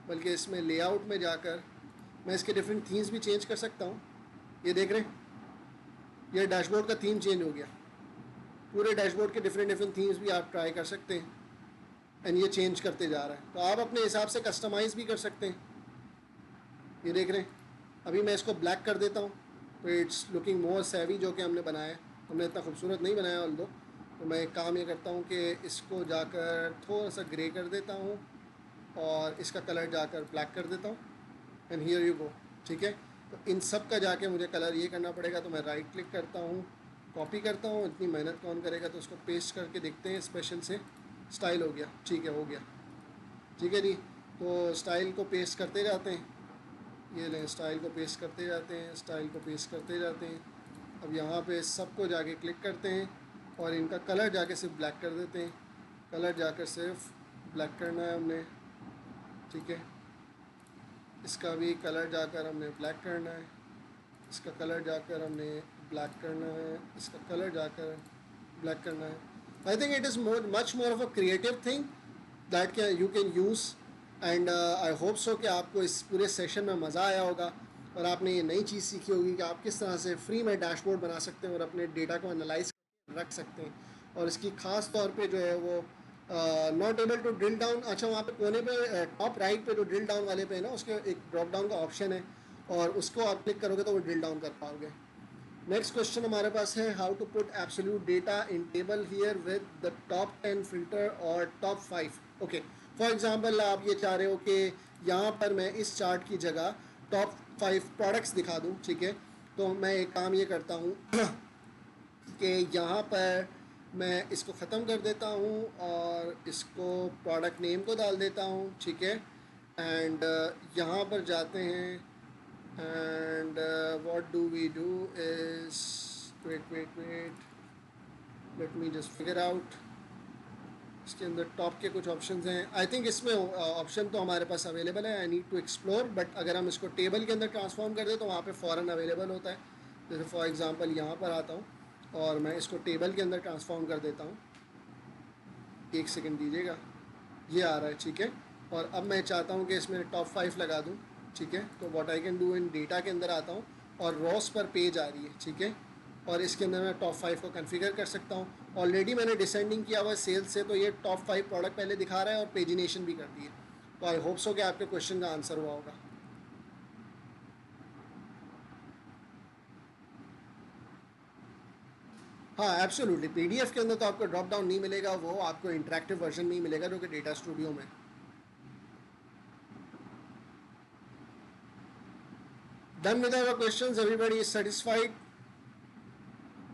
बल्कि इसमें लेआउट में जाकर मैं इसके डिफरेंट थीम्स भी चेंज कर सकता हूँ। ये देख रहे हैं, ये डैशबोर्ड का थीम चेंज हो गया। पूरे डैशबोर्ड के डिफरेंट थीम्स भी आप ट्राई कर सकते हैं, एंड ये चेंज करते जा रहा है, तो आप अपने हिसाब से कस्टमाइज़ भी कर सकते हैं। ये देख रहे हैं, अभी मैं इसको ब्लैक कर देता हूँ, तो इट्स लुकिंग मोर सेवी जो कि हमने बनाया है। हमने इतना खूबसूरत नहीं बनाया ऑल दो। तो मैं एक काम ये करता हूँ कि इसको जाकर थोड़ा सा ग्रे कर देता हूँ और इसका कलर जाकर ब्लैक कर देता हूँ, एंड हियर यू गो। ठीक है, तो इन सब का जाके मुझे कलर ये करना पड़ेगा। तो मैं राइट क्लिक करता हूँ, कॉपी करता हूँ, इतनी मेहनत कौन करेगा, तो उसको पेस्ट करके देखते हैं स्पेशल से। स्टाइल हो गया, ठीक है, हो गया। ठीक है जी, तो स्टाइल को पेस्ट करते जाते हैं, ये लें, स्टाइल को पेस्ट करते जाते हैं, स्टाइल को पेस्ट करते जाते हैं। अब यहाँ पे सबको जाके क्लिक करते हैं और इनका कलर जाके सिर्फ ब्लैक कर देते हैं। कलर जाकर सिर्फ ब्लैक करना है हमने। ठीक है, इसका भी कलर जाकर हमने ब्लैक करना है, इसका कलर जाकर हमने ब्लैक करना है, इसका कलर जाकर ब्लैक करना है। I think it is much more of a creative thing that you can use, and I hope so कि आपको इस पूरे सेशन में मज़ा आया होगा और आपने ये नई चीज़ सीखी होगी कि आप किस तरह से फ्री में डैशबोर्ड बना सकते हैं और अपने डेटा को एनालाइज रख सकते हैं। और इसकी ख़ास तौर पे जो है वो not able to drill down, अच्छा वहाँ पे कोने पे टॉप राइट पे जो ड्रिल डाउन वाले पे है ना, उसके एक ड्रॉप डाउन का ऑप्शन है और उसको आप क्लिक करोगे तो वो ड्रिल डाउन कर पाओगे। नेक्स्ट क्वेश्चन हमारे पास है, how to put absolute data in table here with the top 10 filter और टॉप 5। ओके, फॉर एग्जांपल आप ये चाह रहे हो कि यहाँ पर मैं इस चार्ट की जगह टॉप 5 प्रोडक्ट्स दिखा दूँ। ठीक है, तो मैं एक काम ये करता हूँ कि यहाँ पर मैं इसको ख़त्म कर देता हूँ और इसको प्रोडक्ट नेम को डाल देता हूँ। ठीक है, एंड यहाँ पर जाते हैं and what do we do is wait let me just figure out। इसके अंदर टॉप के कुछ ऑप्शंस हैं। आई थिंक इसमें ऑप्शन तो हमारे पास अवेलेबल है, I need to explore, but अगर हम इसको टेबल के अंदर ट्रांसफॉर्म कर दें तो वहाँ पे फ़ौरन अवेलेबल होता है। जैसे फॉर एग्जांपल यहाँ पर आता हूँ और मैं इसको टेबल के अंदर ट्रांसफॉर्म कर देता हूँ। एक सेकेंड दीजिएगा, ये आ रहा है। ठीक है, और अब मैं चाहता हूँ कि इसमें टॉप 5 लगा दूँ। ठीक है, तो what I can do, in data के अंदर आता हूँ और रॉस पर पेज आ रही है। ठीक है, और इसके अंदर मैं टॉप 5 को कॉन्फ़िगर कर सकता हूँ। ऑलरेडी मैंने डिसेंडिंग किया हुआ है सेल्स से, तो ये टॉप 5 प्रोडक्ट पहले दिखा रहा है और पेजिनेशन भी कर दी है। तो आई होप सो कि आपके क्वेश्चन का आंसर हुआ होगा। हाँ एब्सोल्युटली, पीडीएफ के अंदर तो आपको ड्रॉप डाउन नहीं मिलेगा, वो आपको इंटरेक्टिव वर्जन नहीं मिलेगा जो कि डेटा स्टूडियो में। Done with our questions, everybody is satisfied?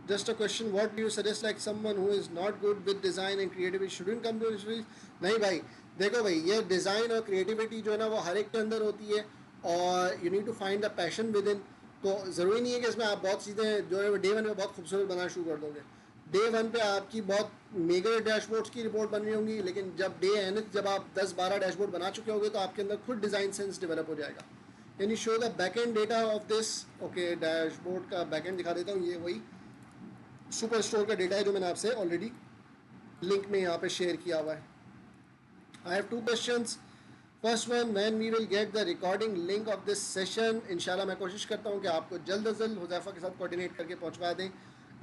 Just a question, what do you suggest, like someone who is not good with design and creativity shouldn't come to this field? नहीं भाई, देखो भाई, ये design और creativity जो है ना वो हर एक के अंदर होती है और you need to find the passion within. तो ज़रूरी नहीं है कि इसमें आप बहुत चीज़ें जो है डे वन में बहुत खूबसूरत बनाना शुरू कर दोगे। डे वन पे आपकी बहुत मेगर डैशबोर्ड्स की रिपोर्ट बन रही होंगी, लेकिन जब डे एंड जब आप 10-12 डैशबोर्ड बना चुके होंगे तो आपके अंदर खुद डिज़ाइन सेंस डेवलप हो जाएगा। Can you show the backend data of this? Okay, dashboard का बैकएंड दिखा देता हूँ। ये वही सुपर स्टोर का डेटा है जो मैंने आपसे ऑलरेडी लिंक में यहाँ पे शेयर किया हुआ है। I have 2 questions. First one, when we will get the recording link of this session? इंशाल्लाह मैं कोशिश करता हूँ कि आपको जल्द अज जल्द हुज़ैफा के साथ कोऑर्डिनेट करके पहुँचवा दें।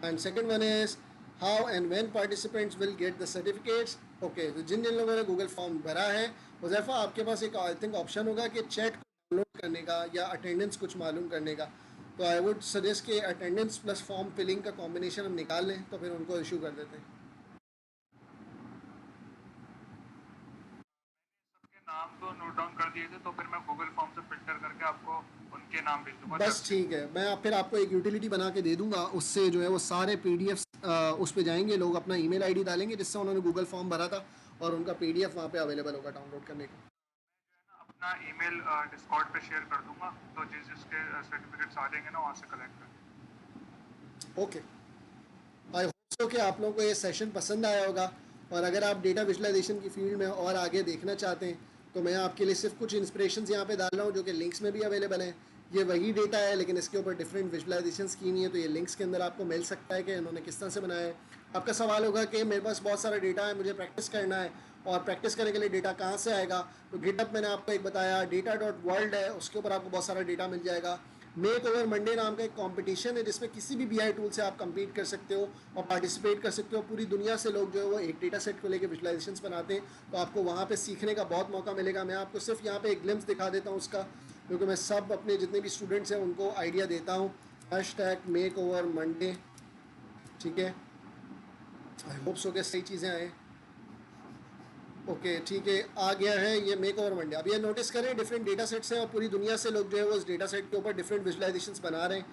And second one is, how and when participants will get the certificates? Okay, तो जिन जिन लोगों ने गूगल फॉर्म भरा है, हुज़ैफा आपके पास एक आई थिंक ऑप्शन होगा कि चैट को डाउनलोड करने का या अटेंडेंस कुछ मालूम करने का। तो आई वुड सजेस्ट कि अटेंडेंस प्लस फॉर्म फिलिंग का कॉम्बिनेशन हम निकाल लें, तो फिर उनको इशू कर देते हैं। सबके नाम तो नोट डाउन कर दिए थे, तो फिर मैं गूगल फॉर्म से फिल्टर करके आपको उनके नाम भेज दूंगा। बस ठीक है, मैं फिर आपको एक यूटिलिटी बना के दे दूंगा, उससे जो है वो सारे पीडीएफ उस पर जाएंगे, लोग अपना ईमेल आईडी डालेंगे जिससे उन्होंने गूगल फॉर्म भरा था और उनका पीडीएफ वहाँ पे अवेलेबल होगा डाउनलोड करने का। अपना ईमेल डिस्कॉर्ड पे शेयर कर दूंगा, तो जिसके सर्टिफिकेट्स आ जाएंगे ना वहाँ से कलेक्ट कर। ओके, आई होप सो कि आप लोगों को ये सेशन पसंद आया होगा और अगर आप डेटा विजुअलाइजेशन की फील्ड में और आगे देखना चाहते हैं तो मैं आपके लिए सिर्फ कुछ इंस्पिरेशंस यहाँ पे डाल रहा हूँ जो कि लिंक्स में भी अवेलेबल हैं। ये वही डेटा है लेकिन इसके ऊपर डिफरेंट विजुअलाइजेशंस की नहीं है, तो ये लिंक्स के अंदर आपको मिल सकता है कि इन्होंने किस तरह से बनाया है। आपका सवाल होगा कि मेरे पास बहुत सारा डेटा है, मुझे प्रैक्टिस करना है, और प्रैक्टिस करने के लिए डेटा कहाँ से आएगा? तो गिटअप मैंने आपको एक बताया, data.world है, उसके ऊपर आपको बहुत सारा डेटा मिल जाएगा। मेक ओवर मंडे नाम का एक कंपटीशन है जिसमें किसी भी बीआई टूल से आप compete कर सकते हो और पार्टिसिपेट कर सकते हो। पूरी दुनिया से लोग जो है वो एक डेटा सेट को लेकर विजुअलाइजेशंस बनाते हैं, तो आपको वहाँ पे सीखने का बहुत मौका मिलेगा। मैं आपको सिर्फ यहाँ पे एक ग्लिम्स दिखा देता हूँ उसका, क्योंकि मैं सब अपने जितने भी स्टूडेंट्स हैं उनको आइडिया देता हूँ #makeovermonday, ठीक है, आई होप सो के सही चीज़ें आए। ओके ठीक है, आ गया है ये मेक ओवर मंडे। अब ये नोटिस करें डिफरेंट डेटा सेट्स हैं और पूरी दुनिया से लोग जो है वो इस डेटा सेट के ऊपर डिफरेंट विजुलाइजेशंस बना रहे हैं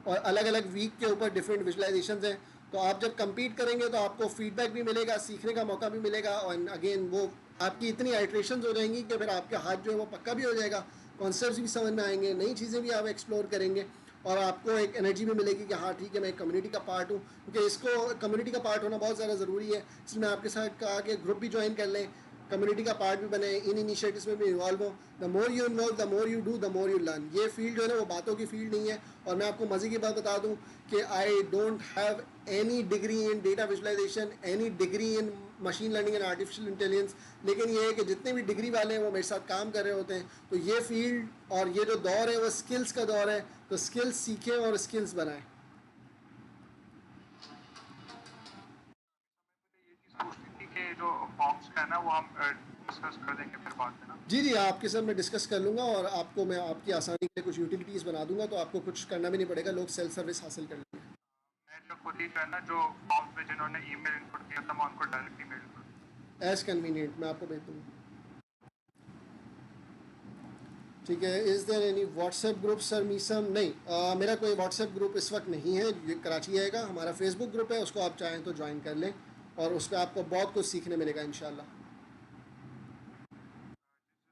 और अलग अलग वीक के ऊपर डिफरेंट विजुलाइजेशंस हैं। तो आप जब compete करेंगे तो आपको फीडबैक भी मिलेगा, सीखने का मौका भी मिलेगा और अगेन वो आपकी इतनी आइट्रेशंस हो जाएंगी कि फिर आपके हाथ जो है वो पक्का भी हो जाएगा, कॉन्सेप्ट्स भी समझ में आएंगे, नई चीज़ें भी आप एक्सप्लोर करेंगे और आपको एक एनर्जी भी मिलेगी कि हाँ ठीक है मैं एक कम्युनिटी का पार्ट हूँ, क्योंकि इसको कम्युनिटी का पार्ट होना बहुत ज़्यादा ज़रूरी है। इसमें आपके साथ कहा कि ग्रुप भी ज्वाइन कर लें, कम्युनिटी का पार्ट भी बने, इन इनिशिएटिव्स में भी इन्वॉल्व हो। The more you involve the more you do the more you learn. ये फील्ड जो है ना वो बातों की फील्ड नहीं है। और मैं आपको मज़े की बात बता दूं कि I don't have any degree in data visualisation, any degree in machine learning and artificial intelligence, लेकिन ये है कि जितने भी डिग्री वाले हैं वो मेरे साथ काम कर रहे होते हैं। तो ये फील्ड और ये जो दौर है वो स्किल्स का दौर है, तो स्किल्स सीखें और स्किल्स बनाएं। ये चीज पूछनी थी कि जो फॉर्म्स है ना वो हम डिस्कस कर देंगे फिर बाद में ना। जी जी, आपके साथ मैं डिस्कस कर लूँगा और आपको मैं आपकी आसानी के लिए कुछ यूटिलिटीज़ बना दूंगा, तो आपको कुछ करना भी नहीं पड़ेगा, लोग सेल्फ सर्विस हासिल कर लेंगे। मैं जो खुद ही जो है ना जो फॉर्म्स में जिन्होंने ईमेल इनपुट किया था मैं उनको डायरेक्ट ईमेल कर दूँ। एज कन्वीनियंट मैं आपको भेज दूँगा। ठीक है, is there any WhatsApp group sir Meesam? नहीं, मेरा कोई व्हाट्सएप ग्रुप इस वक्त नहीं है, ये कराची आएगा। हमारा फेसबुक ग्रुप है, उसको आप चाहें तो ज्वाइन कर लें और उस पर आपको बहुत कुछ सीखने मिलेगा इंशाल्लाह।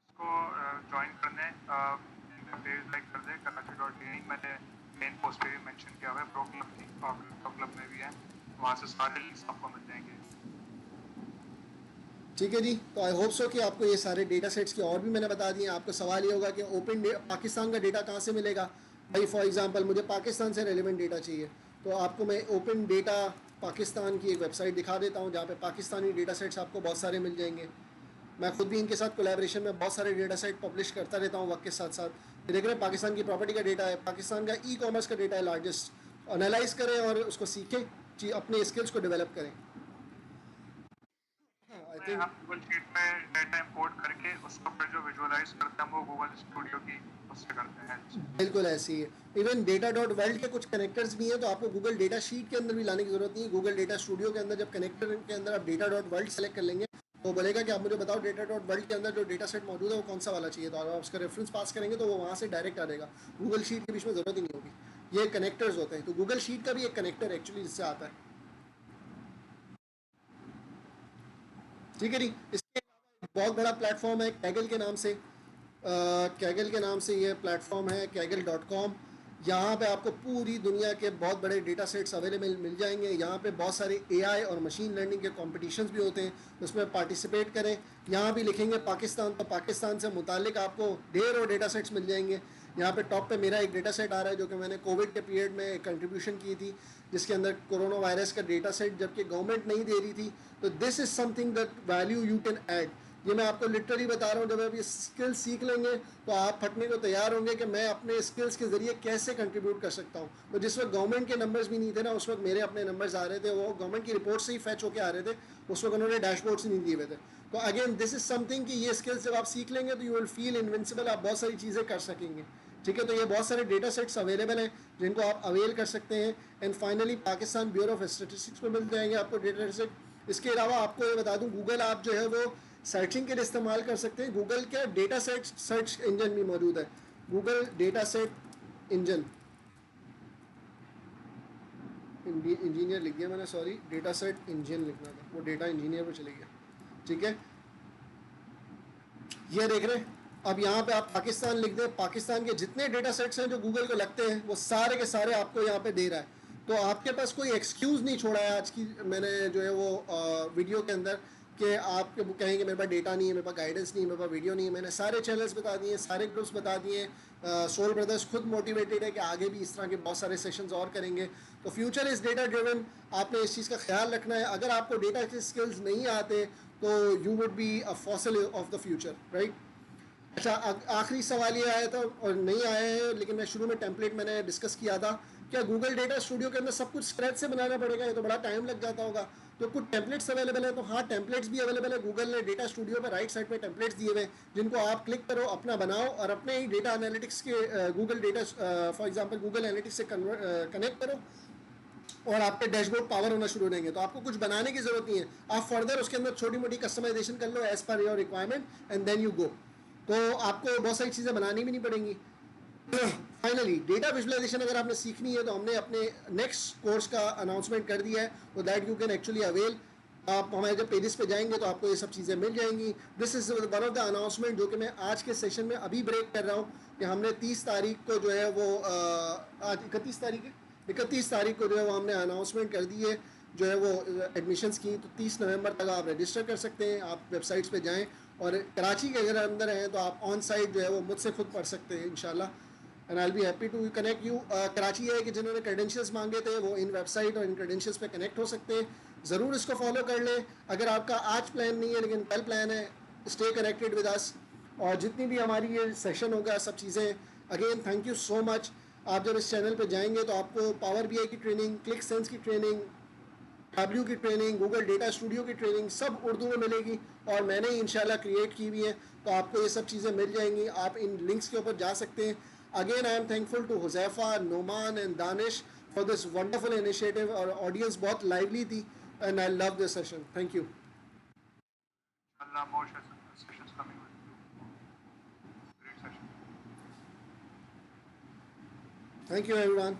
जिसको ज्वाइन करने पेज लाइक कर दे कराची.ai, मैंने मेन पोस्ट पे भी मेंशन किया हुआ है, प्रो क्लब थी, प्रो क्लब में भी है, वहाँ से सारे लिंक्स आपको मिल जाएंगे। ठीक है जी, तो आई होप सो कि आपको ये सारे डेटा सेट्स के और भी मैंने बता दिए। आपको सवाल ये होगा कि ओपन पाकिस्तान का डेटा कहाँ से मिलेगा भाई। फॉर एग्जांपल मुझे पाकिस्तान से रेलिवेंट डेटा चाहिए, तो आपको मैं ओपन डेटा पाकिस्तान की एक वेबसाइट दिखा देता हूँ जहाँ पे पाकिस्तानी डेटा सेट्स आपको बहुत सारे मिल जाएंगे। मैं खुद भी इनके साथ कोलैबोरेशन में बहुत सारे डेटा सेट पब्लिश करता रहता हूँ वक्त के साथ साथ। देख रहे हैं पाकिस्तान की प्रॉपर्टी का डेटा है, पाकिस्तान का ई-कॉमर्स का डेटा है लार्जेस्ट। एनालाइज करें और उसको सीखें, अपने स्किल्स को डेवलप करें। आई थिंक हम गूगल शीट में डेटा इंपोर्ट करके उसको फिर जो विजुअलाइज करते हैं वो गूगल स्टूडियो की उससे करते हैं। बिल्कुल ऐसी है। इवन data.world के कुछ कनेक्टर्स भी हैं, तो आपको गूगल डेटा शीट के अंदर भी लाने की ज़रूरत नहीं है। गूगल डेटा स्टूडियो के अंदर जब कनेक्टर के अंदर आप data.world सेलेक्ट कर लेंगे तो बोलेगा कि आप मुझे बताओ data.world के अंदर जो डेटा सेट मौजूद है वो कौन सा वाला चाहिए, तो आप उसका रेफरेंस पास करेंगे तो वो वहाँ से डायरेक्ट आ जाएगा, गूगल शीट के बीच में ज़रूरत ही नहीं होगी। ये कनेक्टर्स होते हैं, तो गूगल शीट का भी एक कनेक्टर एक्चुअली जिससे आता है। ठीक है जी, इसके अलावा एक बहुत बड़ा प्लेटफॉर्म है कैगल के नाम से। कैगल के नाम से ये प्लेटफॉर्म है kaggle.com। यहाँ पे आपको पूरी दुनिया के बहुत बड़े डेटा सेट्स अवेलेबल मिल जाएंगे। यहाँ पे बहुत सारे AI और मशीन लर्निंग के कॉम्पिटिशन्स भी होते हैं, उसमें पार्टिसिपेट करें। यहाँ भी लिखेंगे पाकिस्तान, तो पाकिस्तान से मुतालिक आपको ढेर और डेटा सेट्स मिल जाएंगे। यहाँ पे टॉप पे मेरा एक डेटा सेट आ रहा है जो कि मैंने कोविड के पीरियड में कंट्रीब्यूशन की थी, जिसके अंदर कोरोना वायरस का डेटा सेट जबकि गवर्नमेंट नहीं दे रही थी। तो this is something that value you can add. ये मैं आपको लिटरली बता रहा हूँ, जब आप ये स्किल्स सीख लेंगे तो आप फटने को तैयार होंगे कि मैं अपने स्किल्स के ज़रिए कैसे कंट्रीब्यूट कर सकता हूँ। तो जिस वक्त गवर्नमेंट के नंबर्स भी नहीं थे ना, उस वक्त मेरे अपने नंबर्स आ रहे थे, वो गवर्नमेंट की रिपोर्ट से ही फैच होकर आ रहे थे, उस वक्त उन्होंने डैशबोर्ड्स नहीं दिए हुए थे। तो अगेन दिस इज़ समथिंग कि ये स्किल्स जब आप सीख लेंगे तो यू विल फील इनविंसिबल, आप बहुत सारी चीज़ें कर सकेंगे। ठीक है, तो ये बहुत सारे डेटा सेट्स अवेलेबल हैं जिनको आप अवेल कर सकते हैं। And finally Pakistan bureau of statistics में मिल जाएंगे आपको डेटा सेट। इसके अलावा आपको ये बता दूं, गूगल आप जो है वो सर्चिंग के लिए इस्तेमाल कर सकते हैं। गूगल के डेटा सेट सर्च इंजन भी मौजूद है, Google data set engine. Engineer लिख दिया मैंने, सॉरी, डेटा सेट इंजन लिखना था, वो डेटा इंजीनियर पे चले गया। ठीक है, ये देख रहे हैं। अब यहाँ पे आप पाकिस्तान लिख दें, पाकिस्तान के जितने डेटा सेट्स हैं जो गूगल को लगते हैं वो सारे के सारे आपको यहाँ पे दे रहा है। तो आपके पास कोई एक्सक्यूज़ नहीं छोड़ा है आज की मैंने जो है वो वीडियो के अंदर कि आप कहेंगे मेरे पास डेटा नहीं है, मेरे पास गाइडेंस नहीं है, मेरे पास वीडियो नहीं है। मैंने सारे चैनल्स बता दिए, सारे ग्रुप्स बता दिए। सोल ब्रदर्स खुद मोटिवेटेड है कि आगे भी इस तरह के बहुत सारे सेशंस और करेंगे। तो फ्यूचर इज़ डेटा ड्रिवन, आपने इस चीज़ का ख्याल रखना है। अगर आपको डेटा के स्किल्स नहीं आते तो you would be a fossil of the future, right. अच्छा, आखिरी सवाल ये आया था और नहीं आया है, लेकिन मैं शुरू में टेम्पलेट मैंने डिस्कस किया था, क्या गूगल डेटा स्टूडियो के अंदर सब कुछ स्क्रैच से बनाना पड़ेगा? ये तो बड़ा टाइम लग जाता होगा। तो कुछ टेम्पलेट्स अवेलेबल है, तो हाँ टेम्पलेट्स भी अवेलेबल है। गूगल ने डेटा स्टूडियो पे राइट साइड पे टेम्पलेट्स दिए हुए हैं जिनको आप क्लिक करो, अपना बनाओ और अपने ही डेटा एनालिटिक्स के Google data for example Google analytics से कनेक्ट करो और आपके डैशबोर्ड पावर होना शुरू हो जाएंगे। तो आपको कुछ बनाने की जरूरत नहीं है, आप फर्दर उसके अंदर छोटी मोटी कस्टमाइजेशन कर लो as per your requirement and then you go. तो आपको बहुत सारी चीज़ें बनानी भी नहीं पड़ेंगी। फाइनली डेटा विजुअलाइजेशन अगर आपने सीखनी है तो हमने अपने नेक्स्ट कोर्स का अनाउंसमेंट कर दिया है, तो that you can actually avail. आप हमारे जब पेजेस पे जाएंगे तो आपको ये सब चीज़ें मिल जाएंगी। This is one of the announcement जो कि मैं आज के सेशन में अभी ब्रेक कर रहा हूँ कि हमने 30 तारीख को जो है वो आज 31 तारीख है, 31 तारीख को जो है वो हमने अनाउंसमेंट कर दी है जो है वो एडमिशन्स की। तो 30 नवंबर तक आप रजिस्टर कर सकते हैं, आप वेबसाइट्स पे जाएं। और कराची के अगर अंदर हैं तो आप ऑन साइट जो है वो मुझसे खुद पढ़ सकते हैं इंशाल्लाह, and I will be happy to connect you. Karachi है कि जिन्होंने क्रेडेंशियल्स मांगे थे वो इन वेबसाइट और इन क्रेडेंशियल्स पे कनेक्ट हो सकते हैं। ज़रूर इसको फॉलो कर लें। अगर आपका आज प्लान नहीं है लेकिन कल प्लान है, स्टे कनेक्टेड विद अस। और जितनी भी हमारी ये सेशन होगा सब चीज़ें, again thank you so much. आप जब इस चैनल पे जाएंगे तो आपको पावर BI की ट्रेनिंग, क्लिक सेंस की ट्रेनिंग, W की ट्रेनिंग, गूगल डेटा स्टूडियो की ट्रेनिंग सब उर्दू में मिलेगी और मैंने ही इंशाल्लाह क्रिएट की हुई है। तो आपको ये सब चीज़ें मिल जाएंगी, आप इन लिंक्स के ऊपर जा सकते हैं। Again I am thankful to Huzaifa, Noman and Danish for this wonderful initiative. और ऑडियंस बहुत लाइवली थी and I love this session. Thank you. Allah, more sessions coming with you. Great session. Thank you everyone.